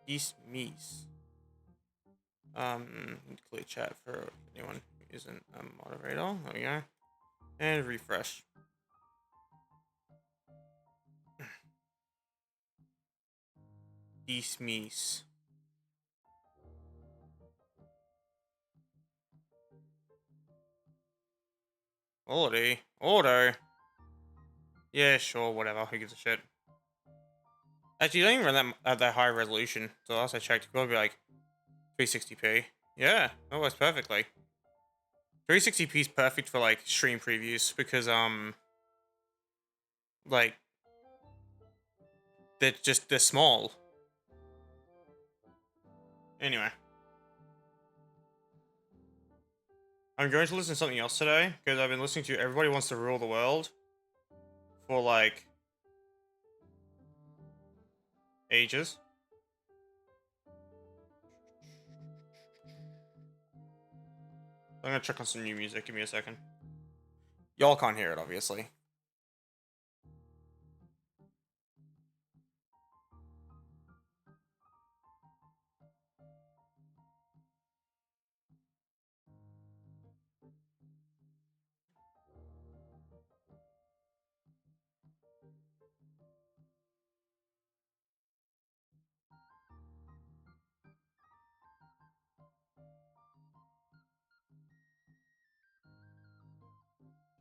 Dismiss. Clear chat for anyone who isn't a moderator. There we go. And refresh. Dismiss. Order. Yeah, sure, whatever. Who gives a shit? Actually, you don't even run that at that high resolution. So last I checked, it could be like 360p. Yeah, that works perfectly. 360p is perfect for like stream previews because like they're small. Anyway, I'm going to listen to something else today because I've been listening to Everybody Wants to Rule the World for like ages. I'm gonna check on some new music. Give me a second. Y'all can't hear it, obviously.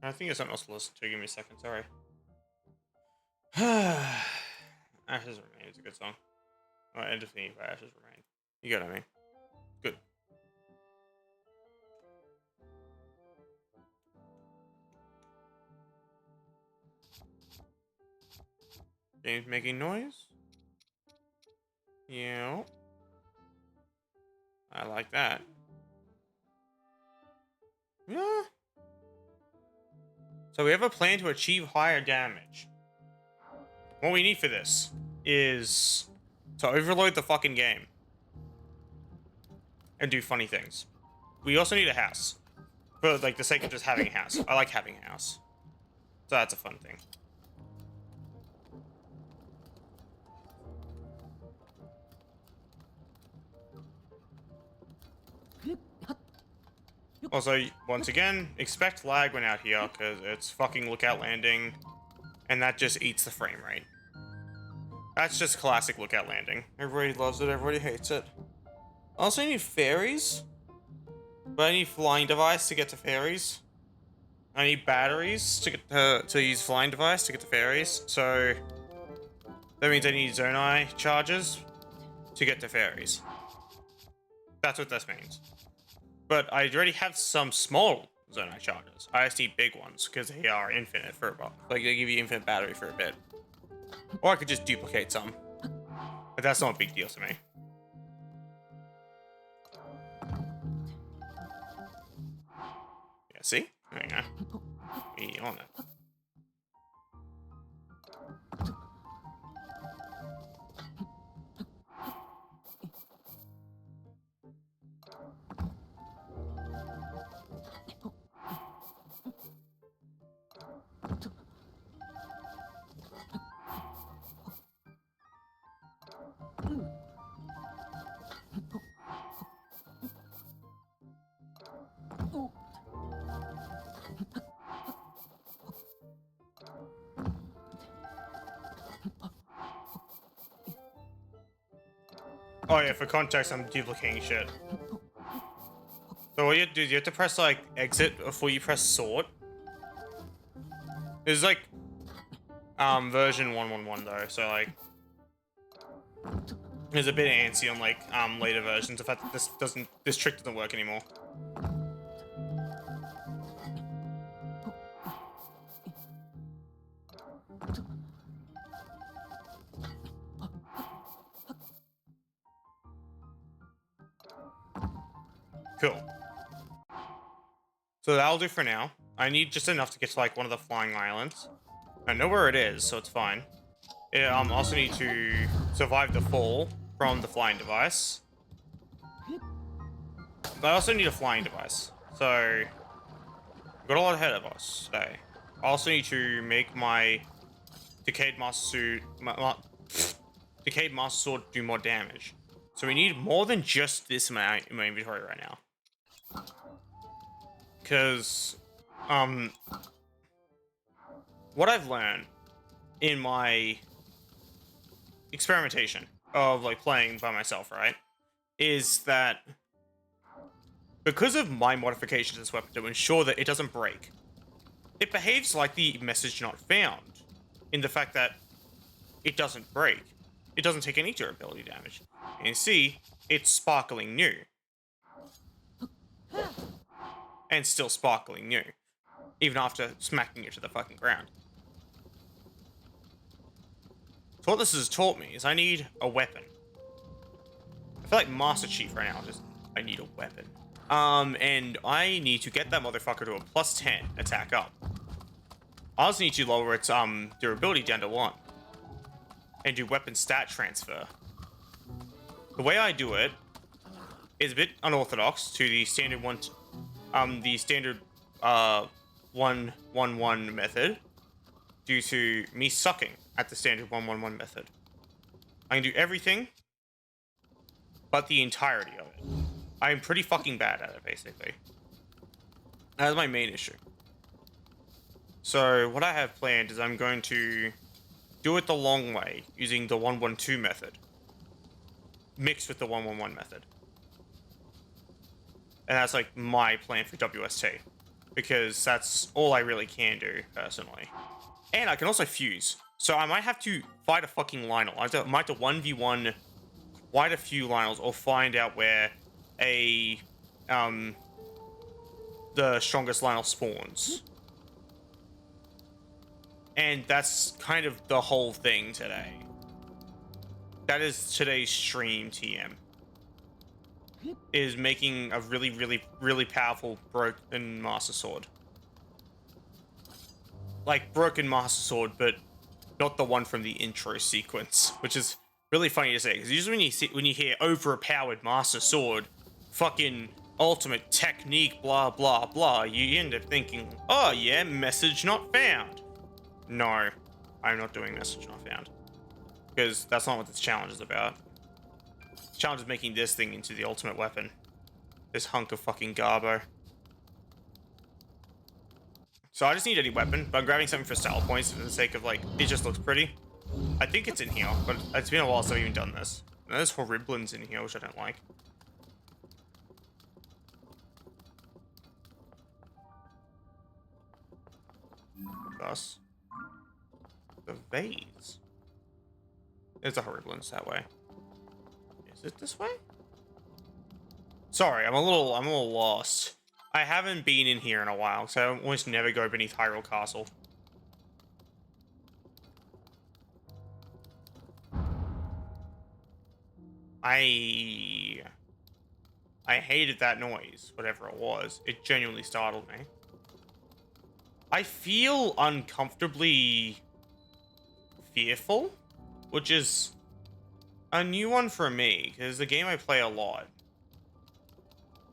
I think there's something else to listen to. Give me a second. Sorry. Ashes Remain is a good song. Oh, End of Theme by Ashes Remain. You get what I mean? Good. Game's making noise? Yeah. I like that. Yeah. So we have a plan to achieve higher damage. What we need for this is to overload the fucking game and do funny things. We also need a house. For like the sake of just having a house. I like having a house. So that's a fun thing. Also, once again, expect lag when out here, because it's fucking lookout landing, and that just eats the frame rate. That's just classic lookout landing. Everybody loves it, everybody hates it. I also need fairies, but I need flying device to get to fairies. I need batteries to get to use flying device to get to fairies, so that means I need Zonai charges to get to fairies. That's what this means. But I already have some small Zonai charges. I just need big ones because they are infinite for a while. Like they give you infinite battery for a bit. Or I could just duplicate some. But that's not a big deal to me. Yeah, see? There you go. Be on it. Oh yeah, for context, I'm duplicating shit. So what you have to do is you have to press like exit before you press sort. It's like version 1.1.1 though, so like it's a bit antsy on like later versions. In fact, this trick doesn't work anymore. Cool. So that'll do for now. I need just enough to get to like one of the flying islands. I know where it is, so it's fine. I also need to survive the fall from the flying device. But I also need a flying device. So we've got a lot ahead of us today. I also need to make my Decayed Master Sword do more damage. So we need more than just this amount in my inventory right now. Because, what I've learned in my experimentation of, like, playing by myself, right, is that because of my modifications to this weapon to ensure that it doesn't break, it behaves like the message not found, in the fact that it doesn't break. It doesn't take any durability damage. And you see, it's sparkling new. And still sparkling new. Even after smacking it to the fucking ground. So what this has taught me is I need a weapon. I feel like Master Chief right now, just, I need a weapon. And I need to get that motherfucker to a +10 attack up. I also need to lower its, durability down to 1. And do weapon stat transfer. The way I do it is a bit unorthodox to the standard 1-1-1 method, due to me sucking at the standard 1-1-1 method. I can do everything but the entirety of it. I'm pretty fucking bad at it, basically. That's my main issue. So what I have planned is I'm going to do it the long way, using the 1-1-2 method, mixed with the 1-1-1 method. And that's like my plan for WST, because that's all I really can do, personally. And I can also fuse, so I might have to fight a fucking Lionel. I might have to 1v1 quite a few Lionels, or find out where the strongest Lionel spawns. And that's kind of the whole thing today. That is today's stream, TM. Is making a really, really, really powerful Broken Master Sword. Like Broken Master Sword, but not the one from the intro sequence, which is really funny to say, because usually when you hear overpowered Master Sword, fucking ultimate technique, blah blah blah, you end up thinking, oh yeah, message not found. No, I'm not doing message not found, because that's not what this challenge is about. The challenge is making this thing into the ultimate weapon. This hunk of fucking garbo. So I just need any weapon, but I'm grabbing something for style points for the sake of, like, it just looks pretty. I think it's in here, but it's been a while since I've even done this. And there's Horriblins in here, which I don't like. Thus, the vase. There's a Horriblins that way. Is it this way? Sorry, I'm a little lost. I haven't been in here in a while, so I almost never go beneath Hyrule Castle. I hated that noise, whatever it was. It genuinely startled me. I feel uncomfortably fearful, which is a new one for me, because the game I play a lot.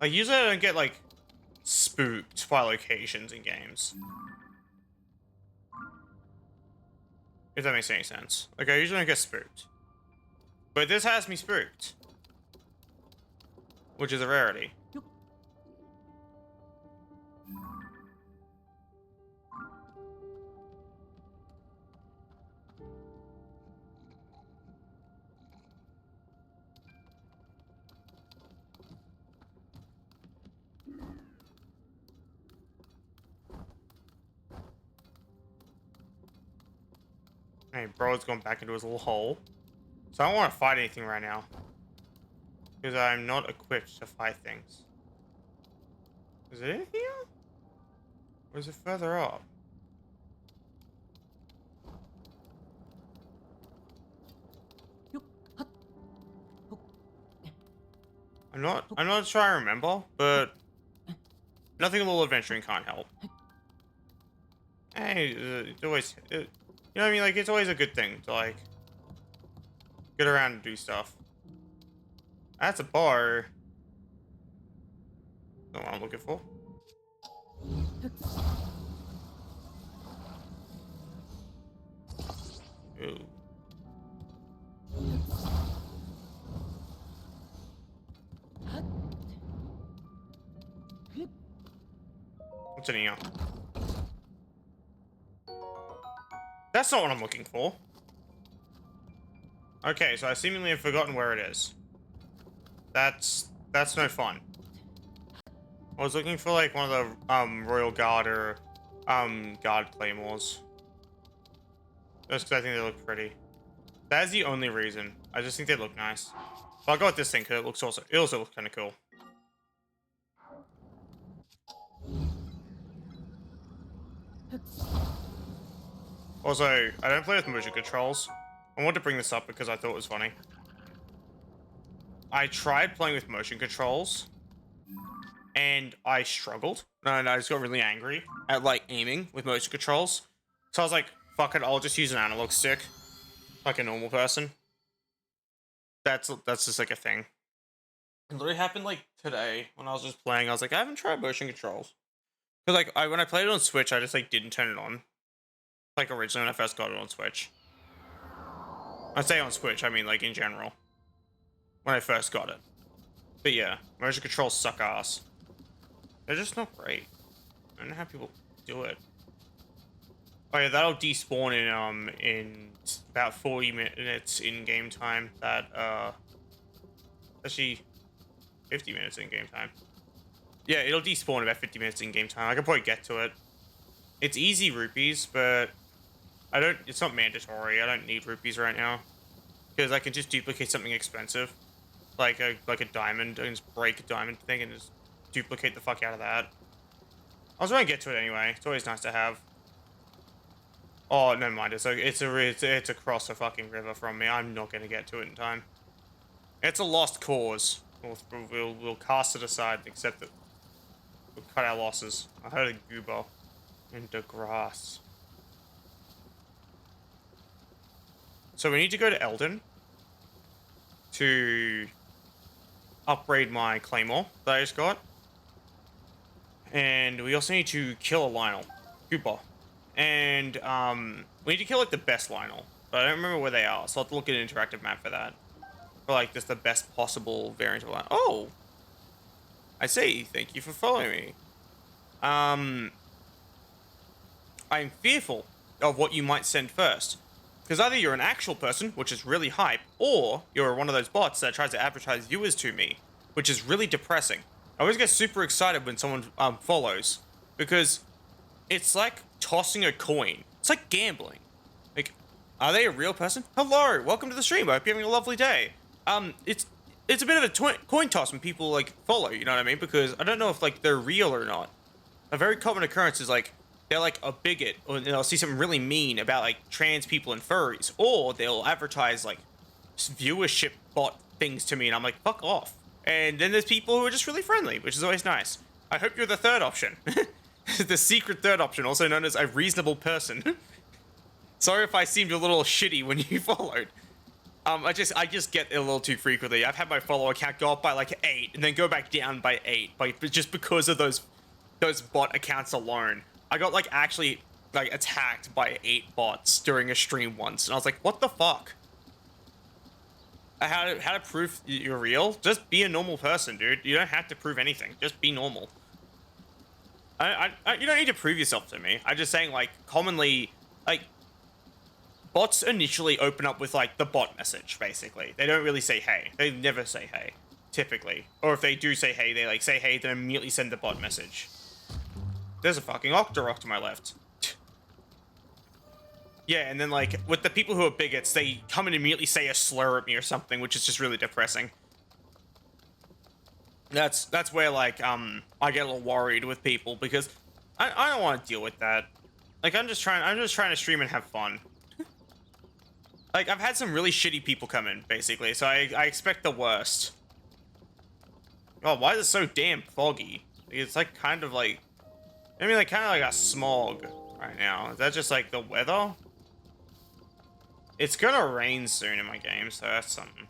Like, usually I don't get, like, spooked by locations in games. If that makes any sense. Like, I usually don't get spooked. But this has me spooked. Which is a rarity. Hey, bro's going back into his little hole. So I don't want to fight anything right now. Because I'm not equipped to fight things. Is it in here? Or is it further up? I'm not sure I remember, but nothing a little adventuring can't help. Hey, it's always, you know what I mean? Like, it's always a good thing to, like, get around and do stuff. That's a bar. That's what I'm looking for. Ooh. What's in here? That's not what I'm looking for. Okay, so I seemingly have forgotten where it is. That's no fun. I was looking for like one of the Royal Guard or Guard Claymores. Just because I think they look pretty. That is the only reason. I just think they look nice. But I'll go with this thing because it also looks kind of cool. Also, I don't play with motion controls. I wanted to bring this up because I thought it was funny. I tried playing with motion controls, and I struggled. And I just got really angry at, like, aiming with motion controls. So I was like, fuck it, I'll just use an analog stick. Like a normal person. That's just, like, a thing. It literally happened, like, today, when I was just playing. I was like, I haven't tried motion controls. Because, like, when I played it on Switch, I just, like, didn't turn it on. Like, originally when I first got it on Switch. I say on Switch, I mean, like, in general. When I first got it. But yeah, motion controls suck ass. They're just not great. I don't know how people do it. Oh yeah, that'll despawn in about 40 minutes in game time. Actually 50 minutes in game time. Yeah, it'll despawn about 50 minutes in game time. I can probably get to it. It's easy rupees, but it's not mandatory. I don't need rupees right now. Because I can just duplicate something expensive. Like a diamond, and just break a diamond thing and just duplicate the fuck out of that. I was going to get to it anyway. It's always nice to have. Oh, never mind. It's across a fucking river from me. I'm not going to get to it in time. It's a lost cause. We'll cast it aside, accept that we'll cut our losses. I heard a goober into grass. So we need to go to Eldon to upgrade my claymore that I just got. And we also need to kill a Lionel. Gooper. And we need to kill like the best Lionel. But I don't remember where they are, so I'll have to look at an interactive map for that. For like just the best possible variant of Lionel. Oh! I see. Thank you for following me. I'm fearful of what you might send first. Because either you're an actual person, which is really hype, or you're one of those bots that tries to advertise viewers to me, which is really depressing. I always get super excited when someone follows, because it's like tossing a coin. It's like gambling. Like, are they a real person? Hello, welcome to the stream. I hope you're having a lovely day. It's a bit of a coin toss when people like follow. You know what I mean? Because I don't know if like they're real or not. A very common occurrence is like they're like a bigot, or they'll see something really mean about like trans people and furries, or they'll advertise like viewership bot things to me, and I'm like, fuck off. And then there's people who are just really friendly, which is always nice. I hope you're the third option. The secret third option, also known as a reasonable person. Sorry if I seemed a little shitty when you followed. I just get it a little too frequently. I've had my follower count go up by like 8, and then go back down by 8, just because of those bot accounts alone. I got like actually like attacked by 8 bots during a stream once, and I was like, what the fuck? How to prove you're real? Just be a normal person, dude. You don't have to prove anything. Just be normal. You don't need to prove yourself to me. I'm just saying, like, commonly, like, bots initially open up with, like, the bot message, basically. They don't really say hey. They never say hey, typically. Or if they do say hey, they, like, say hey, then immediately send the bot message. There's a fucking Octorok to my left. Yeah, and then, like, with the people who are bigots, they come and immediately say a slur at me or something, which is just really depressing. That's where, like, I get a little worried with people, because I don't want to deal with that. Like, I'm just trying to stream and have fun. Like, I've had some really shitty people come in, basically, so I expect the worst. Oh, why is it so damn foggy? It's, like, kind of like... I mean, like, kind of like a smog right now. Is that just, like, the weather? It's gonna rain soon in my game, so that's something.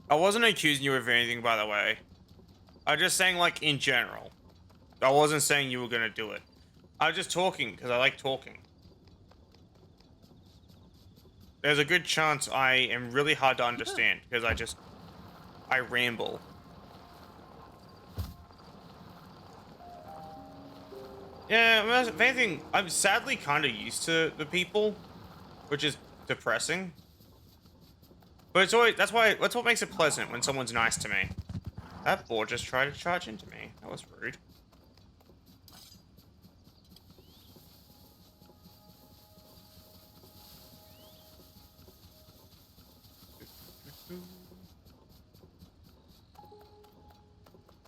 I wasn't accusing you of anything, by the way. I was just saying, like, in general. I wasn't saying you were gonna do it. I was just talking, because I like talking. There's a good chance I am really hard to understand, because I ramble. Yeah, well, if anything, I'm sadly kind of used to the people, which is depressing. But it's always that's what makes it pleasant when someone's nice to me. That board just tried to charge into me. That was rude.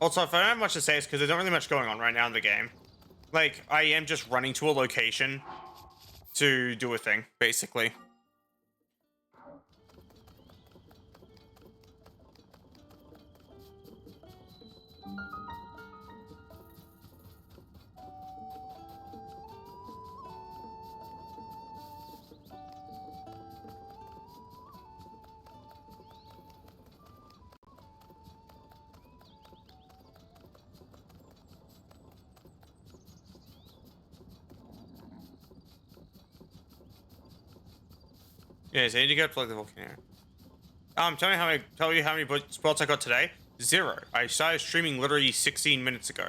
Also, if I don't have much to say, it's because there's not really much going on right now in the game. Like, I am just running to a location to do a thing, basically. Yeah, so I need to go plug the volcano. Tell you how many spots I got today. 0. I started streaming literally 16 minutes ago.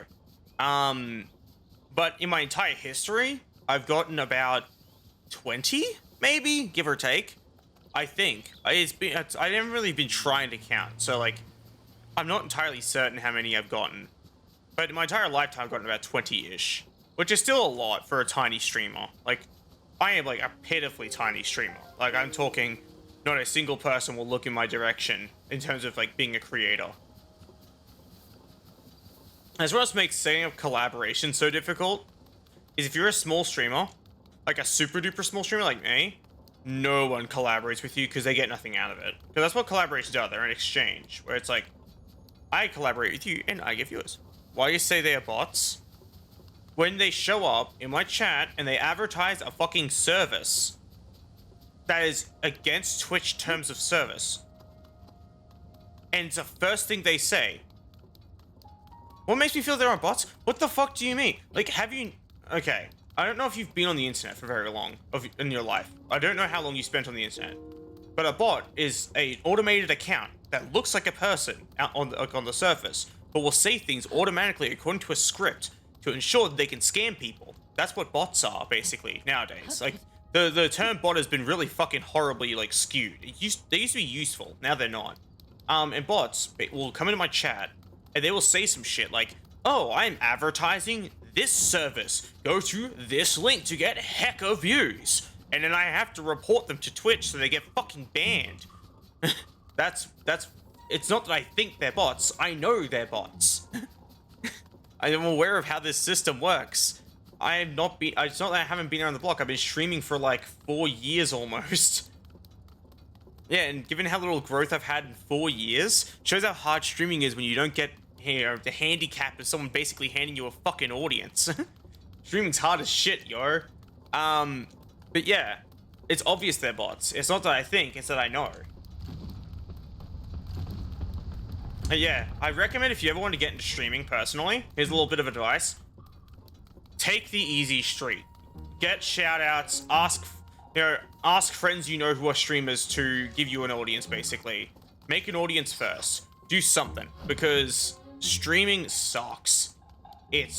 But in my entire history, I've gotten about 20, maybe, give or take. I think I haven't really been trying to count, so like, I'm not entirely certain how many I've gotten. But in my entire lifetime, I've gotten about 20-ish, which is still a lot for a tiny streamer. Like, I am like a pitifully tiny streamer. Like, I'm talking, not a single person will look in my direction in terms of like being a creator. As what else makes setting up collaboration so difficult is if you're a small streamer, like a super duper small streamer like me, no one collaborates with you because they get nothing out of it. Because that's what collaborations are. They're an exchange where it's like, I collaborate with you and I give yours. Why you say they are bots? When they show up in my chat and they advertise a fucking service that is against Twitch terms of service, and it's the first thing they say, what makes me feel they're on bots? What the fuck do you mean? Like, have you... Okay, I don't know if you've been on the internet for very long in your life. I don't know how long you spent on the internet. But a bot is an automated account that looks like a person out on the surface, but will say things automatically according to a script to ensure that they can scam people. That's what bots are, basically, nowadays. Like, the term bot has been really fucking horribly, like, skewed. They used to be useful, now they're not. And bots will come into my chat, and they will say some shit like, oh, I'm advertising this service. Go to this link to get hecka views. And then I have to report them to Twitch so they get fucking banned. It's not that I think they're bots. I know they're bots. I am aware of how this system works. It's not that I haven't been around the block. I've been streaming for like 4 years almost. Yeah, and given how little growth I've had in 4 years, shows how hard streaming is when you don't get, you know, the handicap of someone basically handing you a fucking audience. Streaming's hard as shit, yo. But yeah, it's obvious they're bots. It's not that I think, it's that I know. Yeah, I recommend if you ever want to get into streaming personally, here's a little bit of advice. Take the easy street. Get shoutouts, ask friends you know who are streamers to give you an audience, basically. Make an audience first. Do something, because streaming sucks. It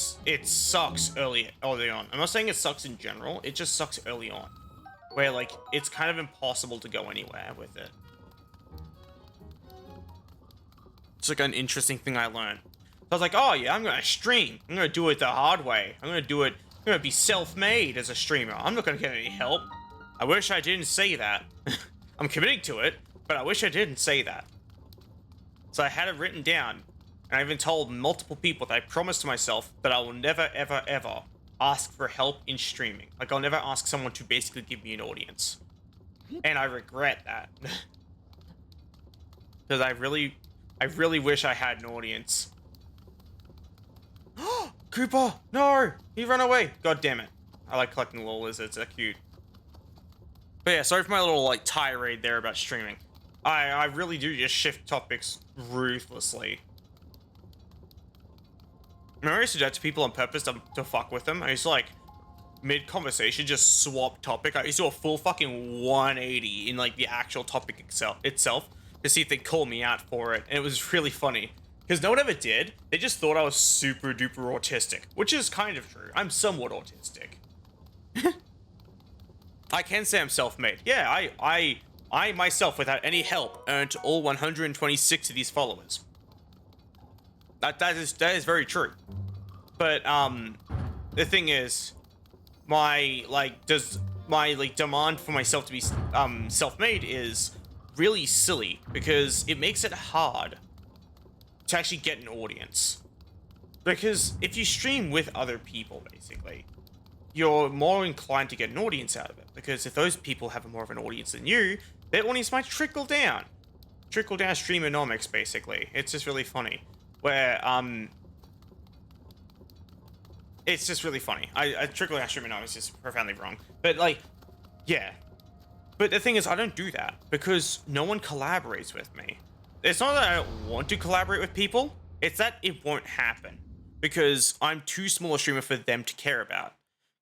sucks early on. I'm not saying it sucks in general, it just sucks early on. Where, like, it's kind of impossible to go anywhere with it. It's like an interesting thing I learned. So I was like, oh yeah, I'm gonna stream. I'm gonna do it the hard way. I'm gonna be self-made as a streamer. I'm not gonna get any help. I wish I didn't say that. I'm committing to it, but I wish I didn't say that. So I had it written down, and I even told multiple people that I promised to myself that I will never, ever, ever ask for help in streaming. Like, I'll never ask someone to basically give me an audience. And I regret that. Because I really wish I had an audience. Cooper! No! He ran away! God damn it. I like collecting little lizards, they're cute. But yeah, sorry for my little, like, tirade there about streaming. I really do just shift topics ruthlessly. Remember I used to do that to people on purpose to fuck with them? I used to, like, mid-conversation just swap topic. I used to do a full fucking 180 in, like, the actual topic itself to see if they'd call me out for it. And it was really funny. Because no one ever did. They just thought I was super duper autistic, which is kind of true. I'm somewhat autistic. I can say I'm self-made. Yeah, I myself, without any help, earned all 126 of these followers. That is very true. But the thing is, my demand for myself to be self-made is really silly because it makes it hard to actually get an audience. Because if you stream with other people, basically, you're more inclined to get an audience out of it. Because if those people have more of an audience than you, their audience might trickle down. Trickle down streamonomics, basically. It's just really funny. Where, it's just really funny. I trickle down streamonomics is profoundly wrong. But, like, yeah. But the thing is, I don't do that. Because no one collaborates with me. It's not that I don't want to collaborate with people. It's that it won't happen. Because I'm too small a streamer for them to care about.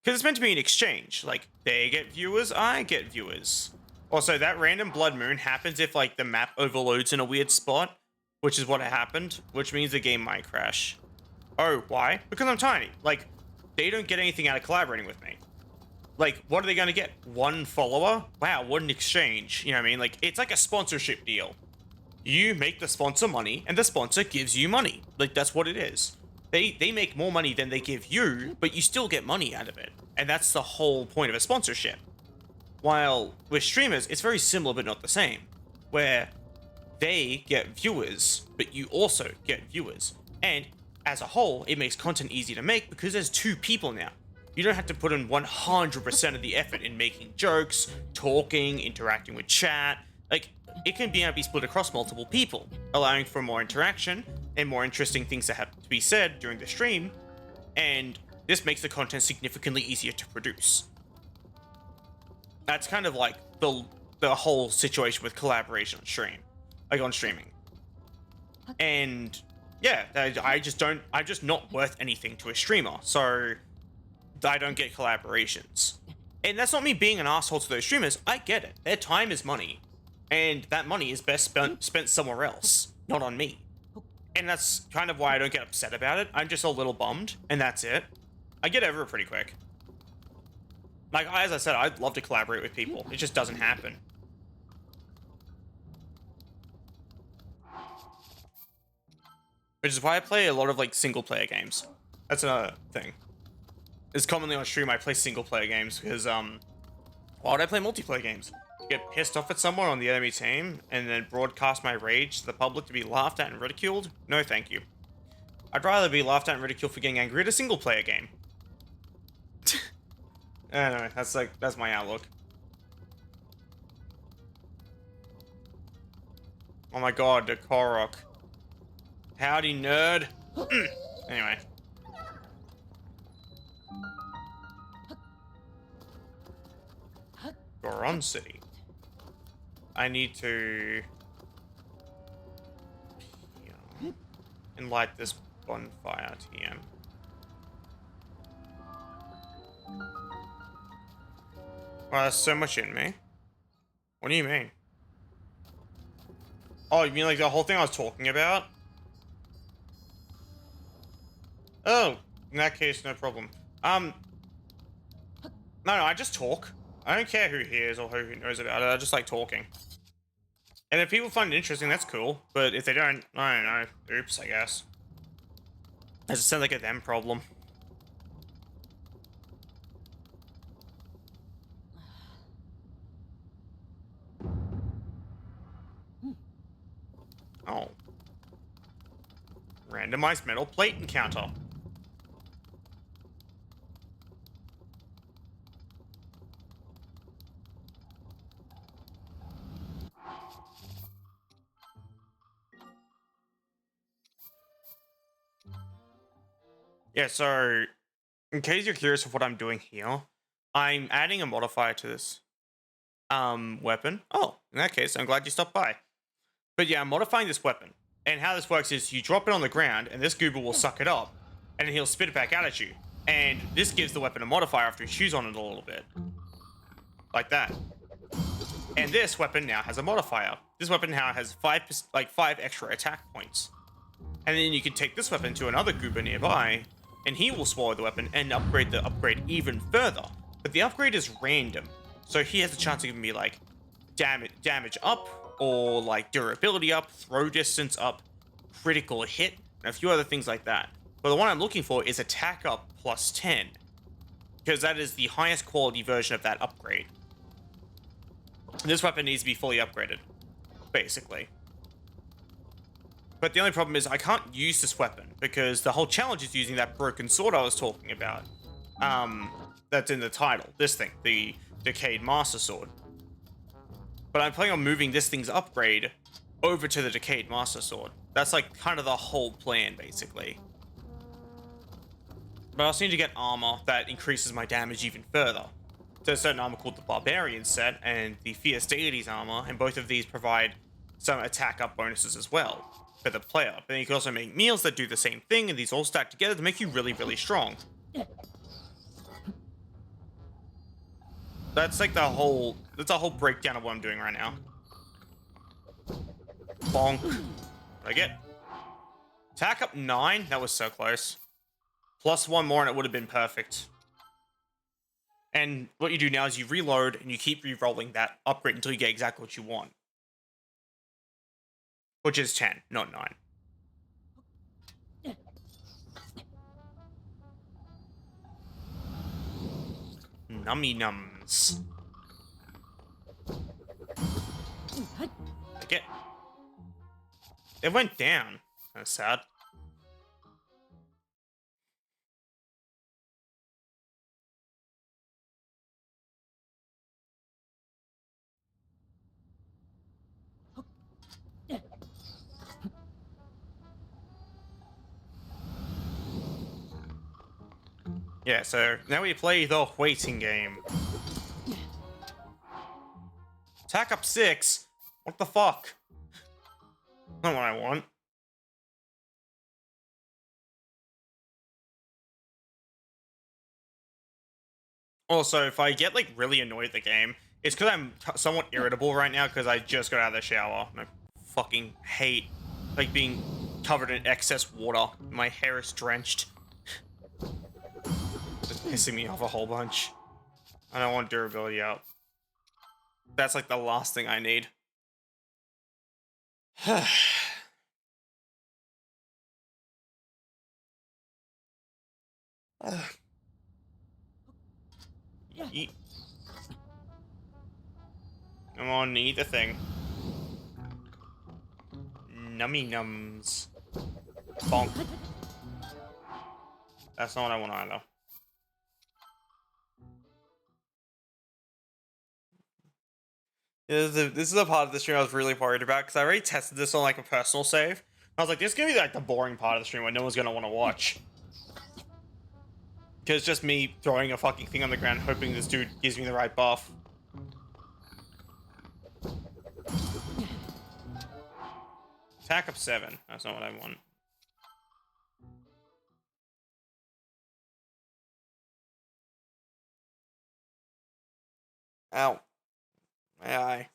Because it's meant to be an exchange. Like, they get viewers, I get viewers. Also, that random blood moon happens if, like, the map overloads in a weird spot. Which is what happened. Which means the game might crash. Oh, why? Because I'm tiny. Like, they don't get anything out of collaborating with me. Like, what are they going to get? One follower? Wow, what an exchange. You know what I mean? Like, it's like a sponsorship deal. You make the sponsor money, and the sponsor gives you money. Like, that's what it is. They make more money than they give you, but you still get money out of it. And that's the whole point of a sponsorship. While with streamers, it's very similar but not the same. Where they get viewers, but you also get viewers. And as a whole, it makes content easy to make because there's two people now. You don't have to put in 100% of the effort in making jokes, talking, interacting with chat. Like, it can be split across multiple people, allowing for more interaction and more interesting things that have to be said during the stream, and this makes the content significantly easier to produce. That's kind of like the whole situation with collaboration on stream, like on streaming. And yeah, I'm just not worth anything to a streamer, so I don't get collaborations. And that's not me being an asshole to those streamers. I get it. Their time is money. And that money is best spent somewhere else, not on me. And that's kind of why I don't get upset about it. I'm just a little bummed, and that's it. I get over it pretty quick. Like, as I said, I'd love to collaborate with people. It just doesn't happen. Which is why I play a lot of, like, single-player games. That's another thing. It's commonly on stream I play single-player games, because, why would I play multiplayer games? Get pissed off at someone on the enemy team, and then broadcast my rage to the public to be laughed at and ridiculed? No, thank you. I'd rather be laughed at and ridiculed for getting angry at a single-player game. Anyway, that's my outlook. Oh my god, the Korok. Howdy, nerd. Anyway. Goron City. I need to and light this bonfire TM. Wow, there's so much in me. What do you mean? Oh, you mean like the whole thing I was talking about? Oh, in that case, no problem. No, I just talk. I don't care who hears or who knows about it. I just like talking. And if people find it interesting, that's cool. But if they don't, I don't know. Oops, I guess. Does it sound like a them problem? Oh. Randomized metal plate encounter. Yeah, so in case you're curious of what I'm doing here, I'm adding a modifier to this weapon. Oh, in that case, I'm glad you stopped by. But yeah, I'm modifying this weapon. And how this works is you drop it on the ground, and this goober will suck it up, and then he'll spit it back out at you. And this gives the weapon a modifier after he chews on it a little bit. Like that. And this weapon now has a modifier. This weapon now has 5 extra attack points. And then you can take this weapon to another goober nearby, and he will swallow the weapon and upgrade the upgrade even further. But the upgrade is random, so he has a chance of giving me like damage up, or like durability up, throw distance up, critical hit, and a few other things like that. But the one I'm looking for is attack up plus 10, because that is the highest quality version of that upgrade. This weapon needs to be fully upgraded, basically. But the only problem is I can't use this weapon because the whole challenge is using that broken sword I was talking about. That's in the title. This thing, the Decayed Master Sword. But I'm planning on moving this thing's upgrade over to the Decayed Master Sword. That's like kind of the whole plan, basically. But I also need to get armor that increases my damage even further. There's a certain armor called the Barbarian set and the Fierce Deities armor, and both of these provide some attack up bonuses as well for the player. But then you can also make meals that do the same thing, and these all stack together to make you really, really strong. That's like the whole breakdown of what I'm doing right now. Bonk. What I get? Attack up 9? That was so close. Plus 1 more and it would have been perfect. And what you do now is you reload and you keep re-rolling that upgrade until you get exactly what you want. Which is 10, not 9. Nummy nums. Like it. It went down. That's sad. Yeah, so now we play the waiting game. Attack up 6? What the fuck? Not what I want. Also, if I get like really annoyed at the game, it's because I'm somewhat irritable right now because I just got out of the shower. I fucking hate like being covered in excess water. My hair is drenched. Just pissing me off a whole bunch. I don't want durability out. That's like the last thing I need. Eat. Come on, eat the thing. Nummy nums. Bonk. That's not what I want either. This is a part of the stream I was really worried about because I already tested this on like a personal save. I was like, this is gonna be like the boring part of the stream where no one's gonna want to watch. Because it's just me throwing a fucking thing on the ground hoping this dude gives me the right buff. Attack up 7. That's not what I want. Ow. My eye.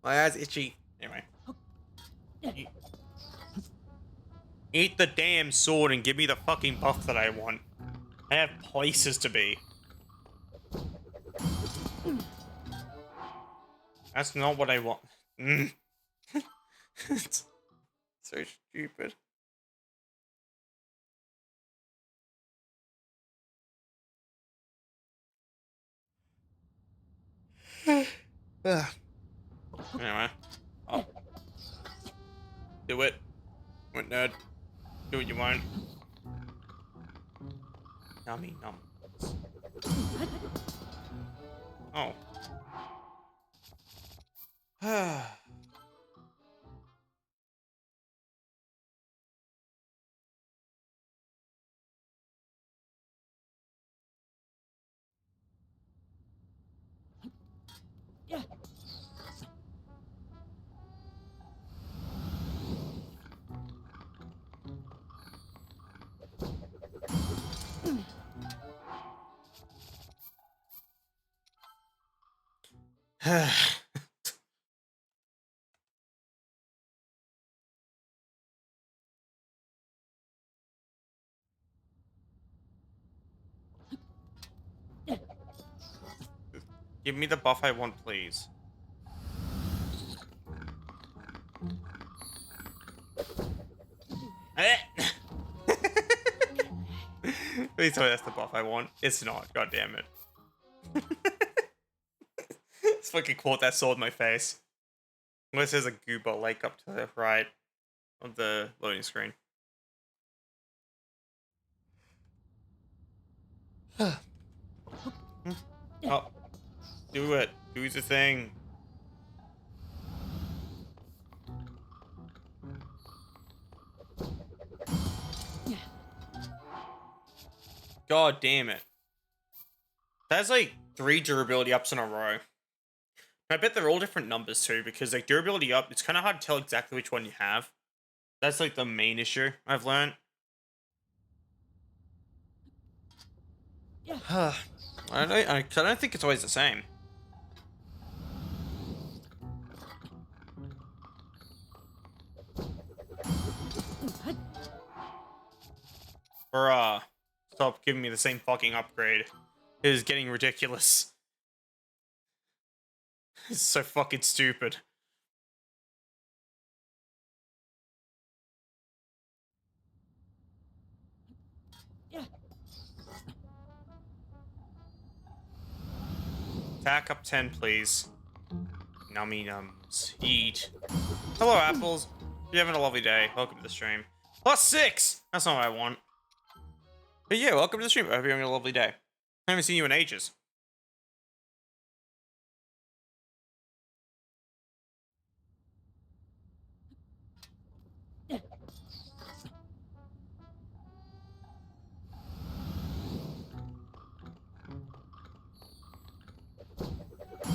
My eye's itchy. Anyway. Eat the damn sword and give me the fucking buff that I want. I have places to be. That's not what I want. It's so stupid. Anyway. Oh. Do it. What nerd? Do what you want. Nummy nums. Oh. Give me the buff I want, please. Please tell me that's the buff I want. It's not. God damn it. It's fucking caught that sword in my face. Unless there's a goober lake up to the right of the loading screen. Oh, do it. Do the thing. God damn it. That's like 3 durability ups in a row. I bet they're all different numbers too, because like durability up, it's kind of hard to tell exactly which one you have. That's like the main issue I've learned. I don't think it's always the same. Bruh. Stop giving me the same fucking upgrade. It is getting ridiculous. It's so fucking stupid. Attack up 10, please. Nummy nums. Eat. Hello, apples. You're having a lovely day. Welcome to the stream. +6! That's not what I want. But yeah, welcome to the stream. I hope you're having a lovely day. I haven't seen you in ages.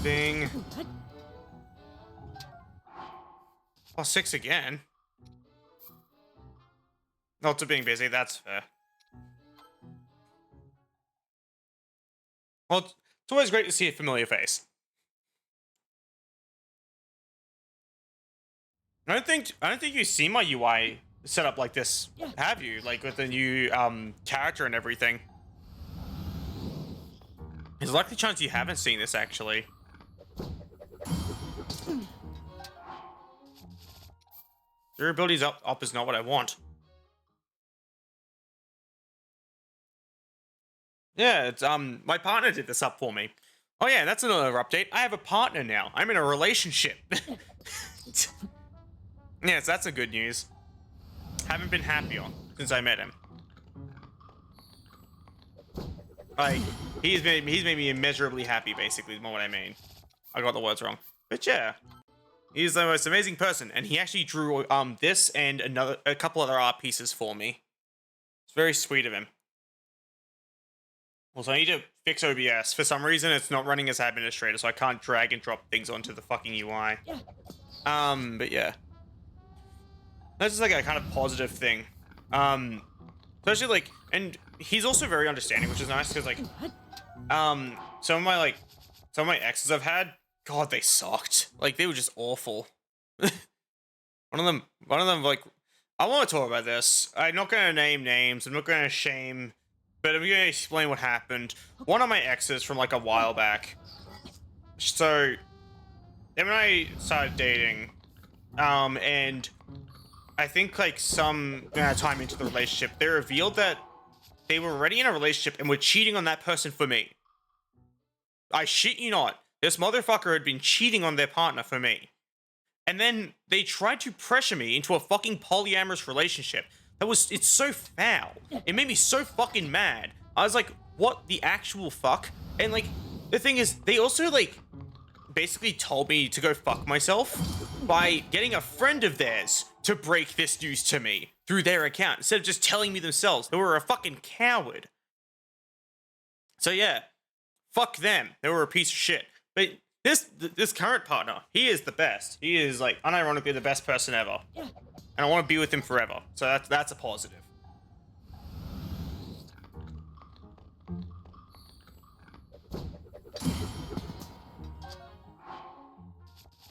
Ding. +6 again. Not to being busy, that's fair. Well, it's always great to see a familiar face. I don't think you've seen my UI set up like this, have you? Like with the new character and everything. There's a likely chance you haven't seen this actually. Durability's up is not what I want. Yeah, it's my partner did this up for me. Oh yeah, that's another update. I have a partner now. I'm in a relationship. Yes, that's a good news. Haven't been happier since I met him. Like, he's made me immeasurably happy, basically, is more what I mean. I got the words wrong. But yeah. He's the most amazing person, and he actually drew this and a couple other art pieces for me. It's very sweet of him. Also, I need to fix OBS. For some reason, it's not running as administrator, so I can't drag and drop things onto the fucking UI. But yeah. That's just like a kind of positive thing. Especially like, and he's also very understanding, which is nice, because like, some of my exes I've had, God, they sucked. Like, they were just awful. One of them, like, I want to talk about this. I'm not going to name names. I'm not going to shame, but I'm going to explain what happened. One of my exes from, like, a while back. So, them and I started dating, and I think, like, some time into the relationship, they revealed that they were already in a relationship and were cheating on that person for me. I shit you not. This motherfucker had been cheating on their partner for me. And then they tried to pressure me into a fucking polyamorous relationship. It's so foul. It made me so fucking mad. I was like, what the actual fuck? And like, the thing is, they also like, basically told me to go fuck myself by getting a friend of theirs to break this news to me through their account, instead of just telling me themselves. They were a fucking coward. So yeah, fuck them. They were a piece of shit. But this current partner, he is the best. He is like unironically the best person ever. And I want to be with him forever. So that's a positive.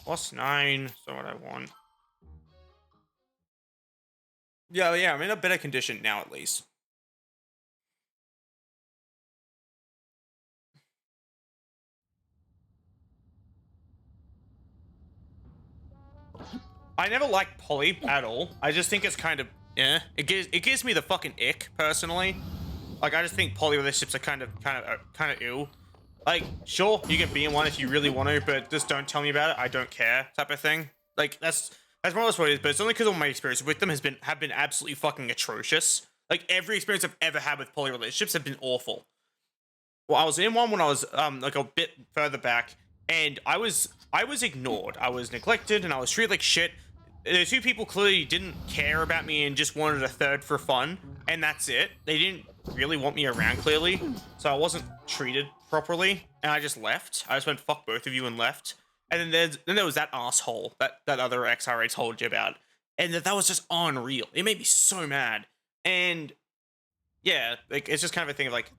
+9, so what I want. Yeah, I'm in a better condition now at least. I never liked poly at all. I just think it's kind of, it gives me the fucking ick, personally. Like, I just think poly relationships are kind of ill. Like, sure, you can be in one if you really want to, but just don't tell me about it. I don't care, type of thing. Like, that's more or less what it is, but it's only because all my experience with them have been absolutely fucking atrocious. Like, every experience I've ever had with poly relationships have been awful. Well, I was in one when I was like a bit further back, and I was ignored. I was neglected, and I was treated like shit. The two people clearly didn't care about me and just wanted a third for fun, and that's it. They didn't really want me around, clearly, so I wasn't treated properly, and I just left. I just went, fuck both of you, and left. And then there was that asshole that other XRA told you about, and that was just unreal. It made me so mad, and yeah, like, it's just kind of a thing of like,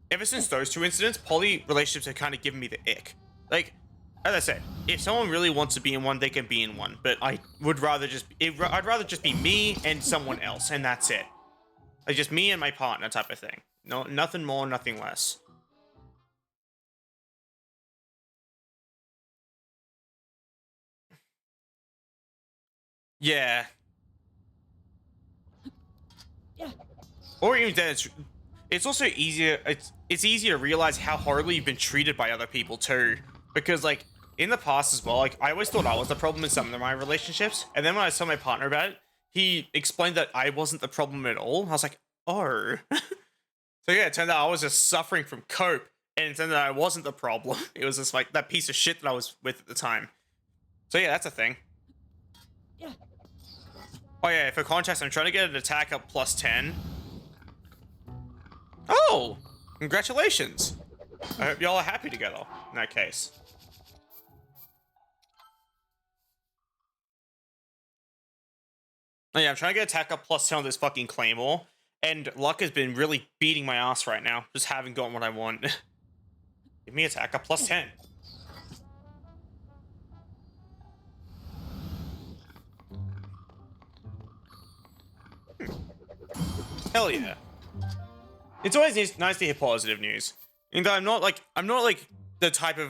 ever since those two incidents, poly relationships have kind of given me the ick. Like, as I said, if someone really wants to be in one, they can be in one. But I'd rather just be me and someone else, and that's it. Like, just me and my partner type of thing. No, nothing more, nothing less. Yeah. Or even then, it's also easier. It's easier to realize how horribly you've been treated by other people too, because like in the past as well, like I always thought I was the problem in some of my relationships, and then when I saw my partner about it, he explained that I wasn't the problem at all. I was like, oh. So yeah, it turned out I was just suffering from cope, and it turned out I wasn't the problem. It was just like that piece of shit that I was with at the time. So yeah, that's a thing. Oh yeah, for context, I'm trying to get an attack up plus 10. Oh, congratulations. I hope y'all are happy together in that case. Oh yeah, I'm trying to get attack up plus 10 on this fucking Claymore, and luck has been really beating my ass right now. Just haven't gotten what I want. Give me attack up plus 10. Hell yeah. It's always nice to hear positive news. And I'm not like the type of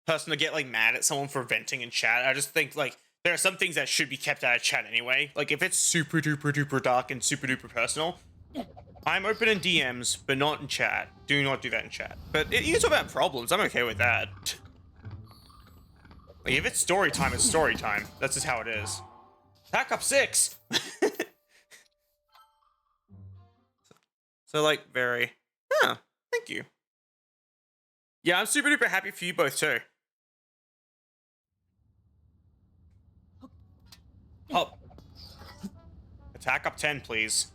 person to get like mad at someone for venting in chat. I just think like there are some things that should be kept out of chat anyway. Like if it's super duper duper dark and super duper personal, I'm open in DMs, but not in chat. Do not do that in chat. But you can talk about problems. I'm okay with that. Like if it's story time, it's story time. That's just how it is. Pack up 6. So like very, thank you. Yeah, I'm super duper happy for you both too. Oh. Attack up 10, please.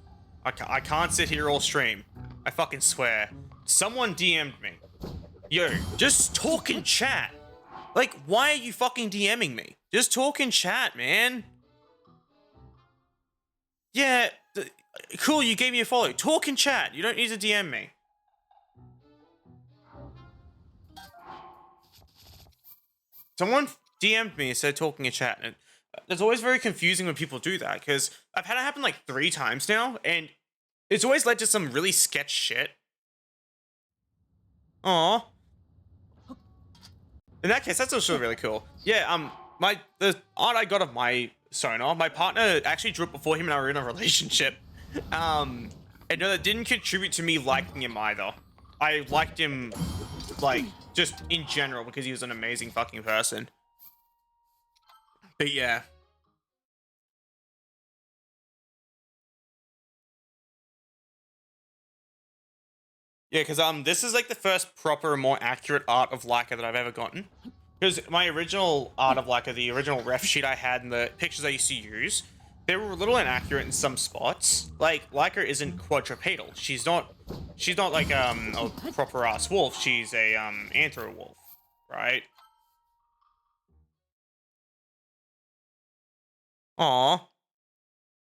I can't sit here all stream. I fucking swear. Someone DM'd me. Yo, just talk in chat. Like, why are you fucking DMing me? Just talk in chat, man. Yeah, cool, you gave me a follow. Talk in chat. You don't need to DM me. Someone DM'd me and said talking in chat, and it's always very confusing when people do that, because I've had it happen like 3 times now, and it's always led to some really sketch shit. Aww. In that case, that's also really cool. Yeah, the art I got of my sonar, my partner actually drew it before him and I were in a relationship. And no, that didn't contribute to me liking him either. I liked him, like, just in general because he was an amazing fucking person. But yeah. Yeah, because this is like the first proper, more accurate art of Layka that I've ever gotten. Because my original art of Layka, the original ref sheet I had and the pictures I used to use, they were a little inaccurate in some spots. Like, Layka isn't quadrupedal. She's not like a proper ass wolf. She's a anthro wolf, right? Aw.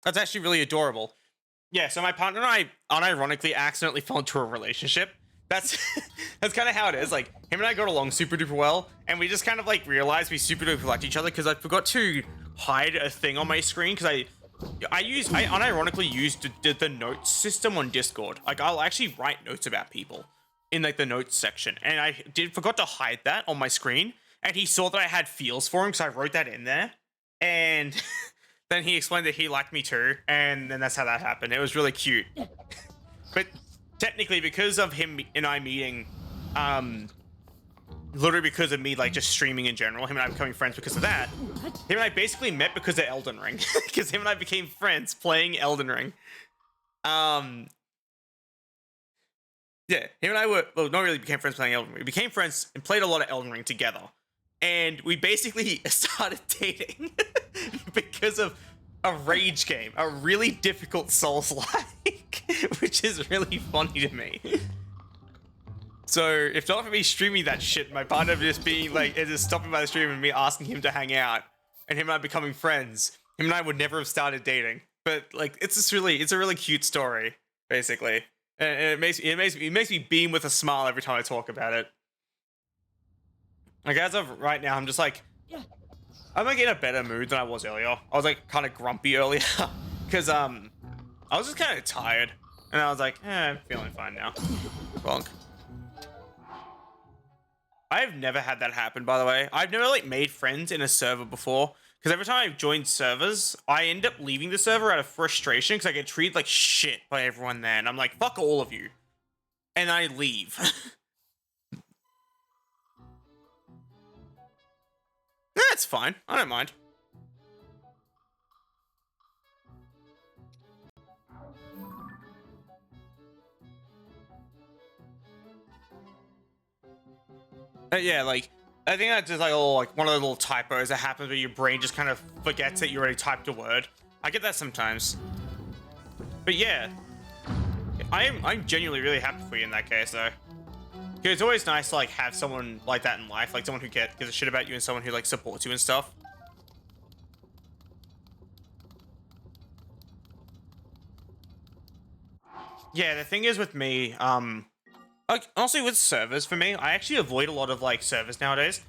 That's actually really adorable. Yeah, so my partner and I unironically accidentally fell into a relationship. That's that's kind of how it is. Like, him and I got along super duper well, and we just kind of like realized we super duper liked each other because I forgot to hide a thing on my screen because I unironically used the notes system on Discord. Like, I'll actually write notes about people in like the notes section, and I forgot to hide that on my screen. and he saw that I had feels for him because I wrote that in there, and then he explained that he liked me too, and then that's how that happened. It was really cute. But technically, because of him and I meeting, literally because of me like just streaming in general, him and I becoming friends because of that. Him and I basically met because of Elden Ring, because him and I became friends playing Elden Ring. Yeah, him and I were, well, not really became friends playing Elden Ring. We became friends and played a lot of Elden Ring together. And we basically started dating because of a rage game, a really difficult Souls-like, which is really funny to me. So, if not for me streaming that shit, my partner just being like, just stopping by the stream and me asking him to hang out, and him and I becoming friends, him and I would never have started dating. But, like, it's a really cute story, basically. And it makes me beam with a smile every time I talk about it. Like, as of right now, I'm just like, I'm like in a better mood than I was earlier. I was like kind of grumpy earlier because I was just kind of tired, and I was like, I'm feeling fine now. Bonk. I've never had that happen, by the way. I've never like made friends in a server before. Because every time I've joined servers, I end up leaving the server out of frustration because I get treated like shit by everyone there. And I'm like, fuck all of you. And I leave. That's fine. I don't mind. Yeah, like, I think that's just like one of the little typos that happens where your brain just kind of forgets that you already typed a word. I get that sometimes. But yeah, I'm genuinely really happy for you in that case, though. Because it's always nice to like have someone like that in life, like someone who gives a shit about you and someone who like supports you and stuff. Yeah, the thing is with me, like, honestly, with servers, for me, I actually avoid a lot of, like, servers nowadays.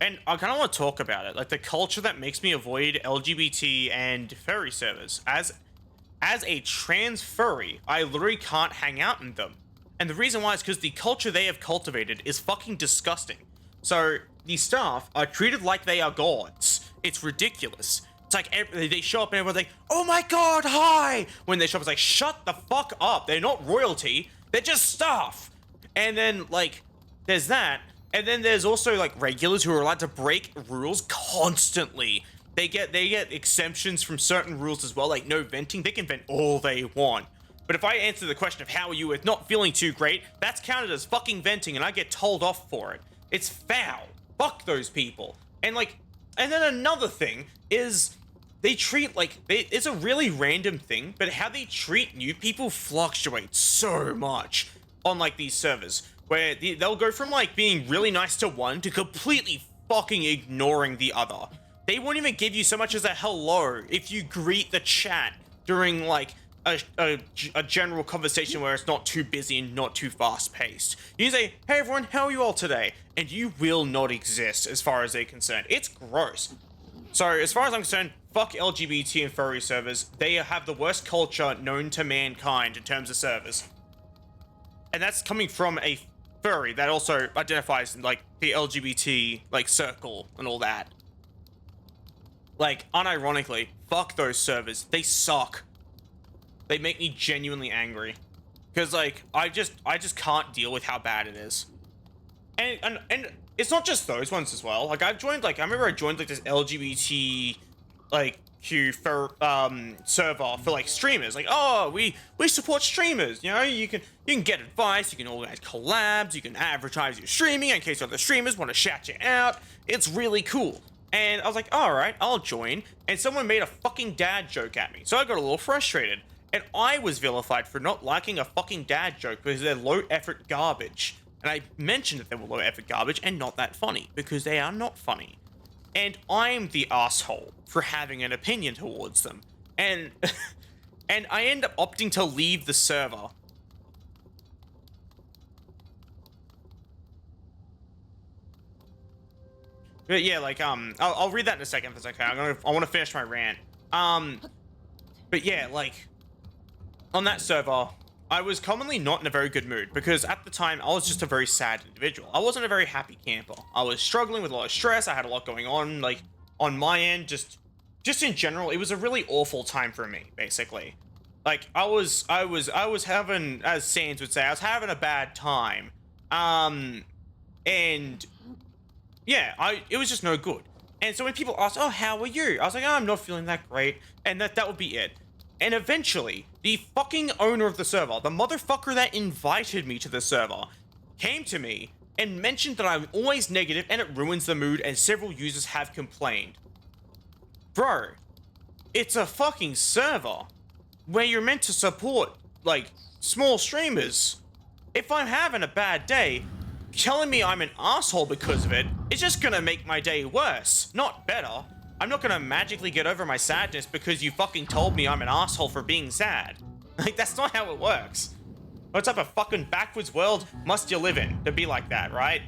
And I kind of want to talk about it. Like, the culture that makes me avoid LGBT and furry servers. As a trans furry, I literally can't hang out in them. And the reason why is because the culture they have cultivated is fucking disgusting. So, the staff are treated like they are gods. It's ridiculous. It's like, they show up and everyone's like, oh my god, hi! When they show up, it's like, shut the fuck up. They're not royalty. They're just staff. And then, like, there's that. And then there's also, like, regulars who are allowed to break rules constantly. They get exemptions from certain rules as well, like no venting. They can vent all they want. But if I answer the question of how are you with not feeling too great, that's counted as fucking venting and I get told off for it. It's foul. Fuck those people. And, like, and then another thing is they treat, like, it's a really random thing, but how they treat new people fluctuates so much on like these servers, where they'll go from like being really nice to one to completely fucking ignoring the other. They won't even give you so much as a hello if you greet the chat during like a general conversation where it's not too busy and not too fast paced. You say, hey everyone, how are you all today? And you will not exist as far as they're concerned. It's gross. So as far as I'm concerned, fuck LGBT and furry servers. They have the worst culture known to mankind in terms of servers. And that's coming from a furry that also identifies in, like, the LGBT, like, circle and all that. Like, unironically, fuck those servers. They suck. They make me genuinely angry. Because, like, I just can't deal with how bad it is. And it's not just those ones as well. Like, I've joined, like, I remember I joined, like, this LGBT, like, for server for like streamers, like, oh, we support streamers, you know, you can get advice, you can organize collabs, you can advertise your streaming in case other streamers want to shout you out. It's really cool. And I was like, all right, I'll join. And someone made a fucking dad joke at me, so I got a little frustrated, and I was vilified for not liking a fucking dad joke because they're low effort garbage. And I mentioned that they were low effort garbage and not that funny, because they are not funny. And I'm the asshole for having an opinion towards them. And and I end up opting to leave the server. But yeah, like, I'll read that in a second if it's okay. I want to finish my rant. But yeah, like, on that server, I was commonly not in a very good mood because at the time I was just a very sad individual. I wasn't a very happy camper. I was struggling with a lot of stress. I had a lot going on, like on my end, just in general. It was a really awful time for me, basically. Like I was having, as Sans would say, I was having a bad time. And yeah, it was just no good. And so when people asked, "Oh, how are you?" I was like, "Oh, I'm not feeling that great," and that would be it. And eventually, the fucking owner of the server, the motherfucker that invited me to the server, came to me and mentioned that I'm always negative and it ruins the mood and several users have complained. Bro, it's a fucking server where you're meant to support, like, small streamers. If I'm having a bad day, telling me I'm an asshole because of it is just gonna make my day worse, not better. I'm not gonna magically get over my sadness because you fucking told me I'm an asshole for being sad. Like, that's not how it works. What type of fucking backwards world must you live in to be like that, right?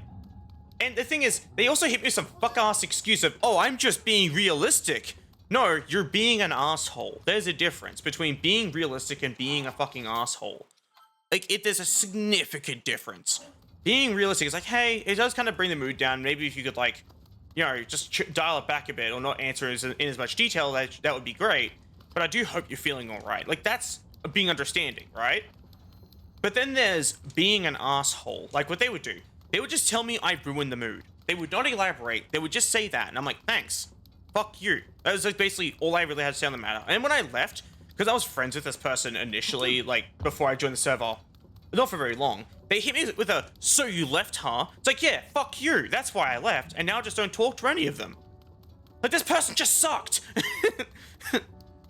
And the thing is, they also hit me with some fuck-ass excuse of, "Oh, I'm just being realistic." No, you're being an asshole. There's a difference between being realistic and being a fucking asshole. Like, there's a significant difference. Being realistic is like, hey, it does kind of bring the mood down. Maybe if you could, like, you know, just dial it back a bit or not answer in as much detail, that would be great. But I do hope you're feeling all right. Like, that's being understanding, right? But then there's being an asshole. Like, what they would do, they would just tell me I ruined the mood. They would not elaborate. They would just say that. And I'm like, thanks. Fuck you. That was like basically all I really had to say on the matter. And when I left, because I was friends with this person initially, like, before I joined the server, not for very long, they hit me with a, "So you left, huh?" It's like, yeah, fuck you. That's why I left. And now I just don't talk to any of them. Like, this person just sucked.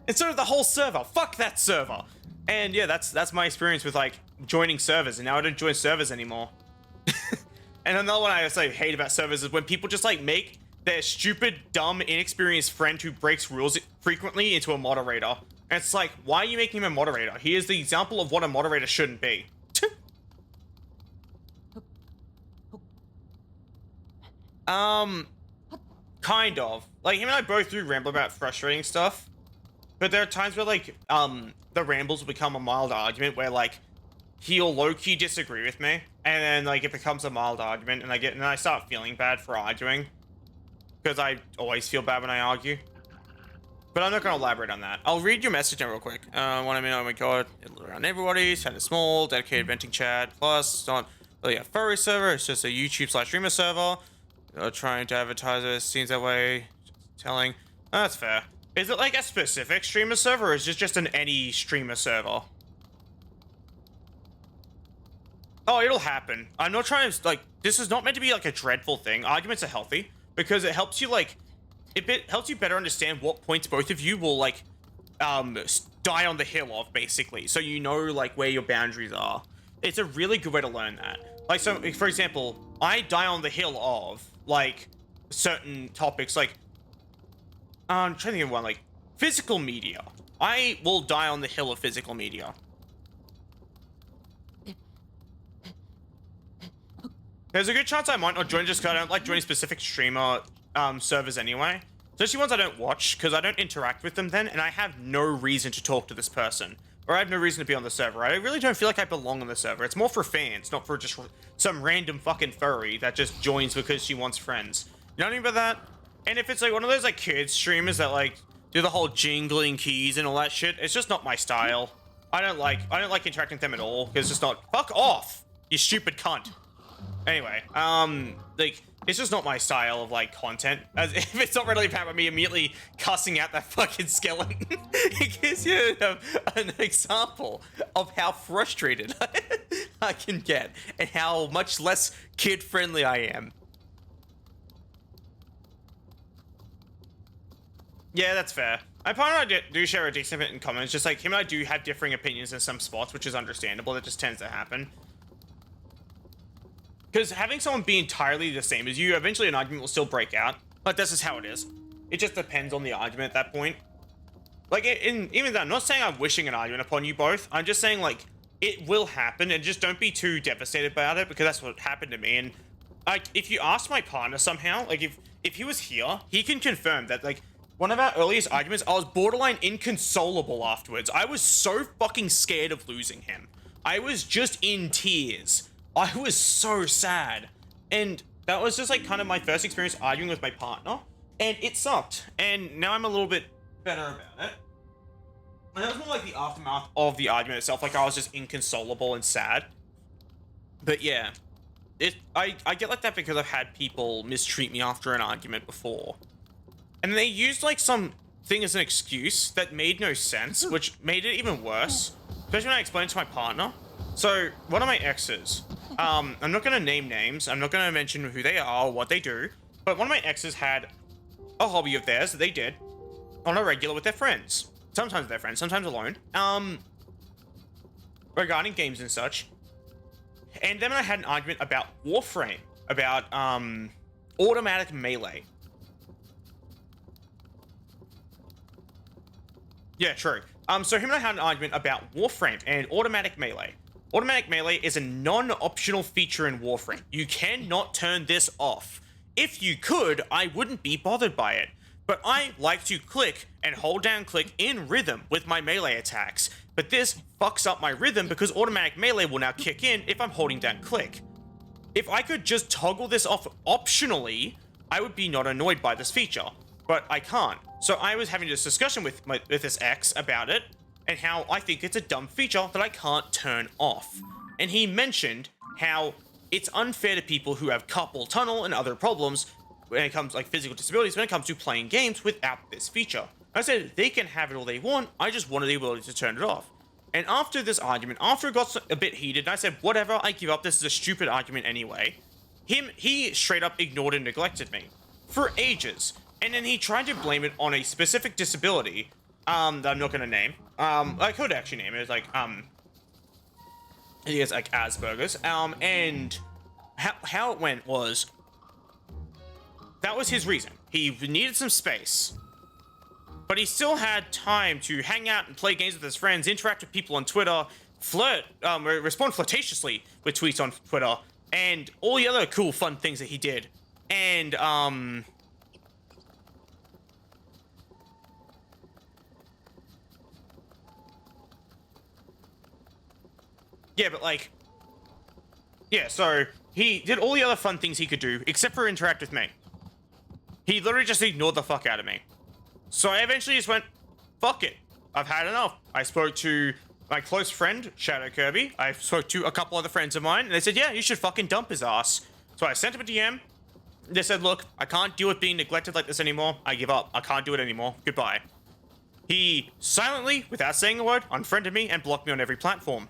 And so did the whole server. Fuck that server. And yeah, that's my experience with, like, joining servers. And now I don't join servers anymore. And another one I also hate about servers is when people just, like, make their stupid, dumb, inexperienced friend who breaks rules frequently into a moderator. And it's like, why are you making him a moderator? He is the example of what a moderator shouldn't be. Kind of. Like, him and I both do ramble about frustrating stuff. But there are times where, like, the rambles will become a mild argument where, like, he'll low-key disagree with me. And then, like, it becomes a mild argument and I start feeling bad for arguing. Because I always feel bad when I argue. But I'm not going to elaborate on that. I'll read your message now real quick. What I mean, oh my god, it'll around everybody, kind of small, dedicated venting chat, plus, it's not really a furry server, it's just a YouTube/streamer server. Trying to advertise it seems that way. Just telling. That's fair. Is it like a specific streamer server, or is it just an any streamer server? Oh, it'll happen. I'm not trying to, like, this is not meant to be like a dreadful thing. Arguments are healthy because it helps you, like, helps you better understand what points both of you will, like, die on the hill of, basically. So you know, like, where your boundaries are. It's a really good way to learn that. Like, so, for example, I die on the hill of, like, certain topics, like, I'm trying to think of one, like, physical media. I will die on the hill of physical media. There's a good chance I might not join just because I don't like joining specific streamer servers anyway. Especially ones I don't watch, because I don't interact with them then, and I have no reason to talk to this person. Or I have no reason to be on the server. I really don't feel like I belong on the server. It's more for fans, not for just some random fucking furry that just joins because she wants friends. You know what I mean by that? And if it's like one of those like kids streamers that like do the whole jingling keys and all that shit, it's just not my style. I don't like interacting with them at all, because it's just not, fuck off, you stupid cunt. Anyway, like, it's just not my style of, like, content. As if it's not readily apparent by me immediately cussing out that fucking skeleton. It gives you an example of how frustrated I can get and how much less kid-friendly I am. Yeah, that's fair. My partner and I do share a decent bit in common. It's just like, him and I do have differing opinions in some spots, which is understandable. That just tends to happen. Because having someone be entirely the same as you, eventually an argument will still break out. But this is how it is. It just depends on the argument at that point. Like, even though I'm not saying I'm wishing an argument upon you both, I'm just saying, like, it will happen, and just don't be too devastated about it, because that's what happened to me. And, like, if you ask my partner somehow, like, if he was here, he can confirm that, like, one of our earliest arguments, I was borderline inconsolable afterwards. I was so fucking scared of losing him. I was just in tears. I was so sad. And that was just like kind of my first experience arguing with my partner. And it sucked. And now I'm a little bit better about it. And that was more like the aftermath of the argument itself. Like I was just inconsolable and sad. But yeah. I get like that because I've had people mistreat me after an argument before. And they used like some thing as an excuse that made no sense, which made it even worse. Especially when I explained it to my partner. So, one of my exes, I'm not going to name names, I'm not going to mention who they are or what they do, but one of my exes had a hobby of theirs that they did on a regular with their friends. Sometimes their friends, sometimes alone. Regarding games and such. And then I had an argument about Warframe, about, automatic melee. Yeah, true. So him and I had an argument about Warframe and automatic melee. Automatic melee is a non-optional feature in Warframe. You cannot turn this off. If you could, I wouldn't be bothered by it. But I like to click and hold down click in rhythm with my melee attacks. But this fucks up my rhythm because automatic melee will now kick in if I'm holding down click. If I could just toggle this off optionally, I would be not annoyed by this feature. But I can't. So I was having this discussion with this ex about it, and how I think it's a dumb feature that I can't turn off. And he mentioned how it's unfair to people who have carpal tunnel and other problems when it comes like physical disabilities when it comes to playing games without this feature. I said they can have it all they want, I just wanted the ability to turn it off. And after this argument, after it got a bit heated, I said, whatever, I give up, this is a stupid argument anyway. He straight up ignored and neglected me for ages. And then he tried to blame it on a specific disability, that I'm not gonna name. I could actually name it. It's like, he has like Asperger's. And how it went was, that was his reason. He needed some space, but he still had time to hang out and play games with his friends, interact with people on Twitter, respond flirtatiously with tweets on Twitter, and all the other cool, fun things that he did. And, yeah, but like, yeah, so he did all the other fun things he could do, except for interact with me. He literally just ignored the fuck out of me. So I eventually just went, fuck it. I've had enough. I spoke to my close friend, Shadow Kirby. I spoke to a couple other friends of mine, and they said, yeah, you should fucking dump his ass. So I sent him a DM. They said, look, I can't deal with being neglected like this anymore. I give up. I can't do it anymore. Goodbye. He silently, without saying a word, unfriended me and blocked me on every platform.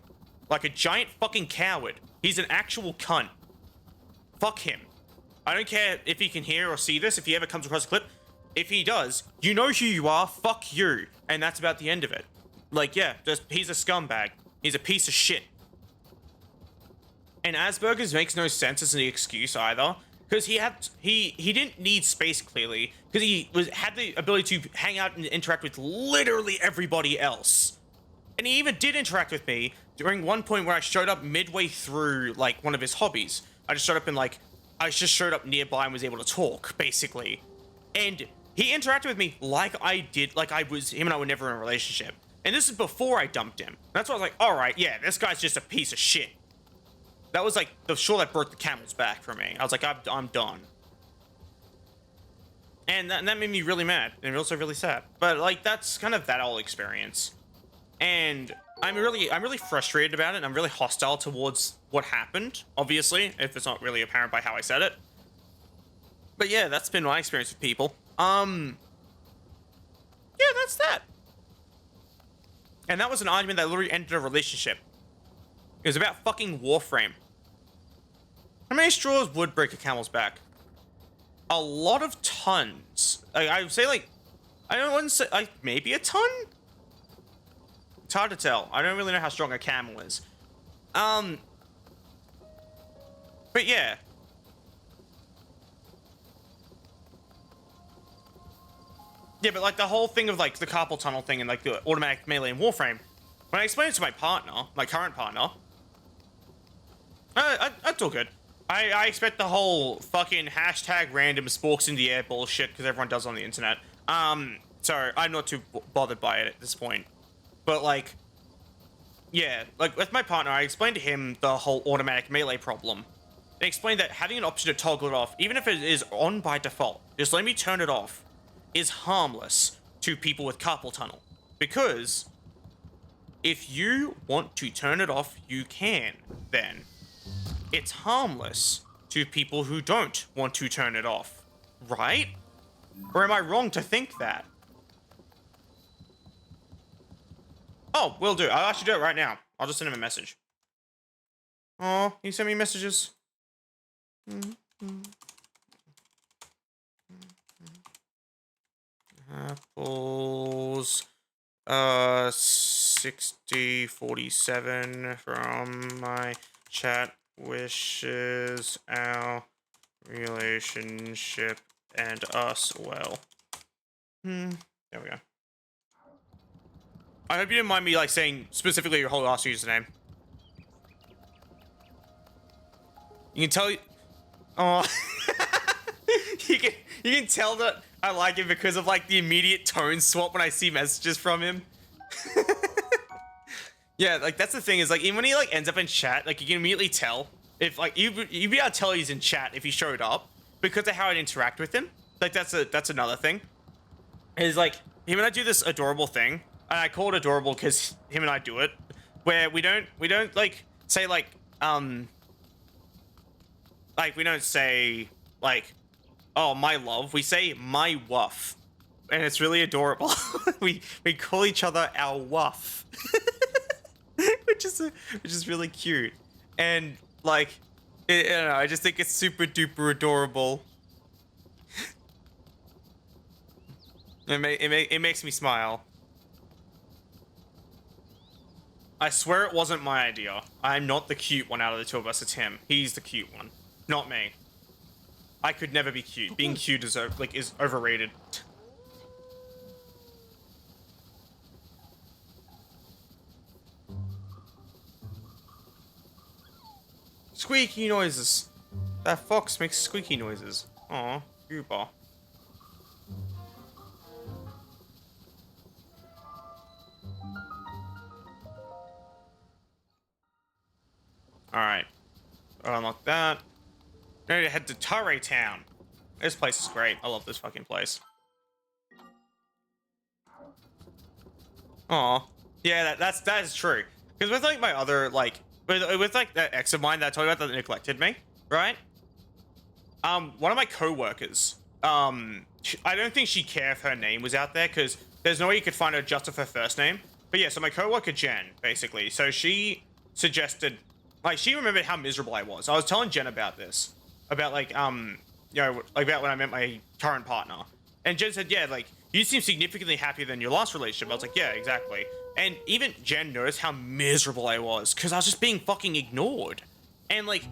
Like a giant fucking coward. He's an actual cunt. Fuck him. I don't care if he can hear or see this, if he ever comes across a clip. If he does, you know who you are, fuck you. And that's about the end of it. Like, yeah, just, he's a scumbag. He's a piece of shit. And Asperger's makes no sense as an excuse either. Because he didn't need space, clearly. Because he had the ability to hang out and interact with literally everybody else. And he even did interact with me during one point where I showed up midway through, like, one of his hobbies. I just showed up in, like, I just showed up nearby and was able to talk, basically. And he interacted with me like I did, like him and I were never in a relationship. And this is before I dumped him. That's why I was like, alright, yeah, this guy's just a piece of shit. That was like the straw that broke the camel's back for me. I was like, I'm done. And that made me really mad, and also really sad. But like, that's kind of that whole experience. And I'm really frustrated about it, and I'm really hostile towards what happened, obviously, if it's not really apparent by how I said it. But yeah, that's been my experience with people. Yeah, that's that. And that was an argument that literally ended a relationship. It was about fucking Warframe. How many straws would break a camel's back? A lot of tons. I would say like, I wouldn't say, like, maybe a ton? It's hard to tell. I don't really know how strong a camel is. But yeah. Yeah, but like the whole thing of like the carpal tunnel thing and like the automatic melee in Warframe, when I explained it to my partner, my current partner, that's all good. I expect the whole fucking hashtag random sporks in the air bullshit because everyone does on the internet. So I'm not too bothered by it at this point. But like, yeah, like with my partner, I explained to him the whole automatic melee problem. They explained that having an option to toggle it off, even if it is on by default, just let me turn it off, is harmless to people with carpal tunnel. Because if you want to turn it off, you can, then. It's harmless to people who don't want to turn it off, right? Or am I wrong to think that? Oh, will do. I'll actually do it right now. I'll just send him a message. Oh, he sent me messages. Apples. 6047 from my chat. Wishes our relationship and us well. There we go. I hope you didn't mind me like saying specifically your whole last username. You can tell. Oh, you can tell that I like him because of like the immediate tone swap when I see messages from him. Yeah, like that's the thing is like even when he like ends up in chat, like you can immediately tell if like you'd be able to tell he's in chat if he showed up because of how I'd interact with him. Like that's another thing. Is like him and I do this adorable thing, and I call it adorable because him and I do it, where we don't like say like we don't say like, oh my love, we say my wuff, and it's really adorable. we call each other our wuff. which is really cute, and like I don't know, I just think it's super duper adorable. It makes me smile. I swear it wasn't my idea. I'm not the cute one out of the two of us. It's him. He's the cute one, not me. I could never be cute. Being cute is overrated. Squeaky noises. That fox makes squeaky noises. Aw, goober. Alright. Unlock that. Now to head to Tare Town. This place is great. I love this fucking place. Aw. Yeah, that is true. Because with like my other like with like that ex of mine that I told you about that neglected me, right? One of my co-workers, I don't think she'd care if her name was out there because there's no way you could find her just off her first name. But yeah, so my co-worker Jen, basically, so she suggested, like, she remembered how miserable I was. I was telling Jen about this, about like, you know, like about when I met my current partner, and Jen said, yeah, like, you seem significantly happier than your last relationship. I was like, yeah, exactly. And even Jen noticed how miserable I was because I was just being fucking ignored. And like,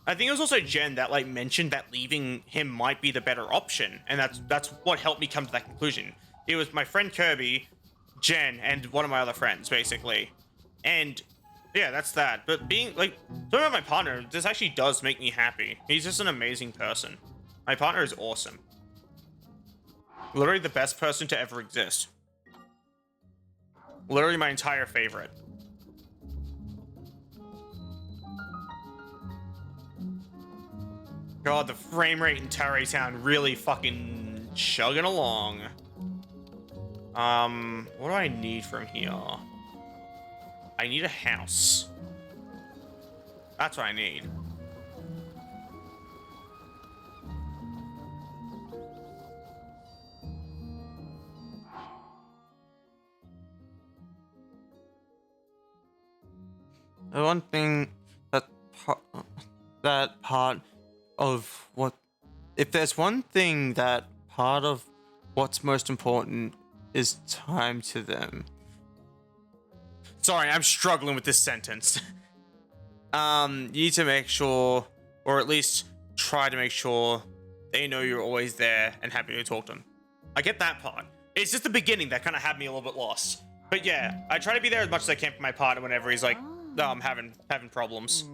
I think it was also Jen that like mentioned that leaving him might be the better option, and that's what helped me come to that conclusion. It was my friend Kirby, Jen, and one of my other friends, basically. And yeah, that's that. But being like, talking about my partner, this actually does make me happy. He's just an amazing person. My partner is awesome. Literally the best person to ever exist. Literally my entire favorite. God, the frame rate in Tare Town really fucking chugging along. What do I need from here? I need a house. That's what I need. The one thing that part of what, if there's one thing that part of what's most important is time to them. Sorry, I'm struggling with this sentence. You need to make sure, or at least try to make sure, they know you're always there and happy to talk to them. I get that part. It's just the beginning that kind of had me a little bit lost. But yeah, I try to be there as much as I can for my partner whenever he's like, having problems.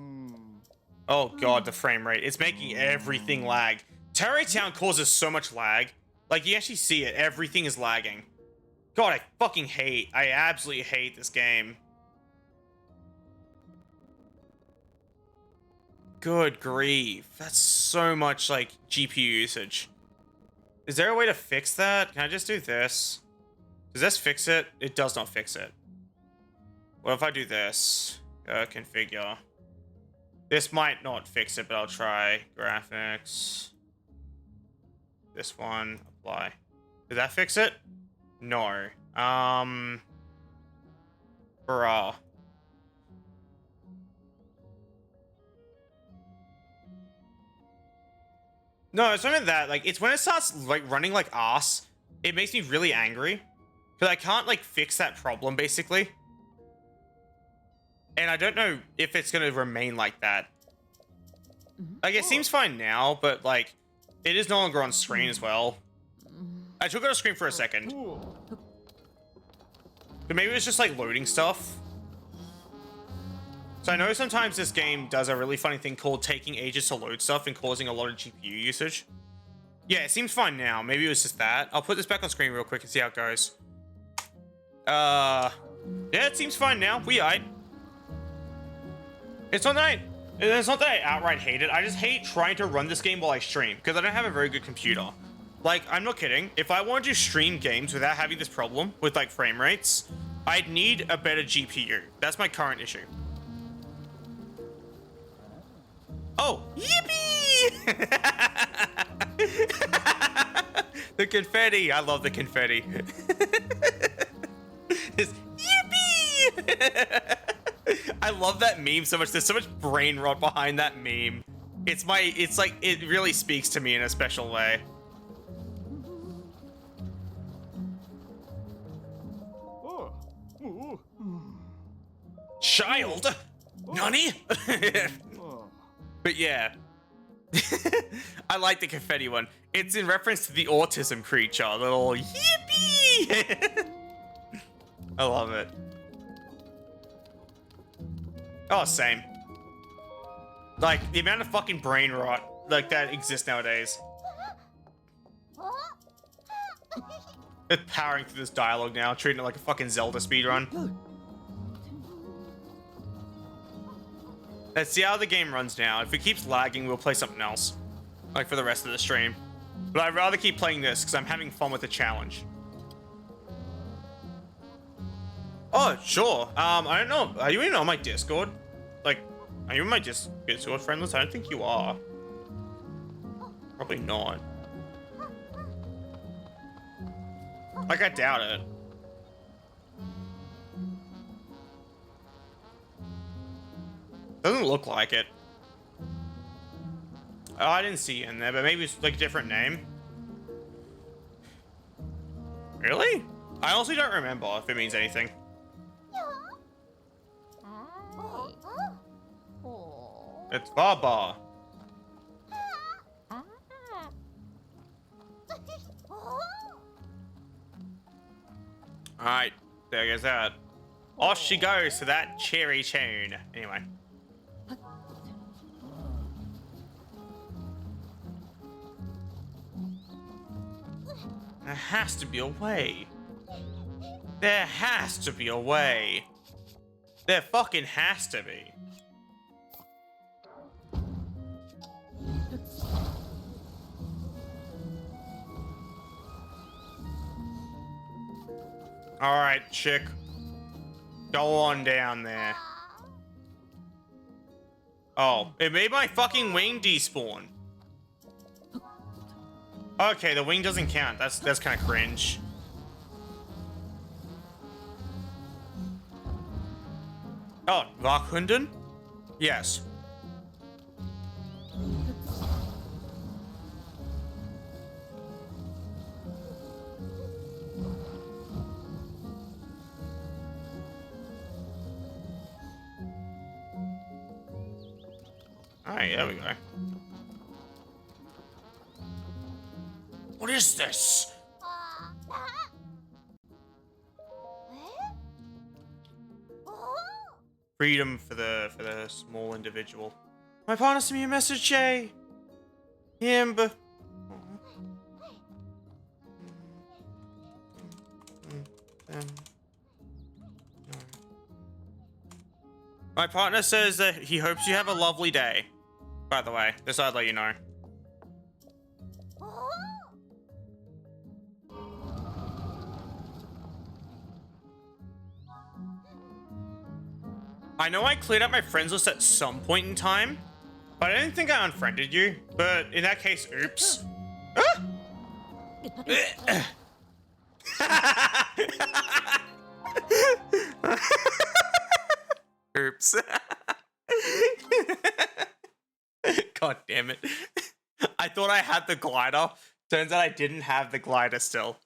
Oh god, the frame rate. It's making everything lag. Tare Town causes so much lag. Like, you actually see it. Everything is lagging. God, I absolutely hate this game. Good grief. That's so much, like, GPU usage. Is there a way to fix that? Can I just do this? Does this fix it? It does not fix it. What if I do this? Configure. This might not fix it, but I'll try. Graphics. This one. Apply. Did that fix it? No. Bruh. No, it's not even that. Like, it's when it starts, like, running like ass, it makes me really angry. Because I can't, like, fix that problem, basically. And I don't know if it's going to remain like that. Like, it seems fine now, but, like, it is no longer on screen as well. I took it off screen for a second. But maybe it's just, like, loading stuff. So I know sometimes this game does a really funny thing called taking ages to load stuff and causing a lot of GPU usage. Yeah, it seems fine now. Maybe it was just that. I'll put this back on screen real quick and see how it goes. Yeah, it seems fine now. It's not that I outright hate it. I just hate trying to run this game while I stream because I don't have a very good computer. Like, I'm not kidding. If I wanted to stream games without having this problem with, like, frame rates, I'd need a better GPU. That's my current issue. Oh, yippee! The confetti. I love the confetti. It's yippee! I love that meme so much. There's so much brain rot behind that meme. It's like, it really speaks to me in a special way. Child? Nani? But yeah. I like the confetti one. It's in reference to the autism creature. The little yippee! I love it. Oh, same. Like, the amount of fucking brain rot like that exists nowadays. It's powering through this dialogue now, treating it like a fucking Zelda speedrun. Let's see how the game runs now. If it keeps lagging, we'll play something else. Like, for the rest of the stream. But I'd rather keep playing this, because I'm having fun with the challenge. Oh, sure. I don't know. Are you even on my Discord? Like, are you in my Discord friend list? I don't think you are. Probably not. Like, I doubt it. Doesn't look like it. Oh, I didn't see it in there, but maybe it's like a different name. Really? I honestly don't remember if it means anything. It's Baba. Alright, there goes that. Off she goes to that cherry tune. Anyway. There has to be a way. There has to be a way. There fucking has to be. Alright, chick. Go on down there. Oh, it made my fucking wing despawn. Okay, the wing doesn't count. That's kind of cringe. Oh, Vakhunden? Yes. Alright, there we go. What is this? Freedom for the small individual. My partner sent me a message, Jay. Him. My partner says that he hopes you have a lovely day. By the way, just I'd let you know. I know I cleared out my friends list at some point in time, but I didn't think I unfriended you. But in that case, oops. Oops. God damn it. I thought I had the glider. Turns out I didn't have the glider still.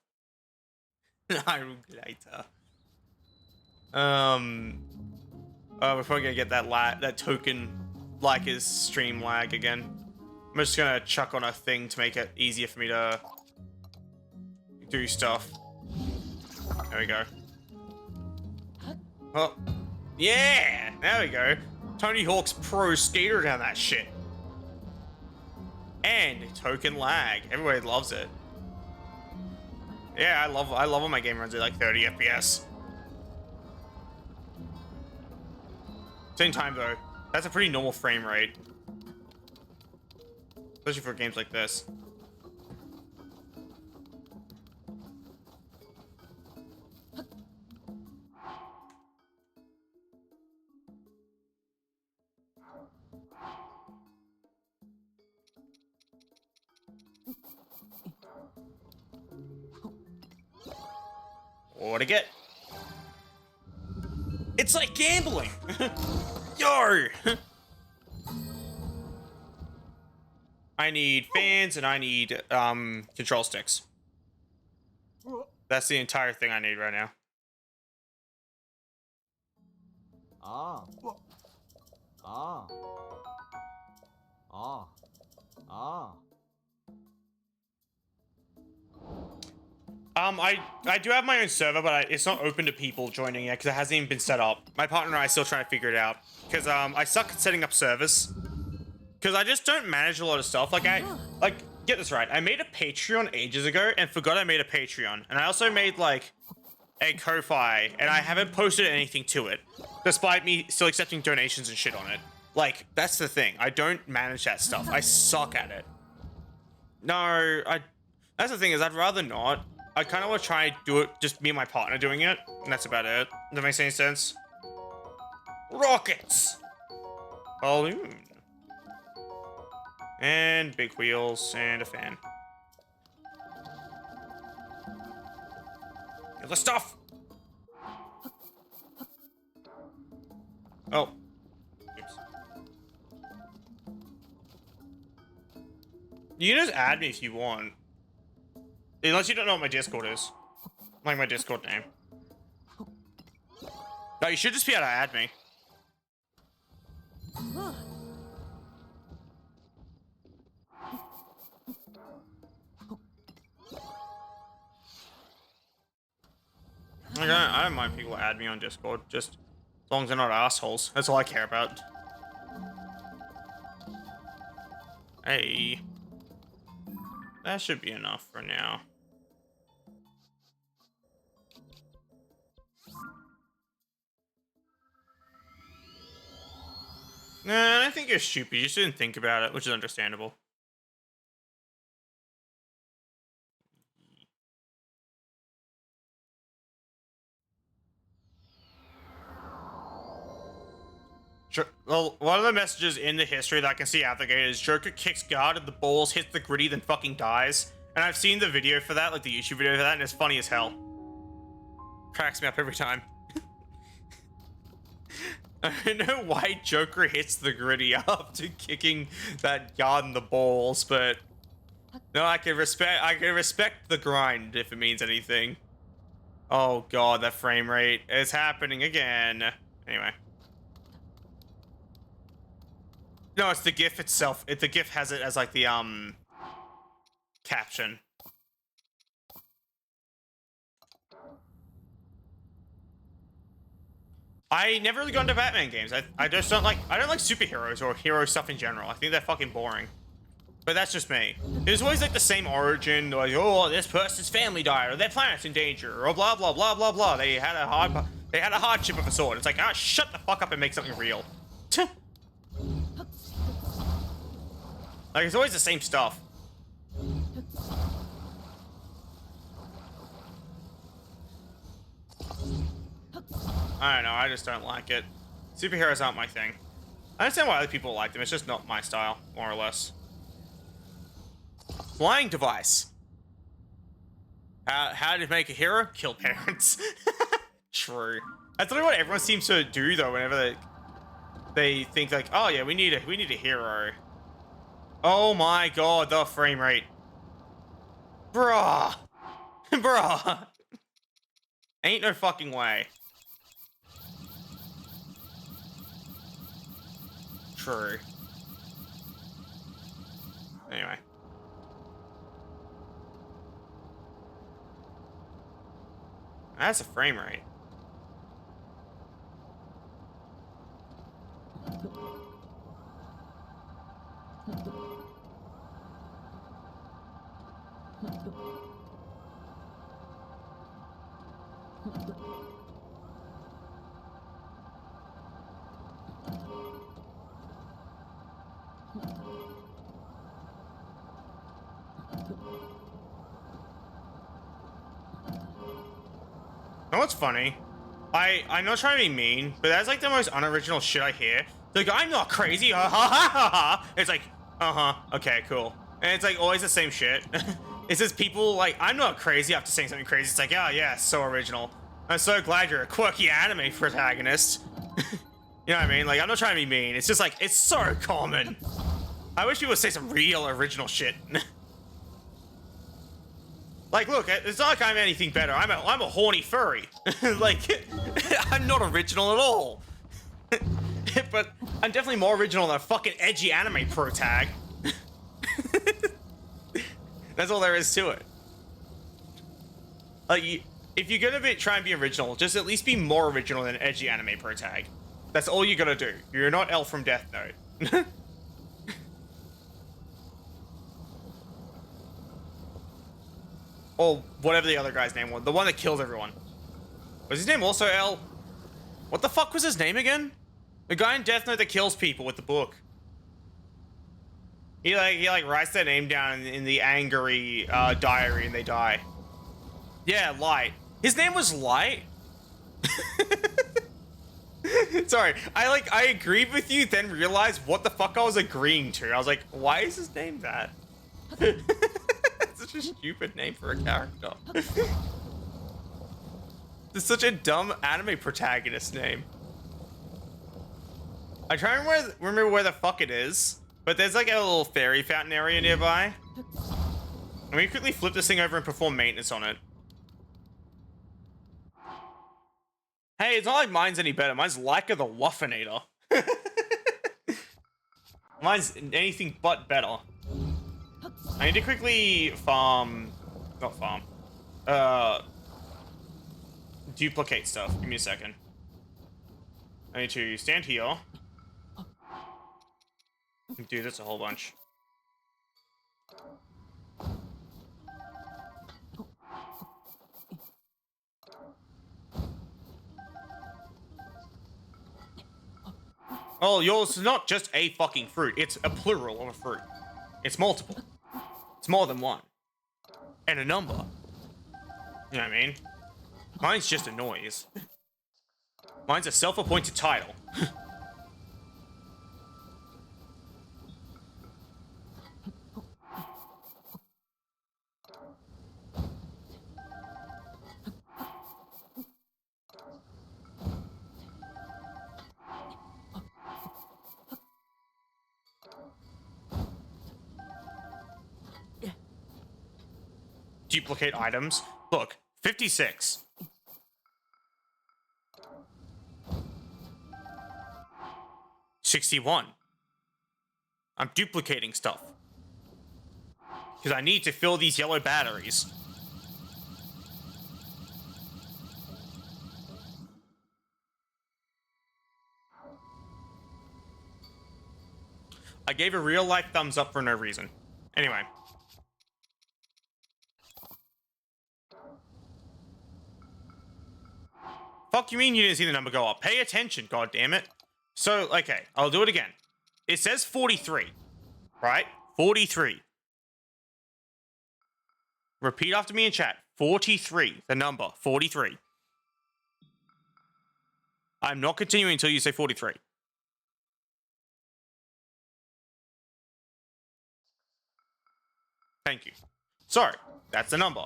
I'm later. We're probably gonna get that token like his stream lag again. I'm just gonna chuck on a thing to make it easier for me to do stuff. There we go. Oh, yeah! There we go. Tony Hawk's Pro Skater down that shit. And token lag. Everybody loves it. Yeah, I love when my game runs at like 30 FPS. Same time though, that's a pretty normal frame rate. Especially for games like this. What'd I get? It's like gambling! Yo! I need fans and I need control sticks. That's the entire thing I need right now. I do have my own server, but it's not open to people joining yet because it hasn't even been set up. My partner and I are still trying to figure it out because I suck at setting up servers because I just don't manage a lot of stuff. Like get this right. I made a Patreon ages ago and forgot I made a Patreon, and I also made like a Ko-Fi, and I haven't posted anything to it, despite me still accepting donations and shit on it. Like that's the thing. I don't manage that stuff. I suck at it. No, that's the thing is I'd rather not. I kind of want to try and do it, just me and my partner doing it, and that's about it. Does that make any sense? Rockets! Balloon. And big wheels, and a fan. Other stuff! Oh. Oops. You can just add me if you want. Unless you don't know what my Discord is. Like my Discord name. No, you should just be able to add me. I don't mind people add me on Discord, just as long as they're not assholes. That's all I care about. Hey. That should be enough for now. Nah, I think you're stupid. You just didn't think about it, which is understandable. Sure. Well, one of the messages in the history that I can see out the gate is Joker kicks guard at the balls, hits the gritty, then fucking dies. And I've seen the video for that, like the YouTube video for that, and it's funny as hell. Cracks me up every time. I don't know why Joker hits the gritty after kicking that guard in the balls, but no, I can respect the grind if it means anything. Oh god, that frame rate is happening again. Anyway. No, it's the GIF itself. The GIF has it as like the caption. I never really got into Batman games. I just don't like superheroes or hero stuff in general. I think they're fucking boring. But that's just me. There's always like the same origin, like, oh, this person's family died, or their planet's in danger, or blah blah blah blah blah. They had a hardship of a sort. It's like, ah, shut the fuck up and make something real. Like, it's always the same stuff. I don't know, I just don't like it. Superheroes aren't my thing. I understand why other people like them, it's just not my style, more or less. Flying device. How to make a hero? Kill parents. True. That's literally what everyone seems to do though, whenever they think like, oh yeah, we need a hero. Oh my god, the frame rate. Bruh. Bruh. Ain't no fucking way. True. Anyway. That's a frame rate. You know what's funny? I'm not trying to be mean, but that's like the most unoriginal shit I hear. Like, I'm not crazy, ha ha ha ha ha. It's like, okay, cool. And it's like always the same shit. It's just people like, I'm not crazy after saying something crazy. It's like, oh yeah, so original. I'm so glad you're a quirky anime protagonist. You know what I mean? Like, I'm not trying to be mean. It's just like, it's so common. I wish people would say some real original shit. Like, look, it's not like I'm anything better. I'm a horny furry. Like, I'm not original at all. But I'm definitely more original than a fucking edgy anime protag. That's all there is to it. Like, if you're gonna try and be original, just at least be more original than an edgy anime protag. That's all you gotta do. You're not L from Death Note. Or whatever the other guy's name was. The one that kills everyone. Was his name also L? What the fuck was his name again? The guy in Death Note that kills people with the book. He writes their name down in the angry diary and they die. Yeah, Light. His name was Light? Sorry, I agreed with you, then realized what the fuck I was agreeing to. I was like, why is his name that? Such a stupid name for a character. It's such a dumb anime protagonist name. I try to remember where the fuck it is, but there's like a little fairy fountain area nearby. Let me quickly flip this thing over and perform maintenance on it. Hey, it's not like mine's any better. Mine's Layka the Wuffinator. Mine's anything but better. I need to quickly duplicate stuff. Give me a second. I need to stand here. Do this a whole bunch. Oh, yours is not just a fucking fruit. It's a plural of a fruit. It's multiple. It's more than one. And a number. You know what I mean? Mine's just a noise. Mine's a self-appointed title. Duplicate items. Look, 56. $61. I'm duplicating stuff. Because I need to fill these yellow batteries. I gave a real life thumbs up for no reason. Anyway. Fuck you mean you didn't see the number go up? Pay attention, god damn it. So, okay, I'll do it again. It says 43, right? 43. Repeat after me in chat. 43. The number. 43. I'm not continuing until you say 43. Thank you. So, that's the number.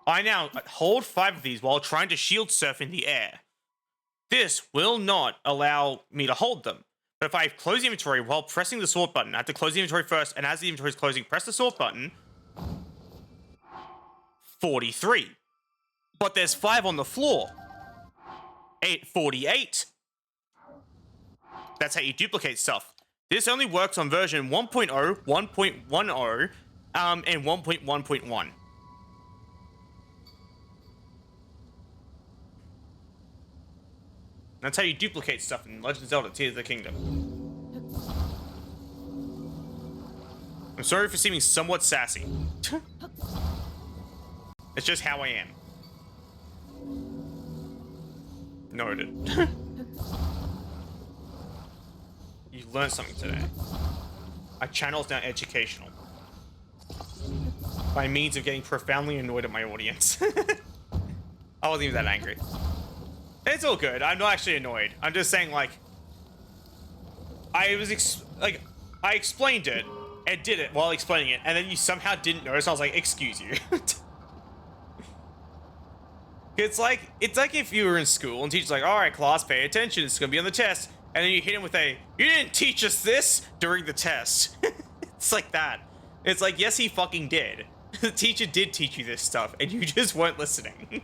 I now hold 5 of these while trying to shield surf in the air. This will not allow me to hold them. But if I close the inventory while pressing the sword button, I have to close the inventory first, and as the inventory is closing, press the sword button. 43. But there's 5 on the floor. 48. That's how you duplicate stuff. This only works on version 1.0, 1.10, and 1.1.1. That's how you duplicate stuff in Legend of Zelda Tears of the Kingdom. I'm sorry for seeming somewhat sassy. It's just how I am. Noted. You learned something today. My channel is now educational. By means of getting profoundly annoyed at my audience. I wasn't even that angry. It's all good. I'm not actually annoyed. I'm just saying, like, I explained it and did it while explaining it, and then you somehow didn't notice. I was like, excuse you. It's like if you were in school and teacher's like, all right, class, pay attention. It's gonna be on the test, and then you hit him with a, you didn't teach us this during the test. It's like that. It's like, yes, he fucking did. The teacher did teach you this stuff, and you just weren't listening.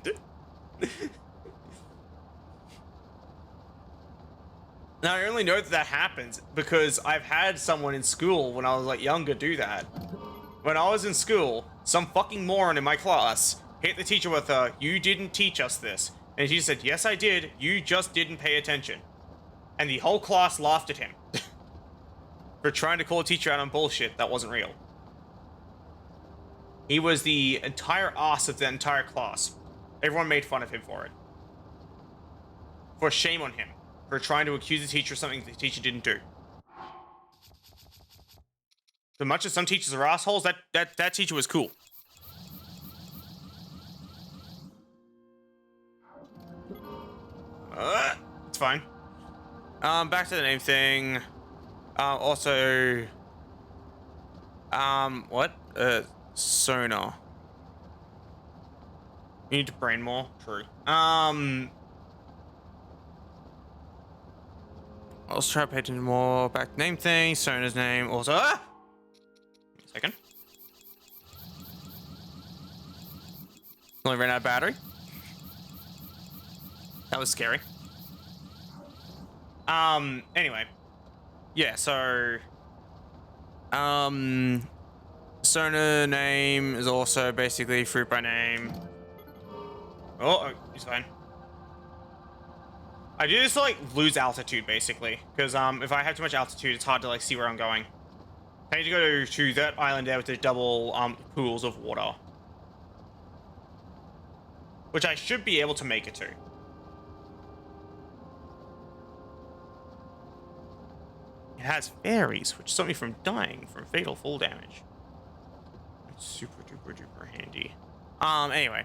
Now, I only know that happens because I've had someone in school when I was, like, younger do that. When I was in school, some fucking moron in my class hit the teacher with a, you didn't teach us this. And she said, yes, I did. You just didn't pay attention. And the whole class laughed at him. For trying to call a teacher out on bullshit that wasn't real. He was the entire ass of the entire class. Everyone made fun of him for it. For shame on him. For trying to accuse the teacher of something the teacher didn't do. So much as some teachers are assholes, that teacher was cool. It's fine. Back to the name thing. Also, what? Sonar. You need to brain more. True. Let's try to pay attention more. Back to name thing. Sonar's name. Also, second. Only ran out of battery. That was scary. Anyway. Yeah, so... Sonar name is also basically fruit by name. Oh, he's fine. I do this to, like, lose altitude, basically. Because, if I have too much altitude, it's hard to, like, see where I'm going. I need to go to that island there with the double, pools of water. Which I should be able to make it to. It has fairies, which stop me from dying from fatal fall damage. It's super duper duper handy. Anyway.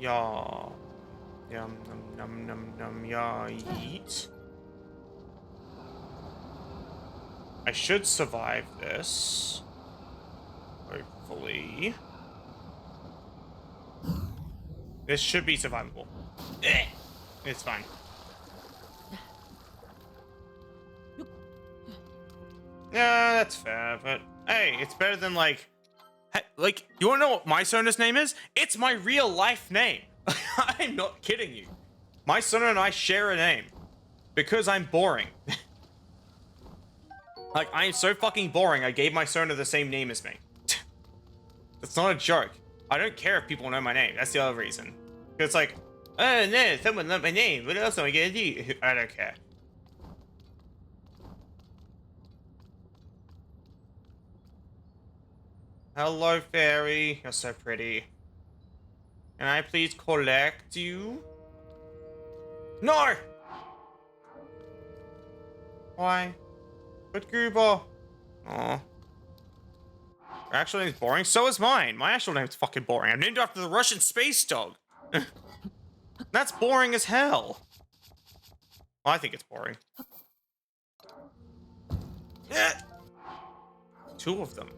Yeah. Yum num num num num yeah eat. I should survive this. Hopefully. This should be survivable. It's fine. Yeah, that's fair, but hey, it's better than like, you wanna know what my Sonar's name is? It's my real life name. I'm not kidding you. My Sonar and I share a name. Because I'm boring. Like, I am so fucking boring, I gave my Sonar the same name as me. That's not a joke. I don't care if people know my name. That's the other reason. It's like, oh no, someone knows my name. What else am I gonna do? I don't care. Hello, fairy. You're so pretty. Can I please collect you? No! Why? But Goober. Aw. Your actual name's boring? So is mine. My actual name's fucking boring. I'm named after the Russian space dog. That's boring as hell. Well, I think it's boring. Two of them.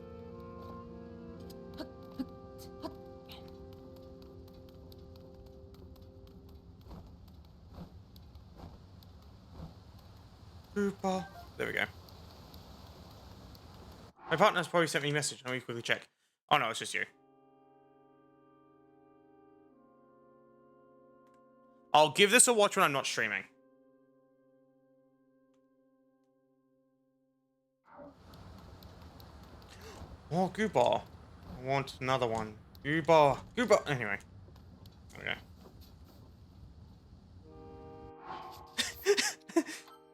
Goober. There we go. My partner's probably sent me a message. Let me quickly check. Oh no, it's just you. I'll give this a watch when I'm not streaming. Oh, Goober. I want another one. Goober. Goober. Anyway. Okay.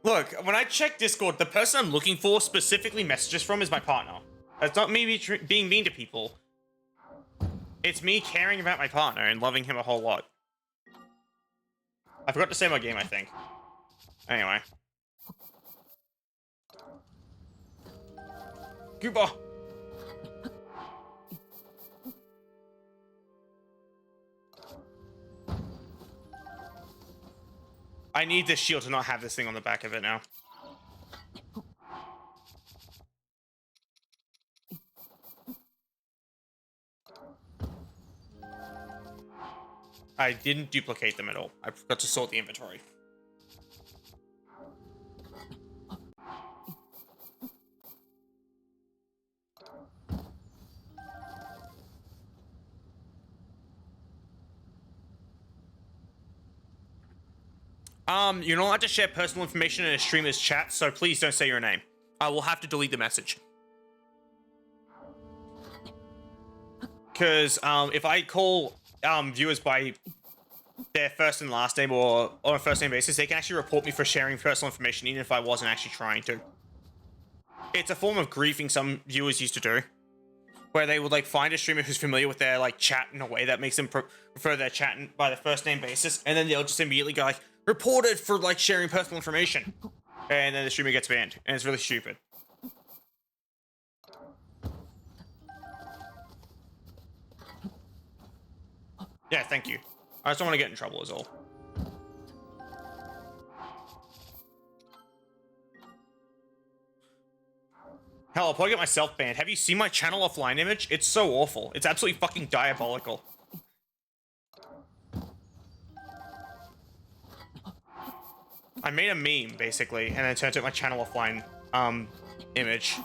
Look, when I check Discord, the person I'm looking for specifically messages from is my partner. It's not me being mean to people. It's me caring about my partner and loving him a whole lot. I forgot to save my game, I think. Anyway. Goober! I need this shield to not have this thing on the back of it now. I didn't duplicate them at all. I forgot to sort the inventory. You're not allowed to share personal information in a streamer's chat, so please don't say your name. I will have to delete the message. Because, if I call, viewers by their first and last name or on a first name basis, they can actually report me for sharing personal information even if I wasn't actually trying to. It's a form of griefing some viewers used to do, where they would like find a streamer who's familiar with their like chat in a way that makes them prefer their chat by the first name basis, and then they'll just immediately go like, reported for like sharing personal information, and then the streamer gets banned, and it's really stupid. Yeah, thank you. I just don't want to get in trouble is all. Hell, I'll probably get myself banned. Have you seen my channel offline image? It's so awful. It's absolutely fucking diabolical. I made a meme, basically, and then turned it my channel offline, image.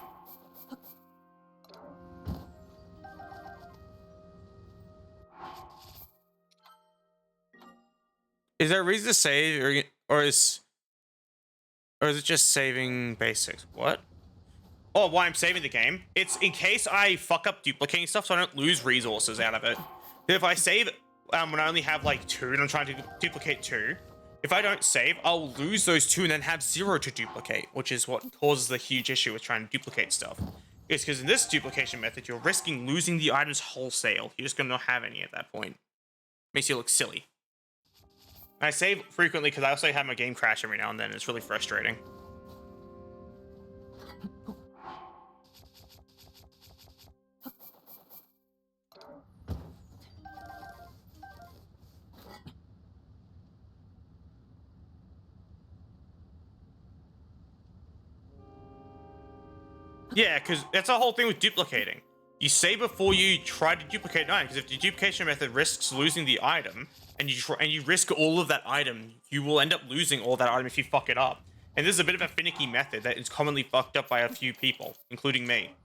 Is there a reason to save, or is it just saving basics? What? Oh, why I'm saving the game? It's in case I fuck up duplicating stuff so I don't lose resources out of it. If I save, when I only have like 2 and I'm trying to duplicate 2, if I don't save, I'll lose those 2 and then have 0 to duplicate, which is what causes the huge issue with trying to duplicate stuff. It's because in this duplication method, you're risking losing the items wholesale. You're just gonna not have any at that point. Makes you look silly. I save frequently because I also have my game crash every now and then. It's really frustrating. Yeah, because that's the whole thing with duplicating. You save before you try to duplicate an item, because if the duplication method risks losing the item, and you risk all of that item, you will end up losing all that item if you fuck it up. And this is a bit of a finicky method that is commonly fucked up by a few people, including me.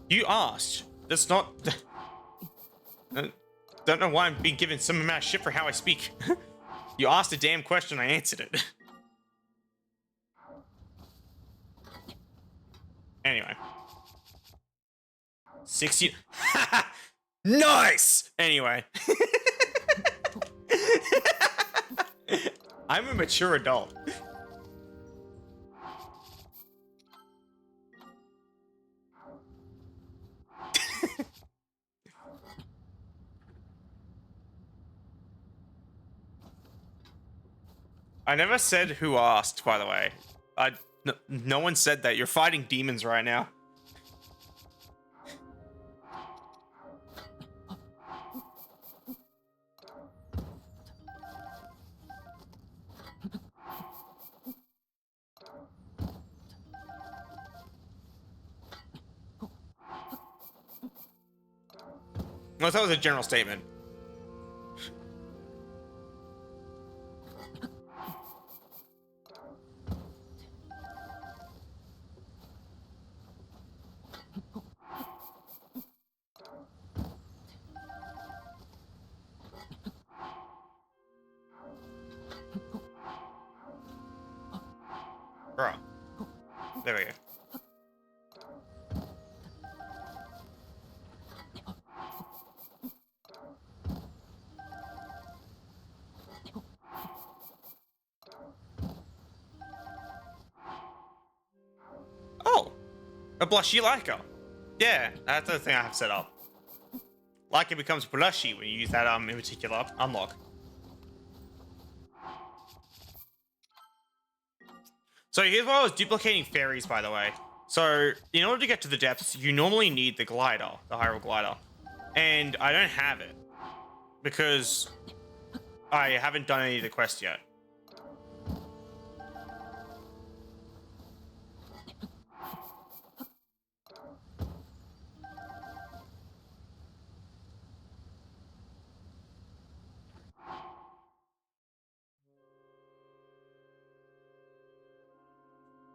You asked. That's not... don't know why I'm being given some amount of shit for how I speak. You asked a damn question, I answered it. Anyway. 60... Nice! Anyway. I'm a mature adult. I never said who asked, by the way. No one said that. You're fighting demons right now. No, that was a general statement. Bro. There we go. Oh! A blushy Layka. Yeah, that's the thing I have set up. Layka becomes blushy when you use that in particular unlock. So here's why I was duplicating fairies, by the way. So in order to get to the depths, you normally need the glider, the Hyrule glider. And I don't have it because I haven't done any of the quests yet.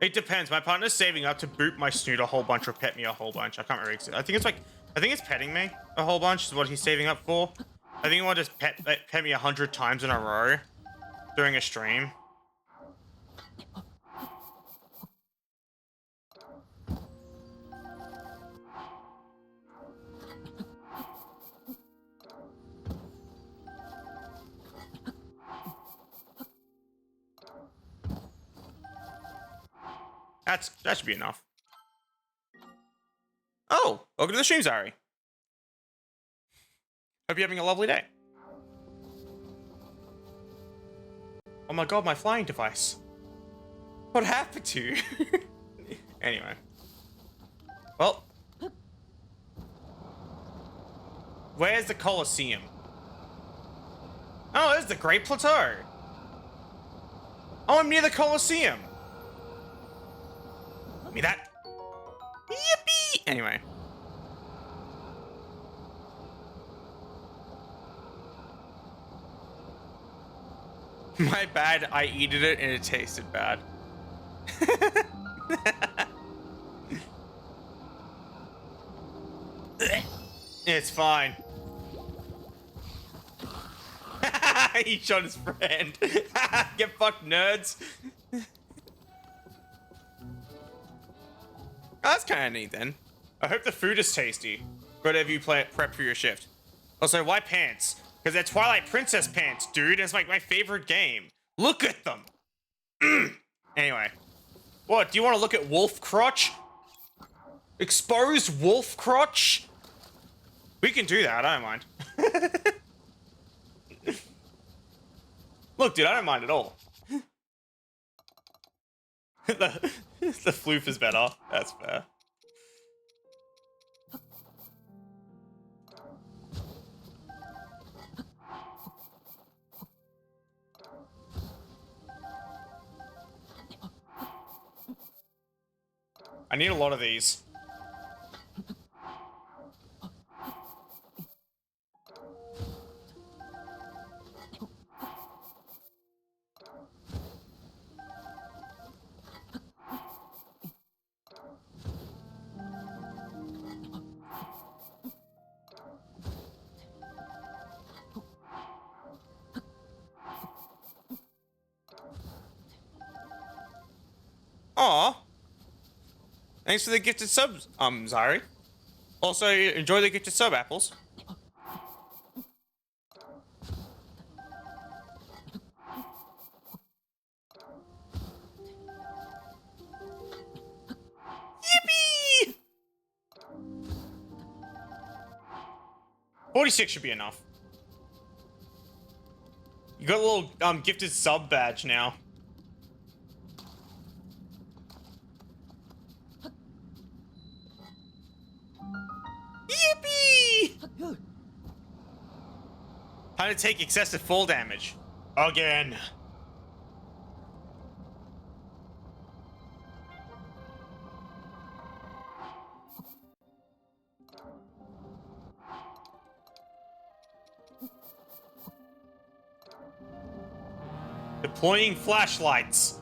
It depends. My partner's saving up to boot my snoot a whole bunch or pet me a whole bunch. I can't remember. I think it's petting me a whole bunch is what he's saving up for. I think he wanted to pet me 100 times in a row during a stream. That should be enough. Oh, welcome to the stream, Zari. Hope you're having a lovely day. Oh my god, my flying device. What happened to you? Anyway. Well. Where's the Colosseum? Oh, there's the Great Plateau. Oh, I'm near the Colosseum. Give me that. Yippee! Anyway. My bad, I eated it and it tasted bad. It's fine. He shot his friend. Get fucked, nerds. Oh, that's kind of neat then. I hope the food is tasty. Whatever you prep for your shift. Also, why pants? Because they're Twilight Princess pants, dude. It's like my favorite game. Look at them. Anyway. What, do you want to look at wolf crotch? Exposed wolf crotch? We can do that, I don't mind. Look, dude, I don't mind at all. the floof is better. That's fair. I need a lot of these. Aw. Thanks for the gifted subs, Zari. Also, enjoy the gifted sub apples. Yippee! 46 should be enough. You got a little gifted sub badge now. to take excessive fall damage. Again. Deploying flashlights.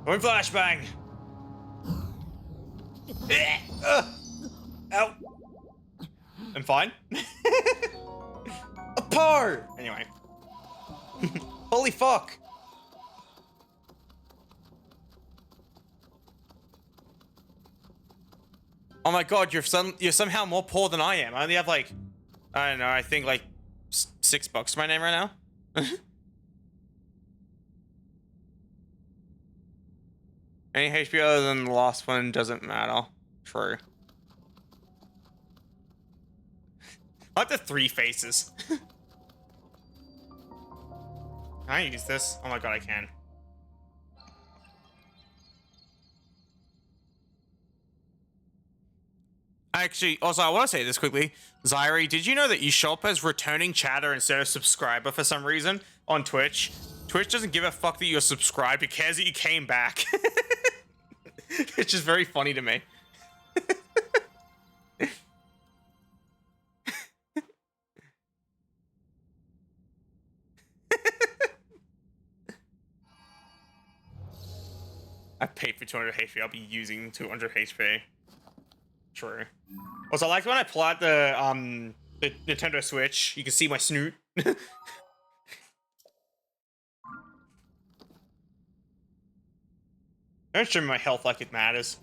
Going flashbang. Ow. I'm fine. Apart. Anyway. Holy fuck. Oh my god, you're somehow more poor than I am. I only have like, I don't know, I think like $6 to my name right now. Any HP other than the last one doesn't matter. True. I like the 3 faces. Can I use this? Oh my god, I can. Actually, also, I want to say this quickly. Zyri, did you know that you show up as returning chatter instead of subscriber for some reason on Twitch? Twitch doesn't give a fuck that you're subscribed. It cares that you came back. It's just very funny to me. I paid for 200 HP. I'll be using 200 HP. True. Also, I like when I pull out the Nintendo Switch. You can see my snoot. Don't show me my health like it matters.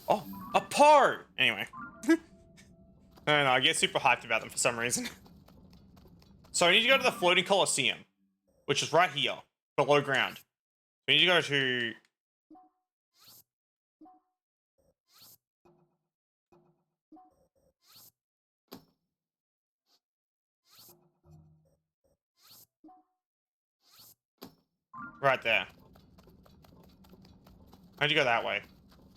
Oh, apart! Anyway. I don't know, I get super hyped about them for some reason. So I need to go to the Floating Coliseum, which is right here, below ground. We need to go to... right there. I need to go that way.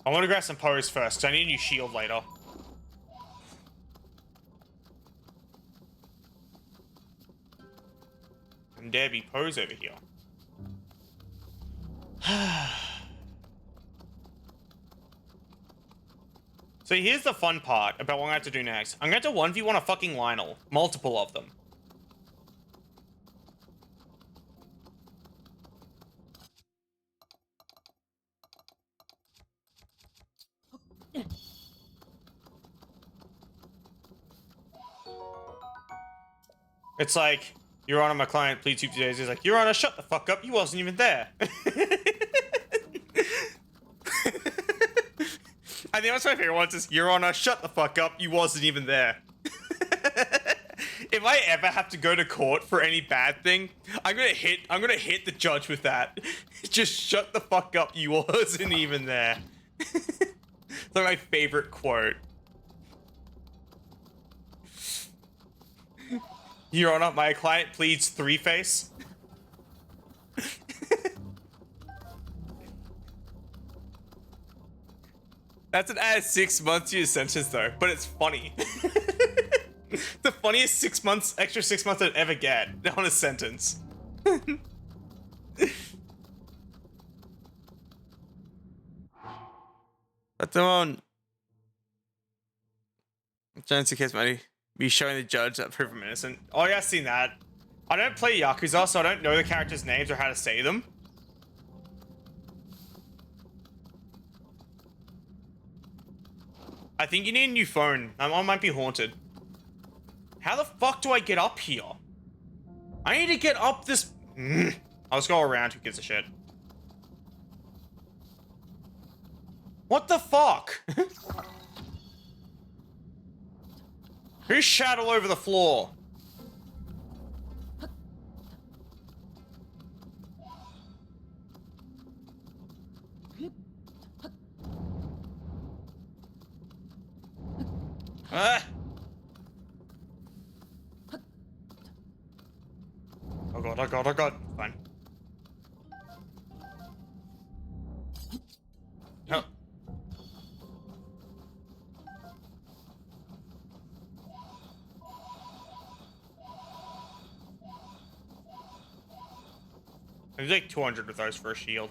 I want to grab some pose first, because I need a new shield later. And there be pose over here. So here's the fun part about what I have to do next. I'm going to 1v1 a fucking Lionel. Multiple of them. It's like, Your Honor, my client pleads 2 days. He's like, Your Honor, shut the fuck up. You wasn't even there. I think that's my favorite one. Is Your Honor, shut the fuck up. You wasn't even there. If I ever have to go to court for any bad thing, I'm gonna hit the judge with that. Just shut the fuck up. You wasn't even there. It's like my favorite quote. Your Honor, my client pleads 3-face. That's an add 6 months to your sentence though, but it's funny. The funniest extra 6 months I'd ever get on a sentence. But on Jonesy case money. Be showing the judge that proof I'm innocent. Oh yeah, I've seen that. I don't play Yakuza, so I don't know the characters' names or how to say them. I think you need a new phone. I might be haunted. How the fuck do I get up here? I need to get up this... I'll just go around, who gives a shit. What the fuck? Who's shat all over the floor? Ah! Oh god, oh god, oh god. Fine. Oh. There's like 200 of those for a shield.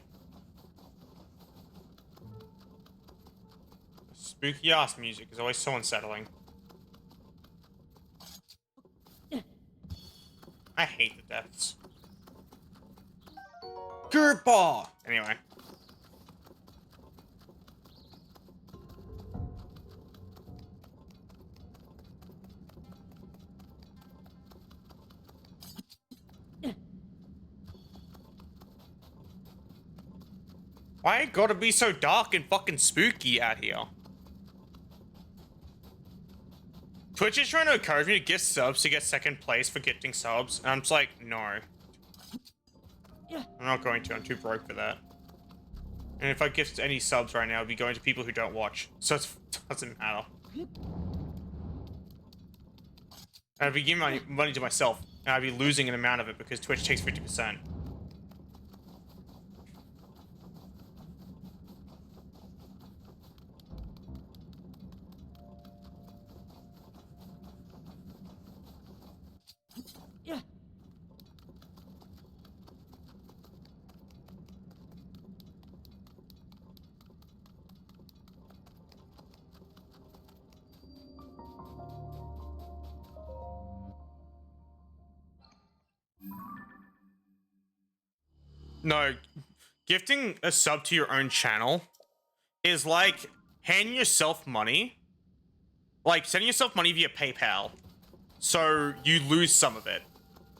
Spooky ass music is always so unsettling. I hate the deaths. Gerpa! Anyway. Why it gotta be so dark and fucking spooky out here? Twitch is trying to encourage me to gift subs to get second place for gifting subs, and I'm just like, no. I'm not going to, I'm too broke for that. And if I gift any subs right now, it'd be going to people who don't watch, so it doesn't matter. And I'd be giving my money to myself, and I'd be losing an amount of it because Twitch takes 50%. No, gifting a sub to your own channel is like handing yourself money. Like sending yourself money via PayPal. So you lose some of it.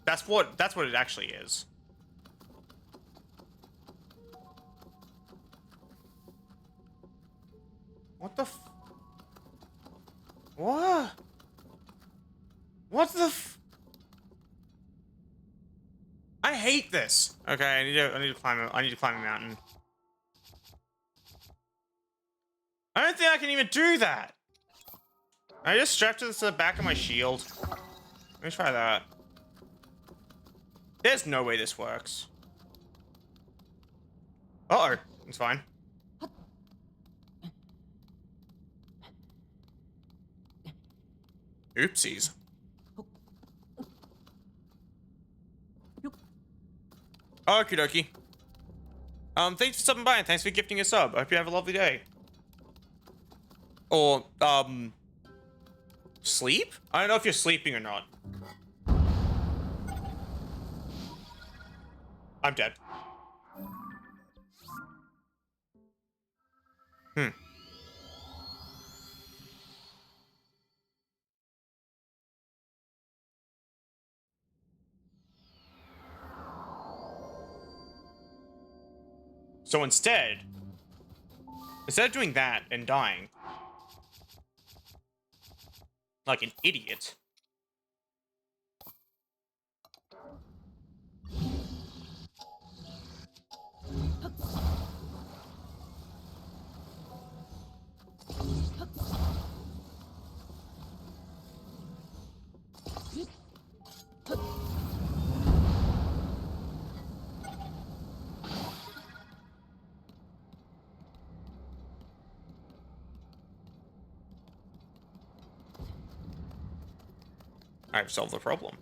That's what it actually is. What the f- What? What the f- I hate this. Okay, I need to climb a mountain. I don't think I can even do that. I just strapped this to the back of my shield. Let me try that. There's no way this works. Uh-oh. It's fine. Oopsies. Okie dokie. Thanks for stopping by and thanks for gifting a sub. I hope you have a lovely day. Or, sleep? I don't know if you're sleeping or not. I'm dead. So instead of doing that and dying like an idiot, I've solved the problem.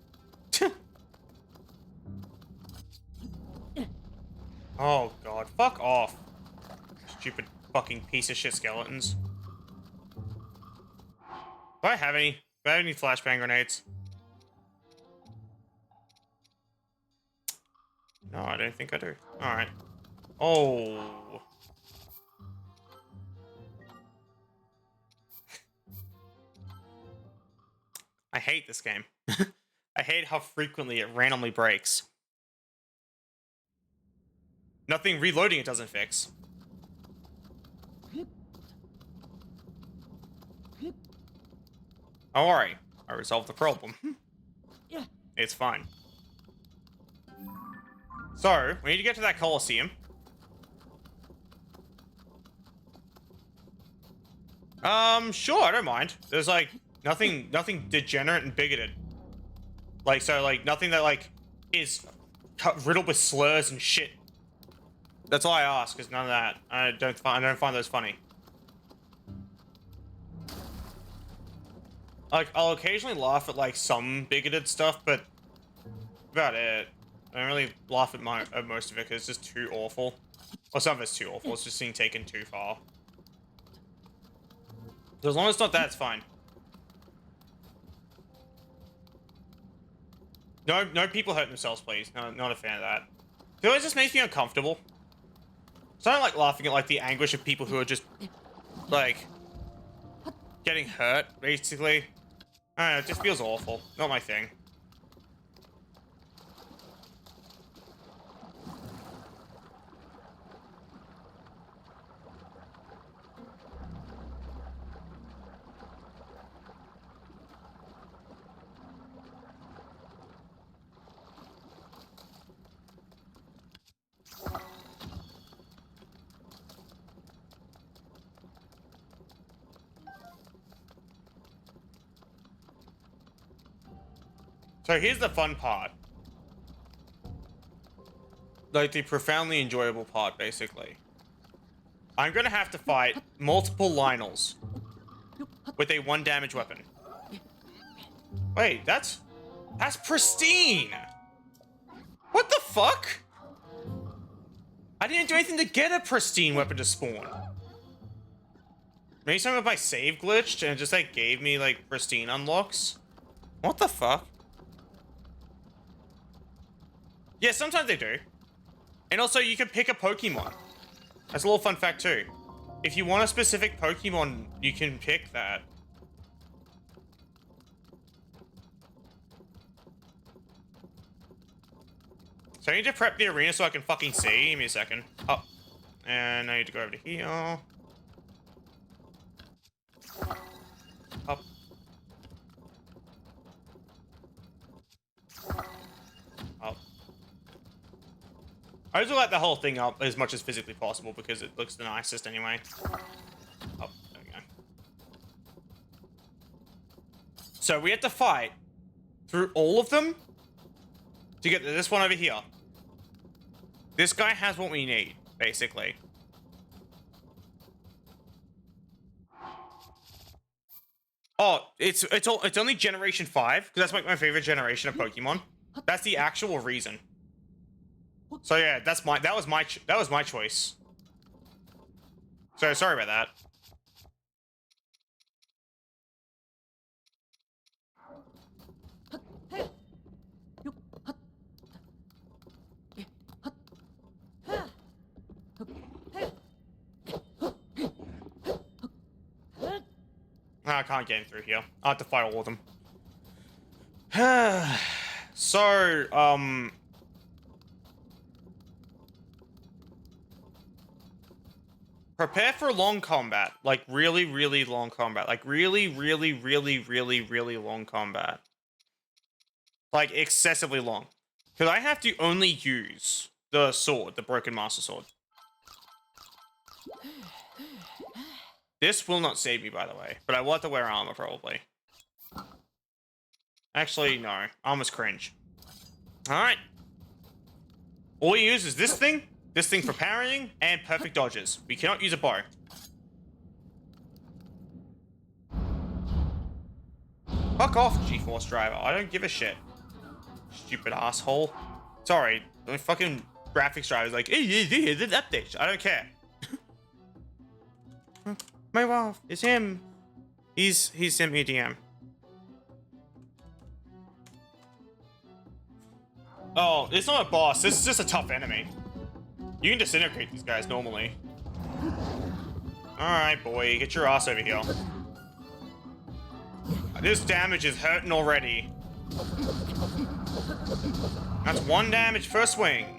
Oh god, fuck off. Stupid fucking piece of shit skeletons. Do I have any? Do I have any flashbang grenades? No, I don't think I do. Alright. Oh. I hate this game. I hate how frequently it randomly breaks. Nothing reloading it doesn't fix. Don't worry, I resolved the problem. It's fine. So, we need to get to that Coliseum. Sure, I don't mind. There's like nothing degenerate and bigoted. Like, so like nothing that like is riddled with slurs and shit. That's all I ask, because none of that. I don't find those funny. Like, I'll occasionally laugh at like some bigoted stuff, but about it. I don't really laugh at most of it because it's just too awful. Or some of it's too awful. It's just being taken too far. So as long as it's not that, it's fine. No people hurt themselves, please. No, not a fan of that. I feel like it just makes me uncomfortable. So I don't like laughing at like the anguish of people who are just like getting hurt, basically. I don't know, it just feels awful. Not my thing. So here's the fun part. Like the profoundly enjoyable part, basically. I'm gonna have to fight multiple Lionels with a 1 damage weapon. Wait, that's pristine! What the fuck? I didn't do anything to get a pristine weapon to spawn. Maybe some of my save glitched and it just like gave me like pristine unlocks. What the fuck? Yeah, sometimes they do. And also you can pick a Pokemon. That's a little fun fact too. If you want a specific Pokemon, you can pick that. So I need to prep the arena so I can fucking see. Give me a second. Up. And I need to go over to here. Up. Up. I just like the whole thing up as much as physically possible because it looks the nicest anyway. Up. There we go. So we have to fight through all of them to get to this one over here. This guy has what we need, basically. Oh, it's only generation 5 because that's like my favorite generation of Pokemon. That's the actual reason. So yeah, that was my choice. So sorry about that. I can't get in through here. I have to fight all of them. So, prepare for long combat. Like, really, really long combat. Like, really, really, really, really, really long combat. Like, excessively long. Because I have to only use the sword, the Broken Master Sword. This will not save me, by the way. But I will have to wear armor, probably. Actually, no. Armor's cringe. Alright. All we use is this thing for parrying, and perfect dodges. We cannot use a bow. Fuck off, G-Force driver. I don't give a shit. Stupid asshole. Sorry. The fucking graphics driver is like, hey, there's an update. I don't care. My wife, it's him. He sent me a DM. Oh, it's not a boss. This is just a tough enemy. You can disintegrate these guys normally. Alright, boy. Get your ass over here. This damage is hurting already. That's 1 damage per swing.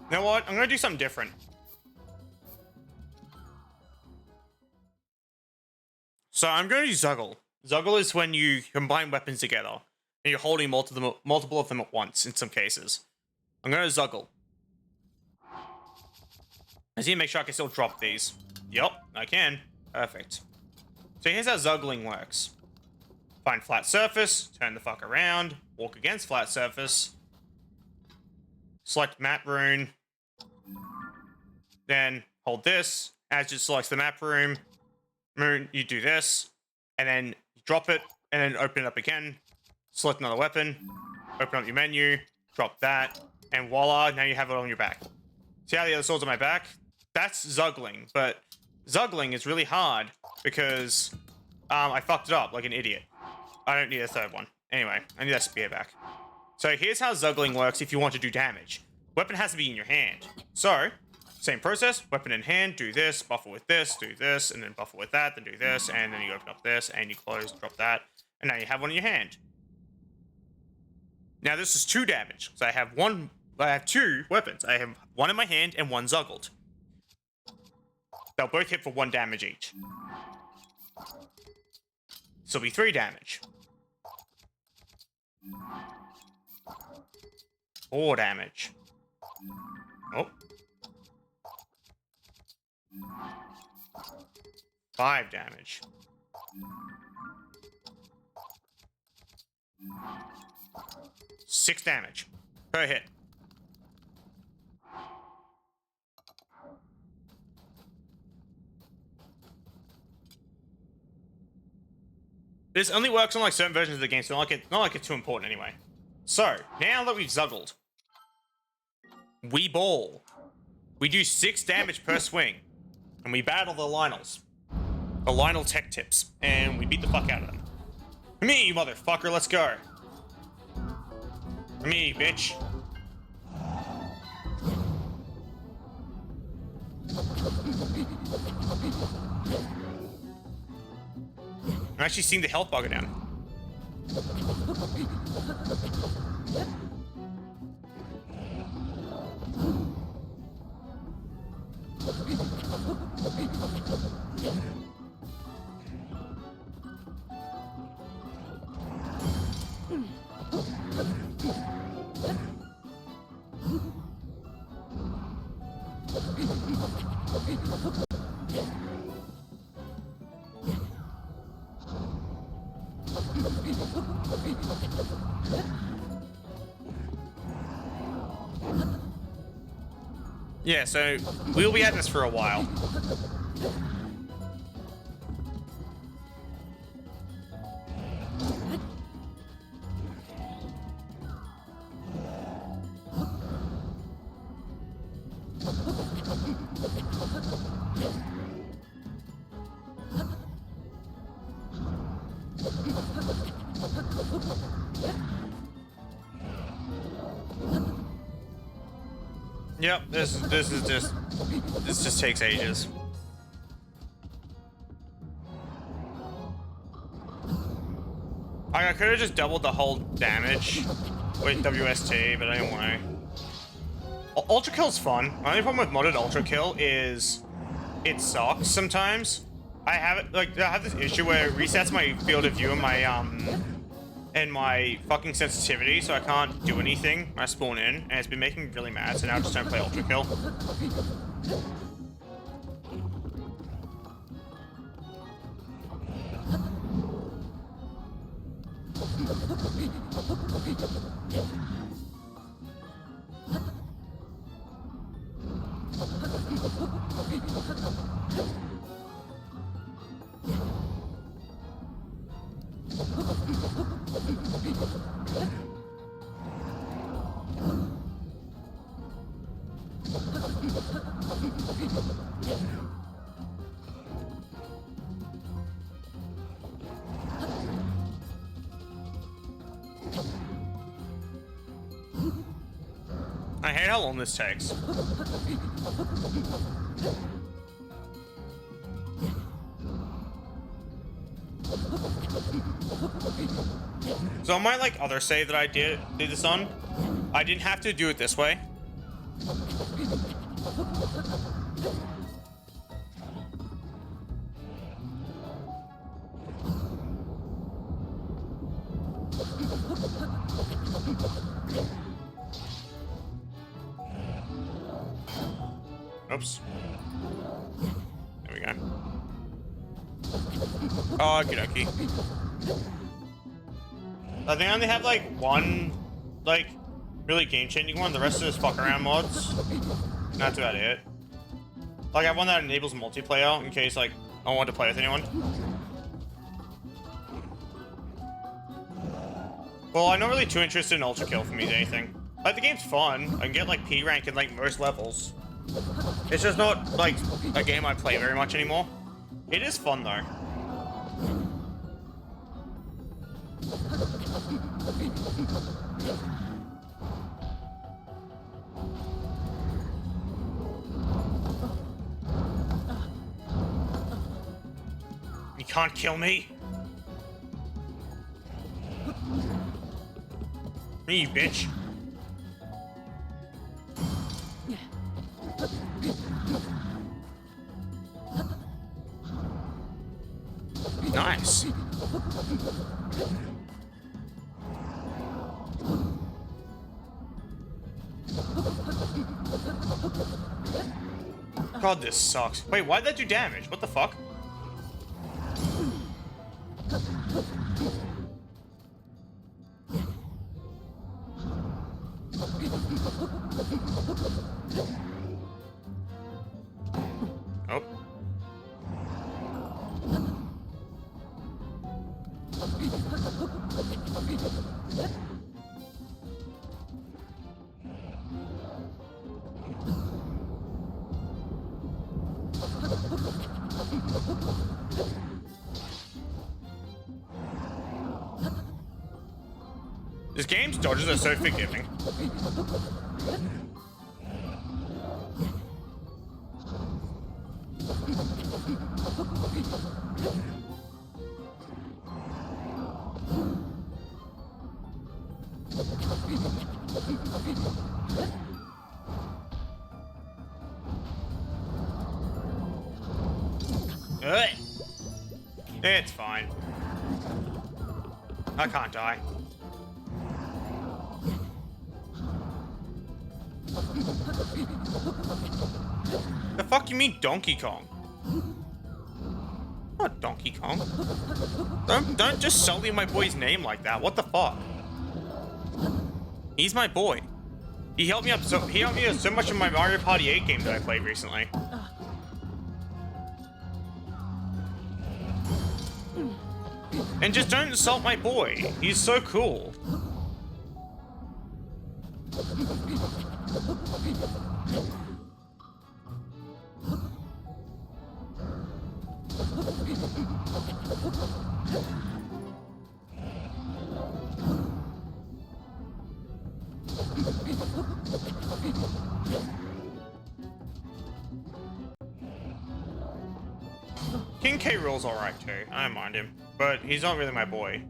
You know what? I'm gonna do something different. So I'm going to use Zuggle. Zuggle is when you combine weapons together, and you're holding multiple of them at once in some cases. I'm going to Zuggle. I just need to make sure I can still drop these. Yep, I can. Perfect. So here's how Zuggling works. Find flat surface, turn the fuck around, walk against flat surface. select map rune, then hold this. As it selects the map rune, you do this, and then you drop it, and then open it up again. Select another weapon, open up your menu, drop that, and voila, now you have it on your back. See how the other sword's on my back? That's Zuggling, but Zuggling is really hard because I fucked it up like an idiot. I don't need a third one. Anyway, I need that spear back. So here's how Zuggling works if you want to do damage. Weapon has to be in your hand. So, same process, weapon in hand, do this, buffer with this, do this, and then buffer with that, then do this, and then you open up this, and you close, drop that, and now you have one in your hand. Now this is 2 damage, so I have 2 weapons. I have one in my hand and one Zuggled. They'll both hit for 1 damage each. This will be 3 damage. 4 damage. Oh. 5 damage. 6 damage per hit. This only works on like certain versions of the game, so not like it's too important anyway. So, now that we've Zuggled, we ball. We do 6 damage per swing, and we battle the Lionels. The Lionel tech tips, and we beat the fuck out of them. Me, you motherfucker, let's go. Me, bitch. I'm actually seeing the health bar go down. Yeah, so we'll be at this for a while. Yep, this just takes ages. I could have just doubled the whole damage with WST, but I didn't want to. Ultra Kill's fun. My only problem with modded Ultra Kill is it sucks sometimes. I have this issue where it resets my field of view and my fucking sensitivity, so I can't do anything when I spawn in, and it's been making me really mad, so now I just don't play Ultra Kill. I hate how long this takes. So on my other save that I did this on, I didn't have to do it this way. Oops. There we go. Oh, okie dokie. I think I only have one really game-changing one. The rest of this fuck around mods. That's about it. Like, I have one that enables multiplayer in case, like, I don't want to play with anyone. Well, I'm not really too interested in Ultra Kill for me, anything. Like, the game's fun. I can get, like, P rank in, like, most levels. It's just not, like, a game I play very much anymore. It is fun, though. You can't kill me. Me, you bitch. Nice. God, this sucks. Wait, why'd that do damage? What the fuck? Oh. This game's dodges are so forgiving. It's fine. I can't die. The fuck you mean Donkey Kong? Not Donkey Kong. Don't just sully my boy's name like that. What the fuck? He's my boy. He helped me out so much in my Mario Party 8 game that I played recently. And just don't insult my boy. He's so cool. King K. Rool's alright too. I don't mind him. But he's not really my boy.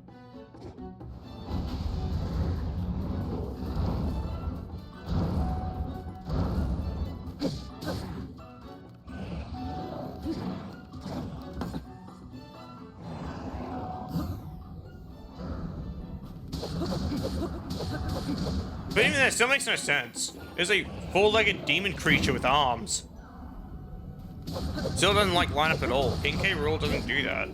But even that still makes no sense. It's a four-legged demon creature with arms. Still doesn't like line up at all. King K. Rool doesn't do that.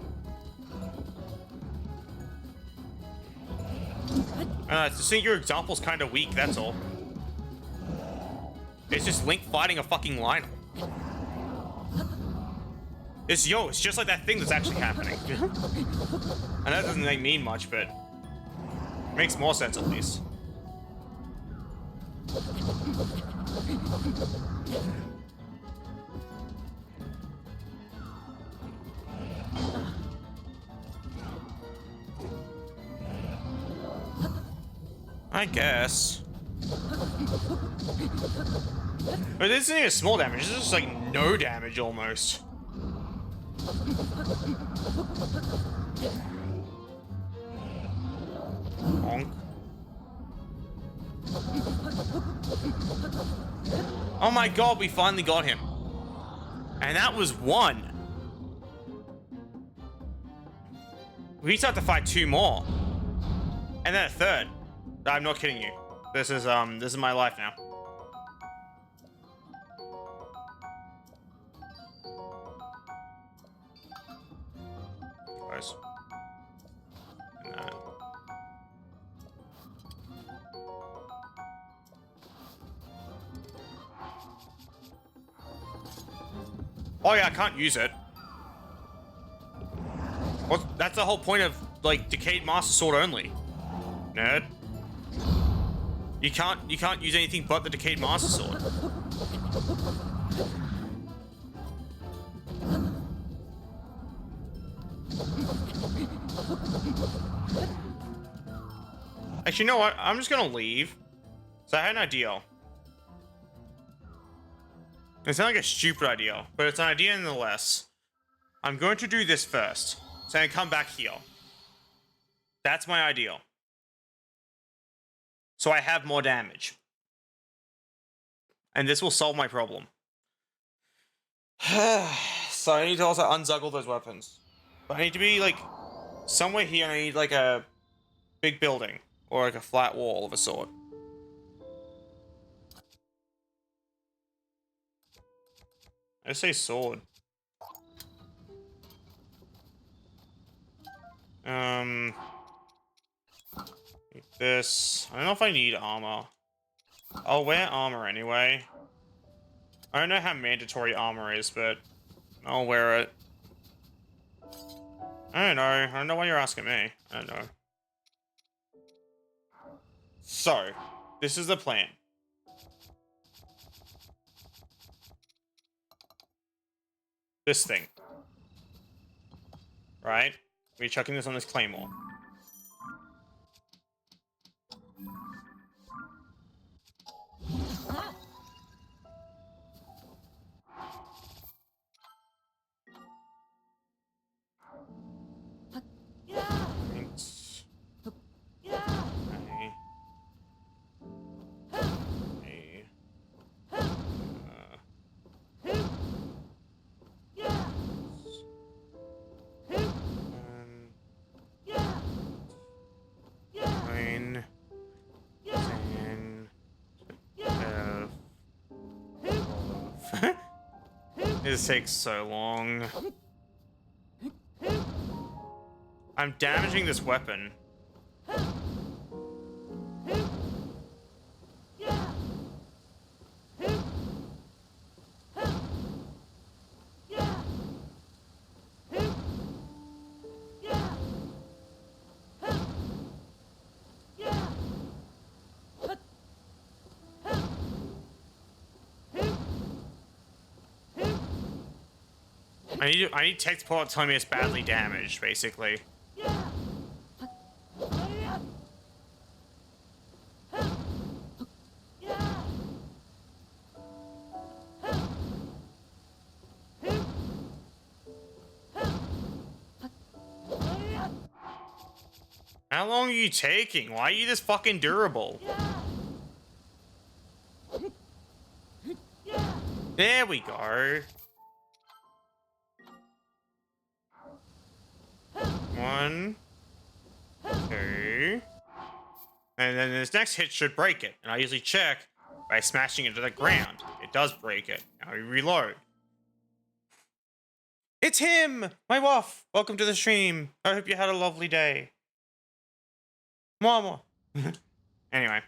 Just think your example's kind of weak, that's all. It's just Link fighting a fucking Lionel. It's just like that thing that's actually happening. And that doesn't like, mean much, but makes more sense at least. I guess. But this isn't even small damage, this is just like no damage almost. Honk. Oh my god, we finally got him. And that was one. We just have to fight two more. And then a third. I'm not kidding you. This is my life now. Close. And that. Oh yeah, I can't use it. What? That's the whole point of, like, Decayed Master Sword only. Nerd. You can't use anything but the Decayed Master Sword. Actually, you know what? I'm just gonna leave. So I had an idea. It sounds like a stupid idea, but it's an idea nonetheless. I'm going to do this first. So I can come back here. That's my idea. So I have more damage. And this will solve my problem. So I need to also unzuggle those weapons. But I need to be, like, somewhere here, and I need, like, a big building. Or, like, a flat wall of a sort. I say sword. This. I don't know if I need armor. I'll wear armor anyway. I don't know how mandatory armor is, but I'll wear it. I don't know. I don't know why you're asking me. I don't know. So, this is the plan. This thing. Right? We're chucking this on this claymore. This takes so long. I'm damaging this weapon. I need tech support telling me it's badly damaged, basically. How long are you taking? Why are you this fucking durable? There we go. One, two. And then this next hit should break it. And I usually check by smashing it to the ground. It does break it. Now we reload. It's him! My Wuff! Welcome to the stream. I hope you had a lovely day. Mama. Anyway.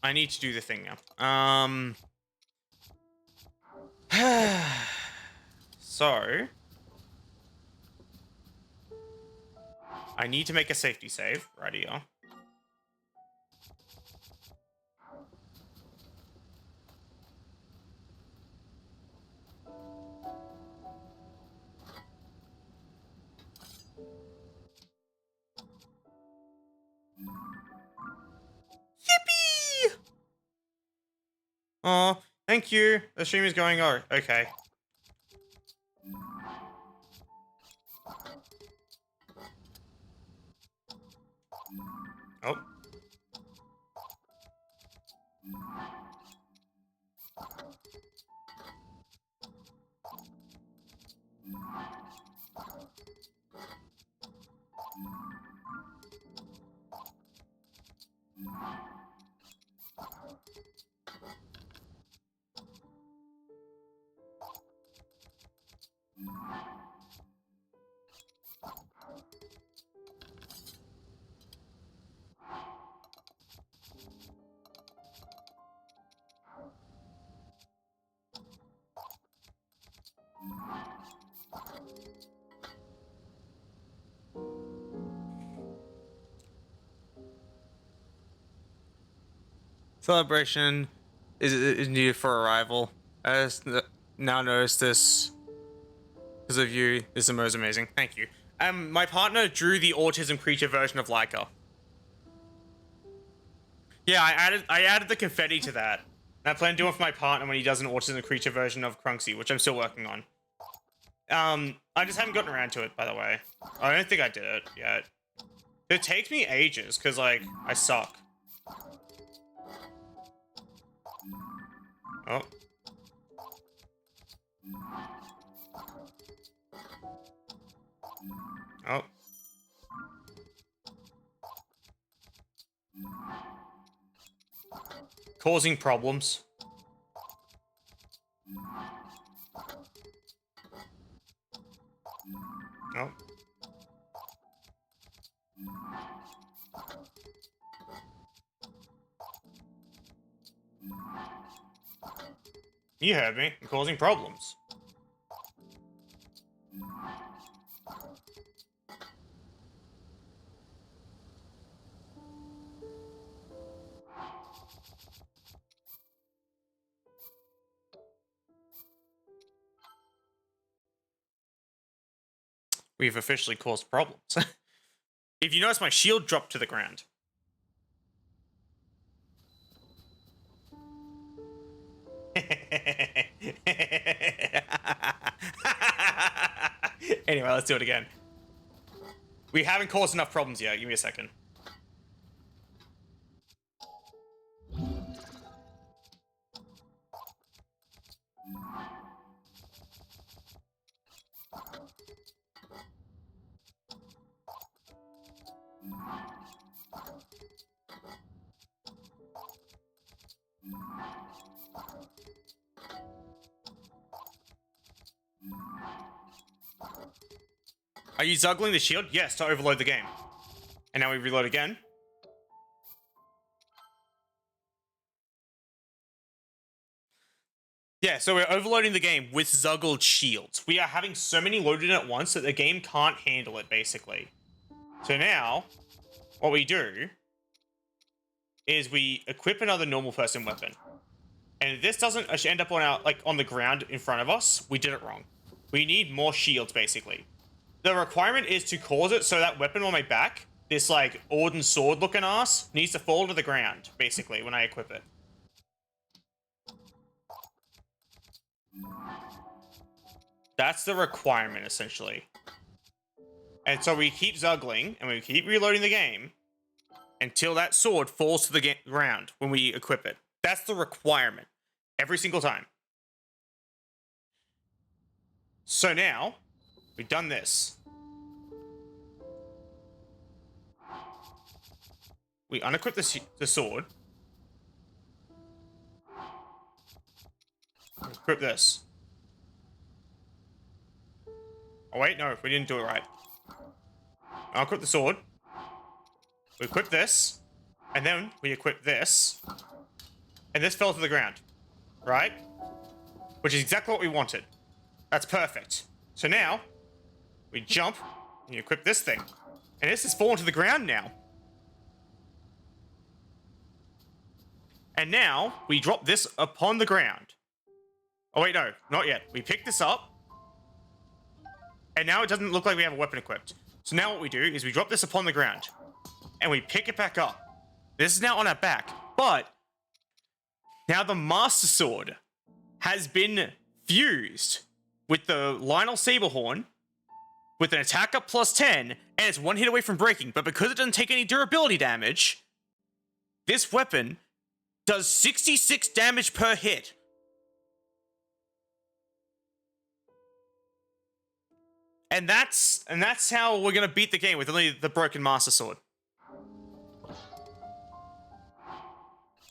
I need to do the thing now. So I need to make a safety save right here. Yippee! Oh, thank you. The stream is going on. Okay. Oh. Celebration is needed for arrival. I just now notice this because of you. This is most amazing. Thank you. My partner drew the autism creature version of Layka. Yeah, I added the confetti to that. And I plan to do it for my partner when he does an autism creature version of Crunksy, which I'm still working on. I just haven't gotten around to it, by the way. I don't think I did it yet. It takes me ages, because, like, I suck. Oh. Oh. Causing problems. Oh. You heard me. I'm causing problems. We've officially caused problems. If you notice, my shield dropped to the ground. Anyway, let's do it again. We haven't caused enough problems yet. Give me a second. Are you zuggling the shield? Yes, to overload the game. And now we reload again. Yeah, so we're overloading the game with zuggled shields. We are having so many loaded in at once that the game can't handle it, basically. So now, what we do is we equip another normal person weapon. And if this doesn't end up on our, like, on the ground in front of us, we did it wrong. We need more shields, basically. The requirement is to cause it so that weapon on my back, this, like, Orden sword looking ass, needs to fall to the ground, basically, when I equip it. That's the requirement, essentially. And so we keep zuggling, and we keep reloading the game until that sword falls to the ground when we equip it. That's the requirement. Every single time. So now, we've done this. We unequip the sword. Equip this. Oh wait, no, we didn't do it right. Unequip the sword. We equip this. And then we equip this. And this fell to the ground. Right? Which is exactly what we wanted. That's perfect. So now, we jump, and you equip this thing. And this has fallen to the ground now. And now, we drop this upon the ground. Oh wait, no, not yet. We pick this up. And now it doesn't look like we have a weapon equipped. So now what we do is we drop this upon the ground. And we pick it back up. This is now on our back. But now the Master Sword has been fused with the Lionel Saberhorn with an attack up +10, and it's one hit away from breaking. But because it doesn't take any durability damage, this weapon does 66 damage per hit. And that's how we're gonna beat the game, with only the broken Master Sword.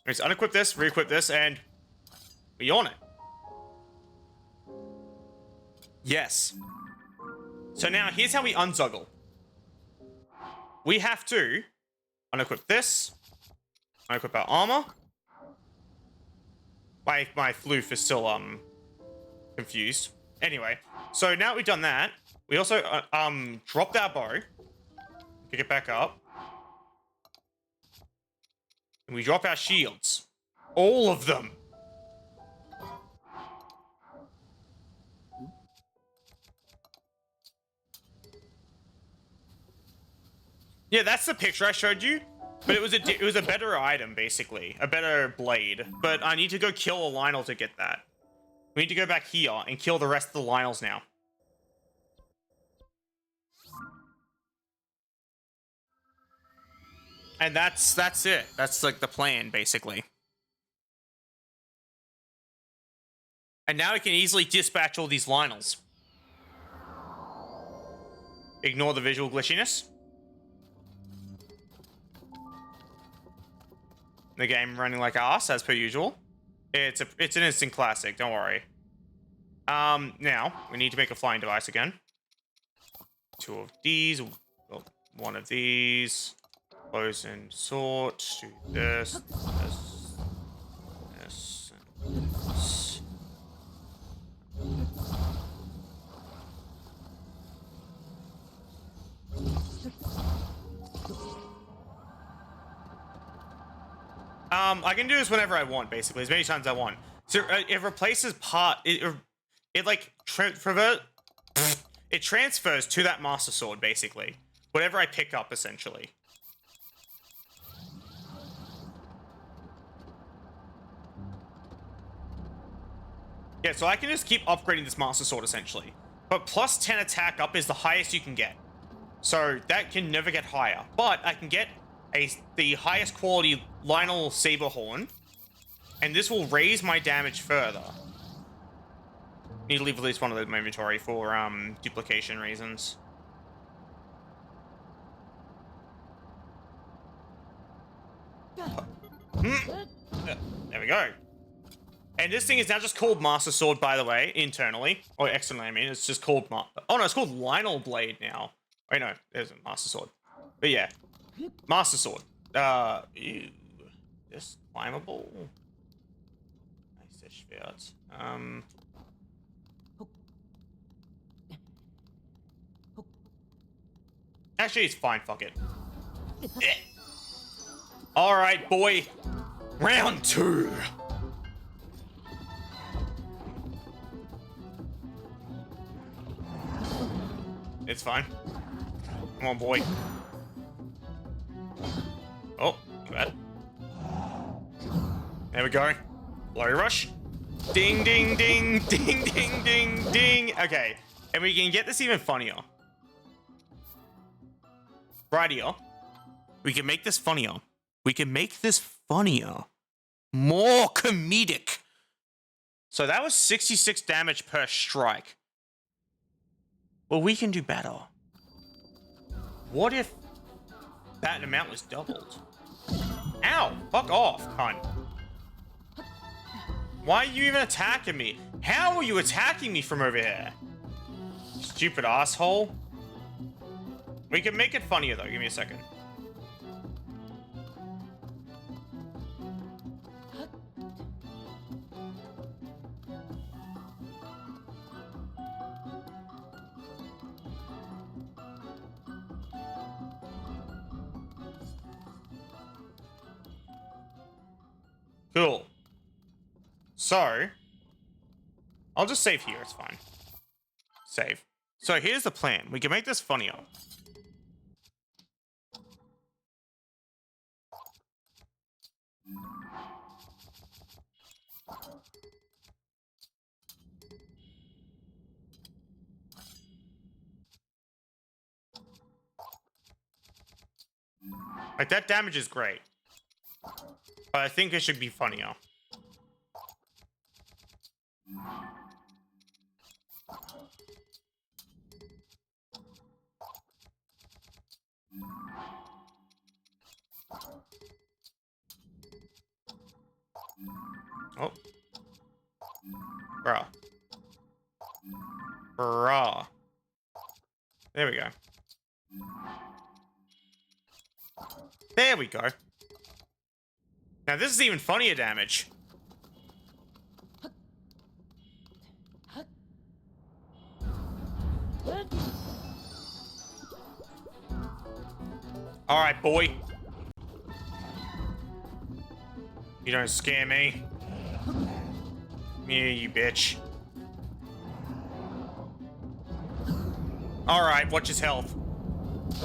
Let's unequip this, re-equip this, and we on it. Yes. So now here's how we unzuggle. We have to unequip this, unequip our armor. My floof is still confused. Anyway, so now we've done that, we also dropped our bow, pick it back up, and we drop our shields. All of them. Yeah, that's the picture I showed you. But it was a better item, basically. A better blade. But I need to go kill a Lionel to get that. We need to go back here and kill the rest of the Lionels now. And that's it. That's like the plan, basically. And now we can easily dispatch all these Lionels. Ignore the visual glitchiness. The game running like ass, as per usual. It's an instant classic, don't worry. Now, we need to make a flying device again. 2 of these, well, 1 of these. Close and sort, do this, this, this, and this. I can do this whenever I want, basically, as many times as I want. So it replaces part. It like it transfers to that Master Sword, basically. Whatever I pick up, essentially. Yeah, so I can just keep upgrading this Master Sword, essentially. But plus 10 attack up is the highest you can get. So that can never get higher. But I can get the highest quality Lionel Saber Horn. And this will raise my damage further. Need to leave at least one of those in my inventory for duplication reasons. There we go. And this thing is now just called Master Sword, by the way, internally. Or externally, I mean. It's just called... Oh, no, it's called Lionel Blade now. Wait, no. There's a Master Sword. But yeah. Master Sword. Ew. This climbable? Nice Schwert. Actually, it's fine. Fuck it. Alright, boy. Round 2. It's fine. Come on, boy. Oh, bad. There we go. Flurry rush. Ding, ding, ding, ding, ding, ding, ding. Okay, and we can get this even funnier. Right here. We can make this funnier. We can make this funnier. More comedic. So that was 66 damage per strike. Well, we can do better. What if that amount was doubled? Ow! Fuck off, cunt. Why are you even attacking me? How are you attacking me from over here? Stupid asshole. We can make it funnier, though. Give me a second. Cool. So, I'll just save here, it's fine. Save. So here's the plan. We can make this funnier. Like, that damage is great. But I think it should be funnier. Oh. Bruh. Bruh. There we go. There we go. Now this is even funnier damage. Alright, boy. You don't scare me. Yeah, you bitch. Alright, watch his health.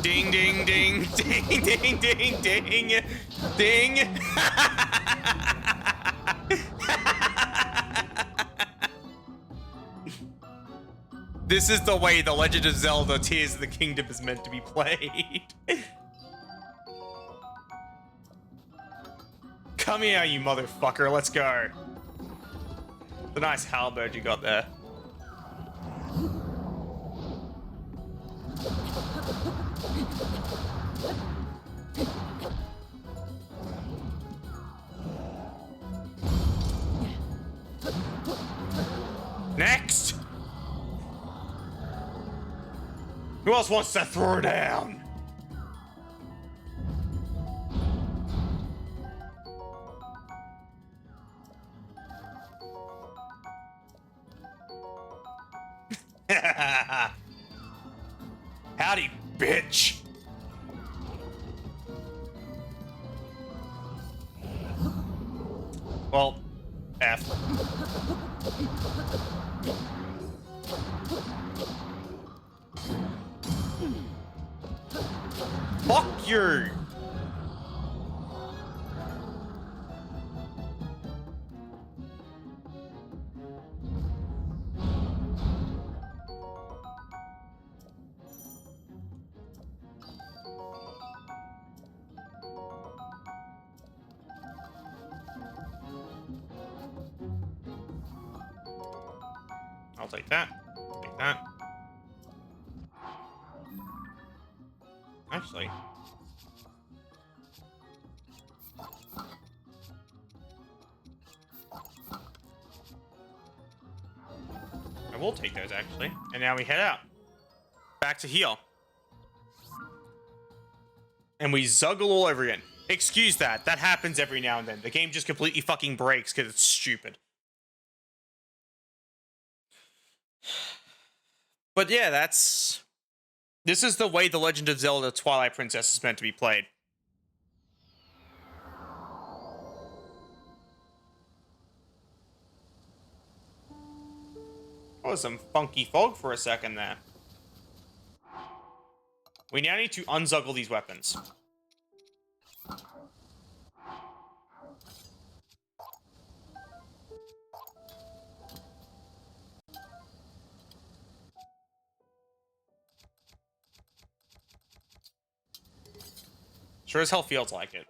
Ding, ding, ding, ding, ding, ding, ding, ding. This is the way The Legend of Zelda Tears of the Kingdom is meant to be played. Come here, you motherfucker. Let's go. The nice halberd you got there. Next! Who else wants to throw down? Howdy, bitch! Well, F. Fuck you! I'll take that. Take that. Actually. I will take those, actually. And now we head out. Back to here. And we zuggle all over again. Excuse that. That happens every now and then. The game just completely fucking breaks because it's stupid. But yeah, this is the way The Legend of Zelda Twilight Princess is meant to be played. Oh, some funky fog for a second there. We now need to unzuggle these weapons. Sure as hell feels like it.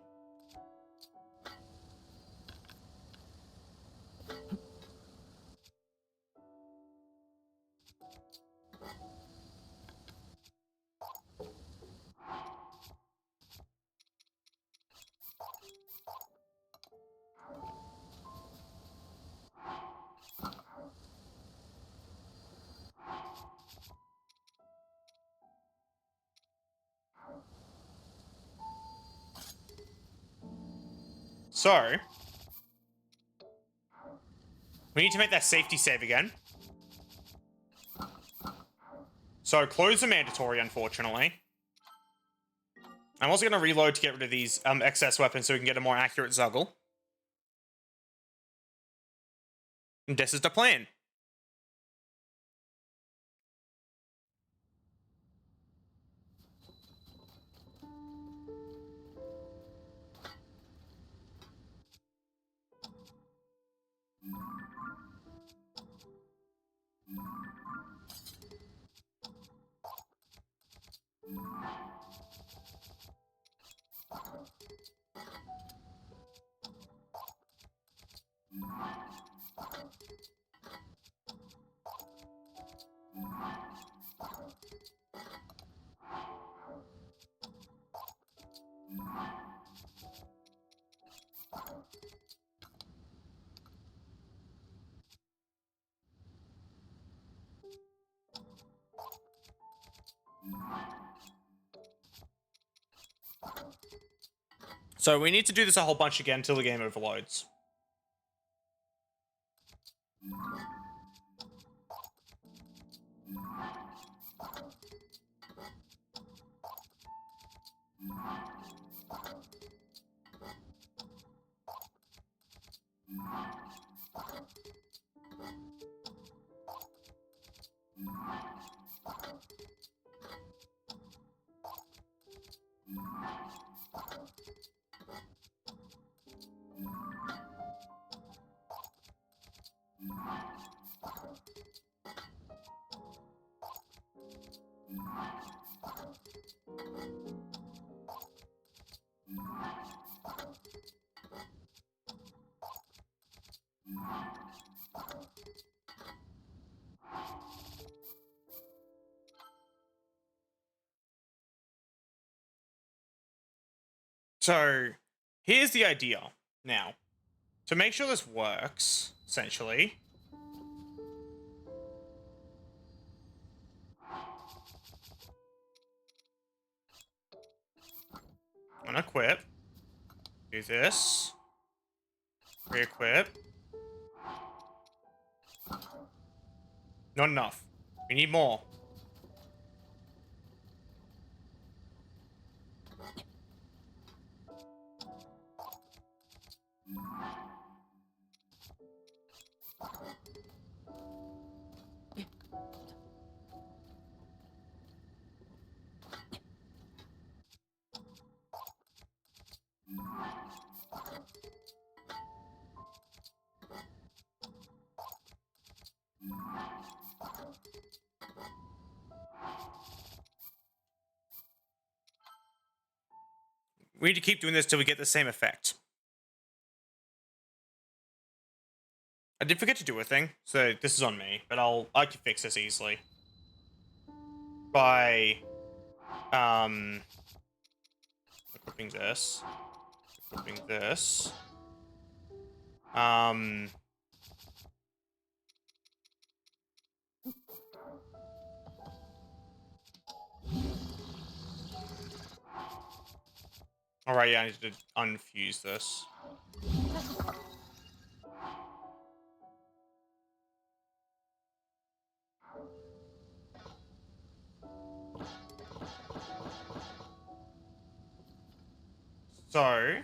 So, we need to make that safety save again. So, close are mandatory, unfortunately. I'm also going to reload to get rid of these excess weapons so we can get a more accurate zuggle. And this is the plan. So we need to do this a whole bunch again until the game overloads. So, here's the idea. Now, to make sure this works, essentially, I'm gonna equip. Do this. Re-equip. Not enough. We need more. We need to keep doing this till we get the same effect. I did forget to do a thing, so this is on me, but I can fix this easily. By equipping this. Equipping this. Alright, yeah, I need to unfuse this. So,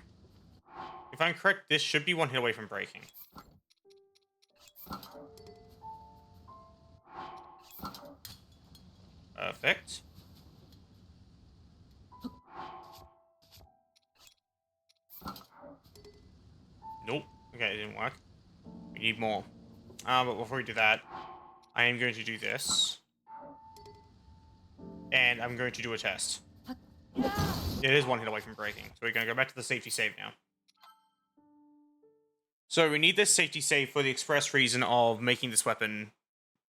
if I'm correct, this should be one hit away from breaking. Perfect. Nope. Okay, it didn't work. We need more. But before we do that, I am going to do this. And I'm going to do a test. It is one hit away from breaking. So we're going to go back to the safety save now. So we need this safety save for the express reason of making this weapon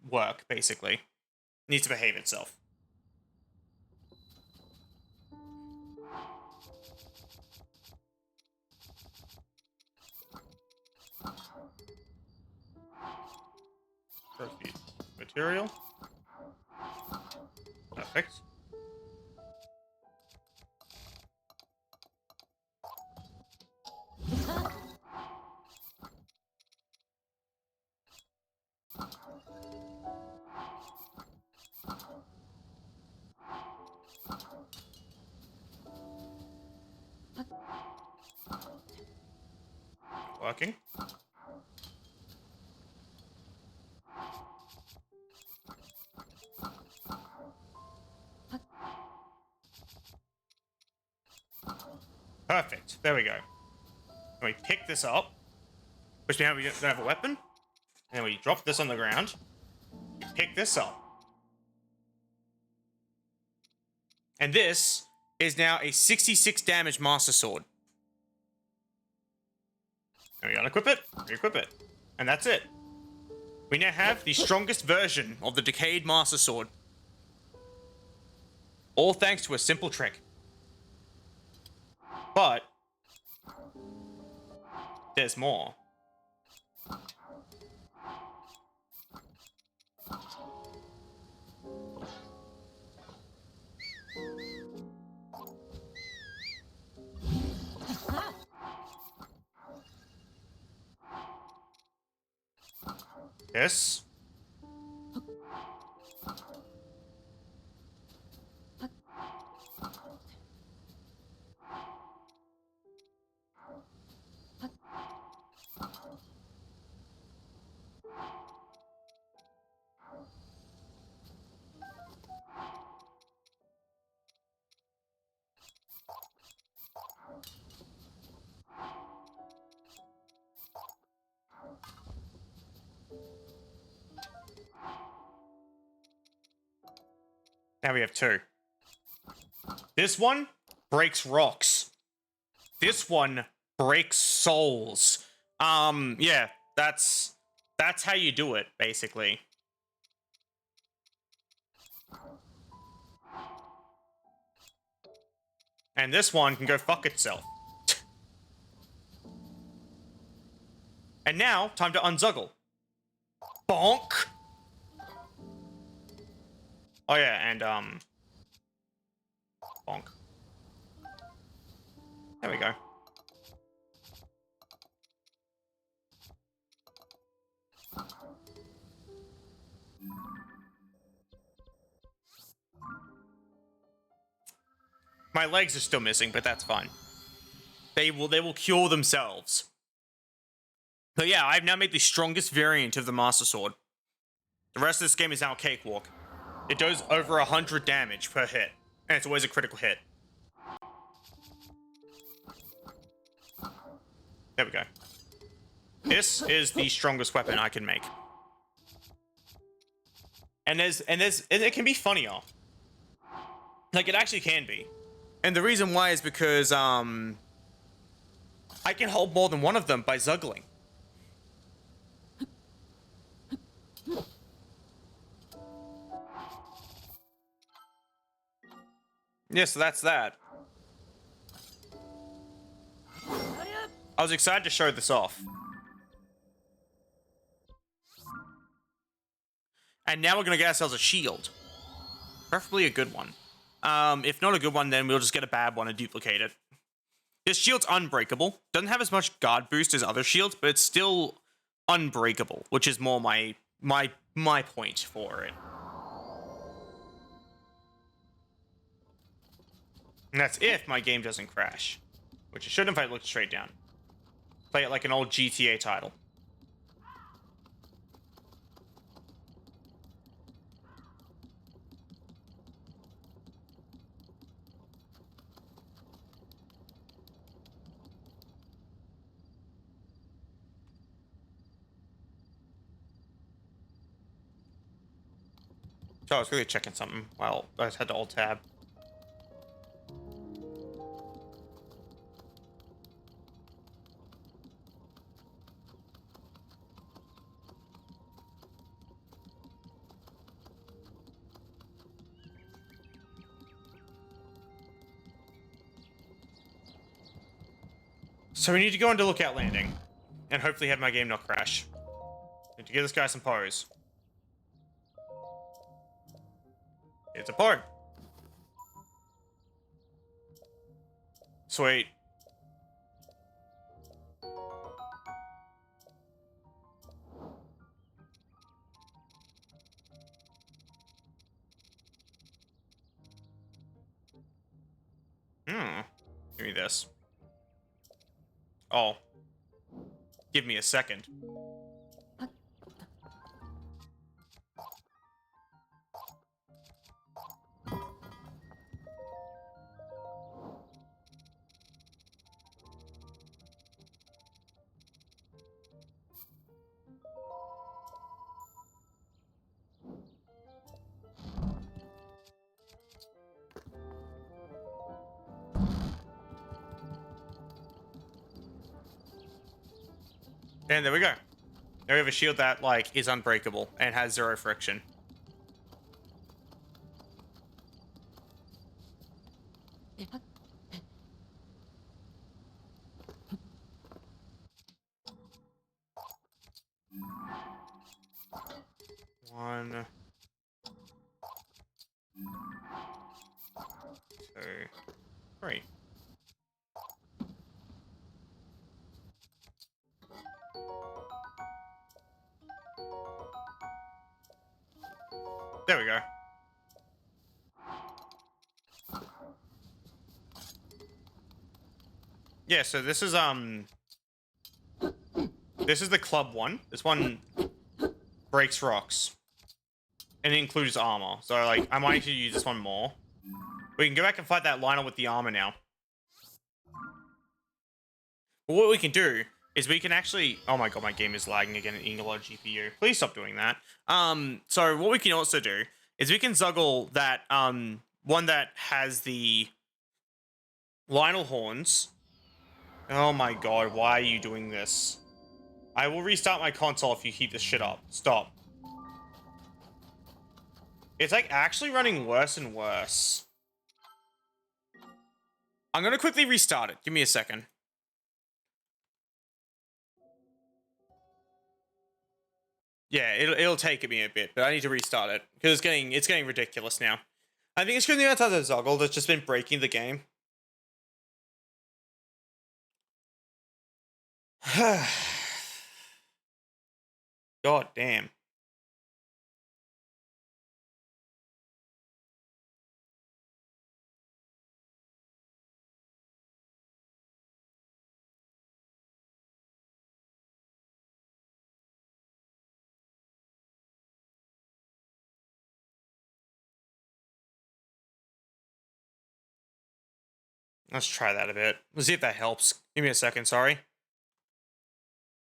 work, basically. It needs to behave itself. Trophy material. Perfect. Working. Perfect. There we go. And we pick this up, which now we don't have a weapon. And then we drop this on the ground. We pick this up. And this is now a 66 damage Master Sword. And we unequip it, re-equip it. And that's it. We now have the strongest version of the Decayed Master Sword. All thanks to a simple trick. But there's more. This. Now we have two. This one breaks rocks. This one breaks souls. Yeah, that's how you do it, basically. And this one can go fuck itself. And now, time to unzuggle. Bonk! Oh yeah, and bonk. There we go. My legs are still missing, but that's fine. They will cure themselves. So yeah, I've now made the strongest variant of the Master Sword. The rest of this game is now a cakewalk. It does over 100 damage per hit, and it's always a critical hit. There we go. This is the strongest weapon I can make. And it can be funnier. Like, it actually can be. And the reason why is because, I can hold more than one of them by zuggling. Yeah, so that's that. I was excited to show this off. And now we're gonna get ourselves a shield. Preferably a good one. If not a good one, then we'll just get a bad one and duplicate it. This shield's unbreakable. Doesn't have as much guard boost as other shields, but it's still unbreakable, which is more my point for it. And that's if my game doesn't crash. Which it shouldn't if I look straight down. Play it like an old GTA title. So I was really checking something. Well, I just had to alt tab. So we need to go into Lookout Landing, and hopefully have my game not crash. Need to give this guy some pose. It's a port. Sweet. Give me this. Oh. Give me a second. And there we go. Now we have a shield that, like, is unbreakable and has 0 friction. One, two, three. There we go. Yeah, so this is the club one. This one breaks rocks. And it includes armor. So, like, I might need to use this one more. We can go back and fight that liner with the armor now. But what we can do is we can actually... Oh my god, my game is lagging again and eating a lot of GPU. Please stop doing that. So what we can also do is we can zuggle that one that has the Lionel horns. Oh my god, why are you doing this? I will restart my console if you keep this shit up. Stop. It's like actually running worse and worse. I'm gonna quickly restart it. Give me a second. Yeah, it'll take me a bit, but I need to restart it because it's getting ridiculous now. I think it's because the amount of Zoggle that's just been breaking the game. God damn. Let's try that a bit. Let's see if that helps. Give me a second, sorry.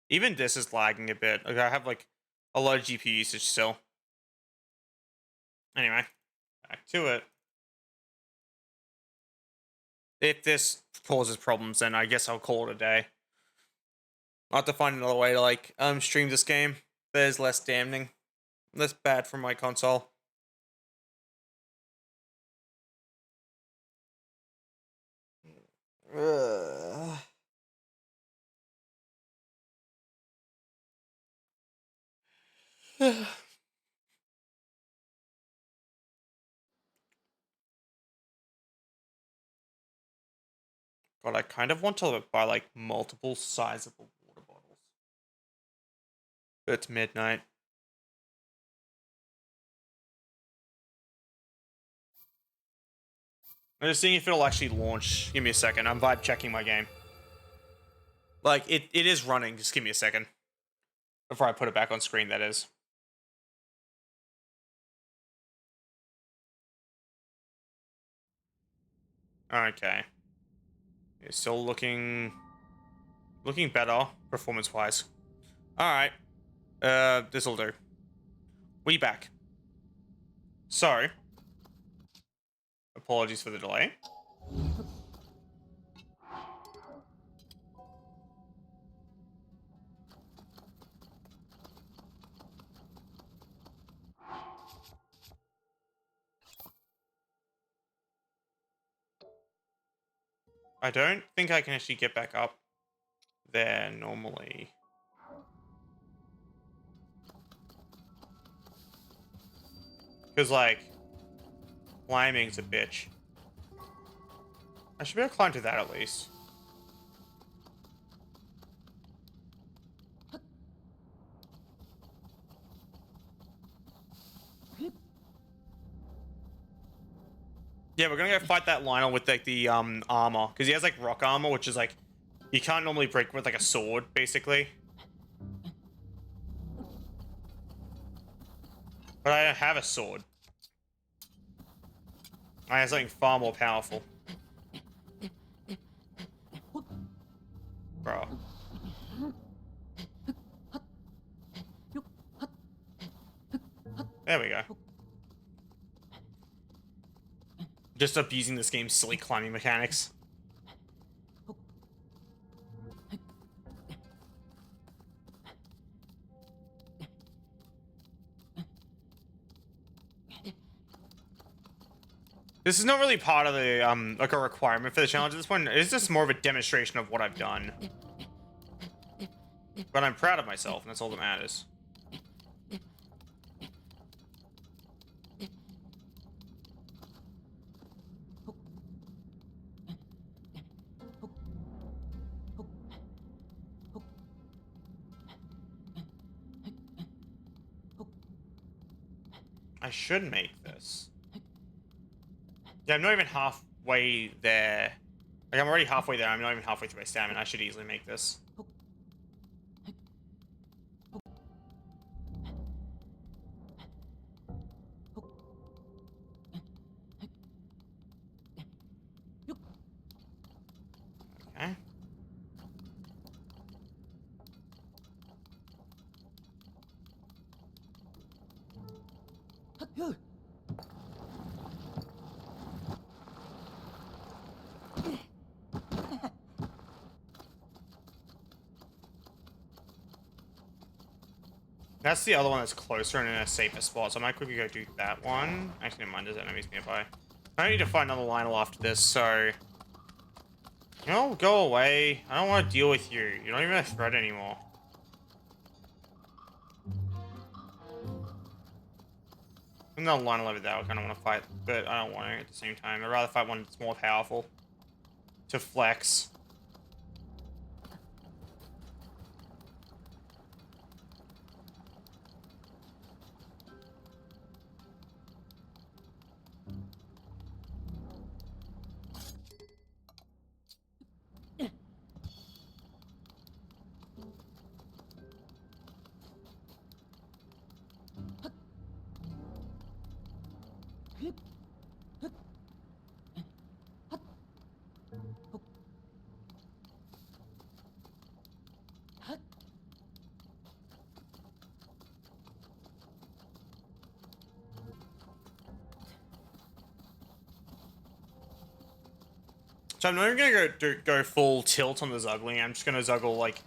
Even this is lagging a bit. Like, I have like a lot of GPU usage still. Anyway, back to it. If this causes problems, then I guess I'll call it a day. I'll have to find another way to like stream this game that is less damning. Less bad for my console. God, I kind of want to buy like multiple sizable water bottles. But it's midnight. I'm just seeing if it'll actually launch. Give me a second. I'm vibe checking my game. Like, it is running. Just give me a second. Before I put it back on screen, that is. Okay. It's still looking better, performance-wise. Alright. This'll do. We back. So, apologies for the delay. I don't think I can actually get back up there normally. Because, like, climbing's a bitch. I should be able to climb to that at least. Yeah, we're gonna go fight that Lionel with like the armor, because he has like rock armor, which is like you can't normally break with like a sword, basically. But I don't have a sword. I have something far more powerful. Bro. There we go. Just abusing this game's silly climbing mechanics. This is not really part of the, like a requirement for the challenge at this point. It's just more of a demonstration of what I've done. But I'm proud of myself, and that's all that matters. I should make this. Yeah, I'm not even halfway there. Like, I'm already halfway there. I'm not even halfway through my stamina. I should easily make this. Okay. That's the other one that's closer and in a safer spot, so I might quickly go do that one. Actually, never mind, there's enemies nearby. I need to find another Lionel after this, so... You know, go away. I don't want to deal with you. You're not even a threat anymore. Another Lionel over there I kind of want to fight, but I don't want to at the same time. I'd rather fight one that's more powerful. To flex. So I'm not even gonna go full tilt on the zuggling. I'm just gonna zuggle like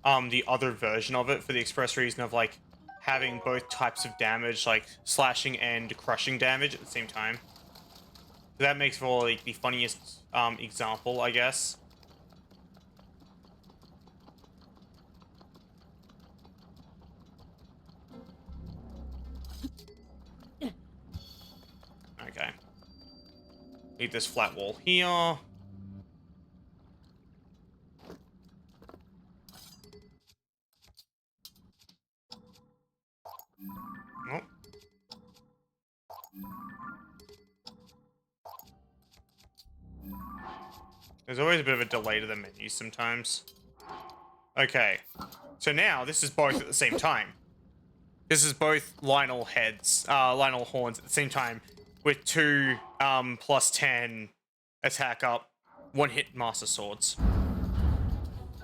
the other version of it for the express reason of like having both types of damage, like slashing and crushing damage at the same time. So that makes for like the funniest example, I guess. Okay. Need this flat wall here. Oh. There's always a bit of a delay to the menus sometimes. Okay. So now this is both at the same time. This is both Lionel heads, Lionel horns at the same time with two +10 attack up, one hit Master Swords.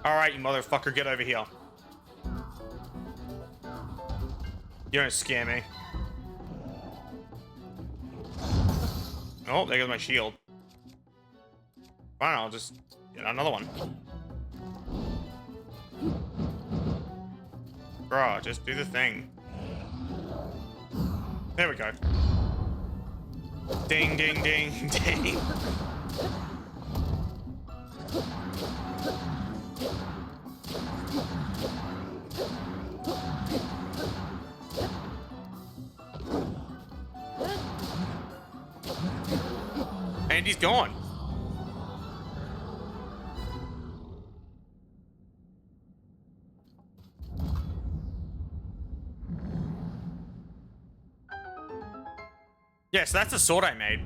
Alright, you motherfucker, get over here. You don't scare me. Oh, there goes my shield. Fine, I'll just get another one. Bro, just do the thing. There we go. Ding, ding, ding, ding. And he's gone. Yes, that's the sword I made.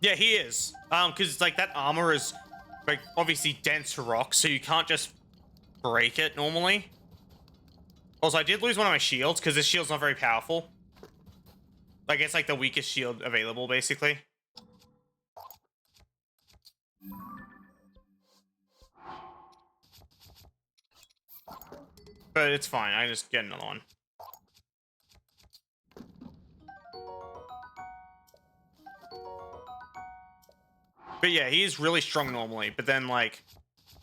Yeah, he is. Because like that armor is like obviously dense rock, so you can't just break it normally. Also, I did lose one of my shields because this shield's not very powerful. Like it's like the weakest shield available, basically. But it's fine. I just get another one. But yeah, he is really strong normally. But then, like,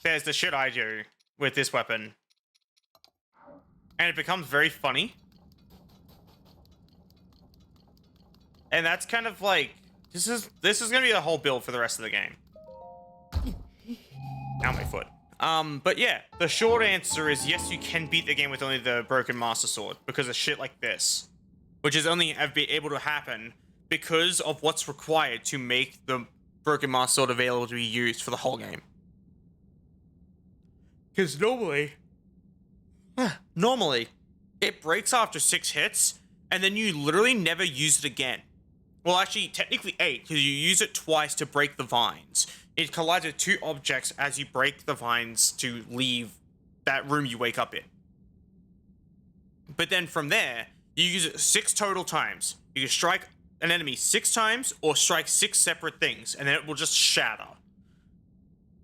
there's the shit I do with this weapon. And it becomes very funny. And that's kind of like... This is going to be the whole build for the rest of the game. Ow, my foot. But yeah, the short answer is yes, you can beat the game with only the Broken Master Sword because of shit like this, which is only able to happen because of what's required to make the Broken Master Sword available to be used for the whole game. Because normally, it breaks after 6 hits, and then you literally never use it again. Well, actually, technically 8, because you use it twice to break the vines. It collides with 2 objects as you break the vines to leave that room you wake up in. But then from there, you use it 6 total times. You can strike an enemy 6 times or strike 6 separate things, and then it will just shatter.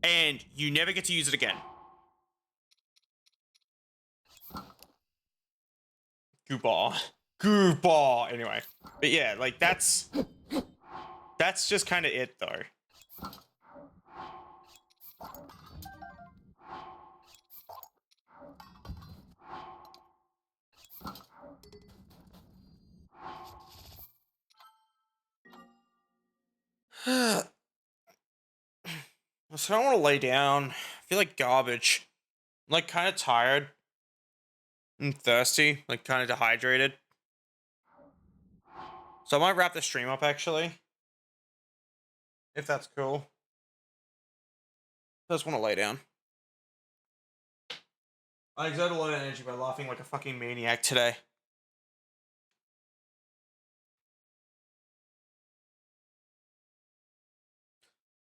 And you never get to use it again. Goofball. Anyway. But yeah, like that's just kind of it though. So I don't want to lay down. I feel like garbage. I'm like kind of tired and thirsty, like kind of dehydrated. So I might wrap the stream up actually, if that's cool. I just want to lay down. I exerted a lot of energy by laughing like a fucking maniac today.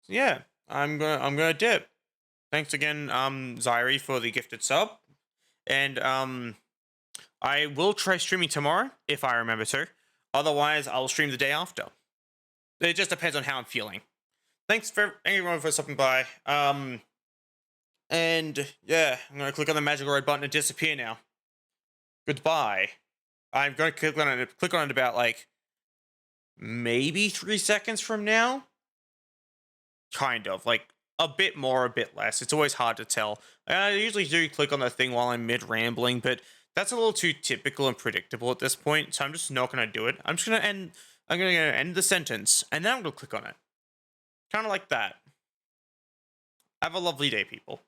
So yeah, I'm gonna dip. Thanks again, Zyri, for the gifted sub. And I will try streaming tomorrow if I remember to. Otherwise, I'll stream the day after. It just depends on how I'm feeling. Thanks for everyone for stopping by. And yeah, I'm gonna click on the magical red button to disappear now. Goodbye. I'm gonna click on it about like maybe 3 seconds from now. Kind of like a bit more, a bit less. It's always hard to tell. I usually do click on the thing while I'm mid rambling, but that's a little too typical and predictable at this point. So I'm just not gonna do it. I'm just gonna end. I'm gonna end the sentence, and then I'm gonna click on it. Kind of like that. Have a lovely day, people.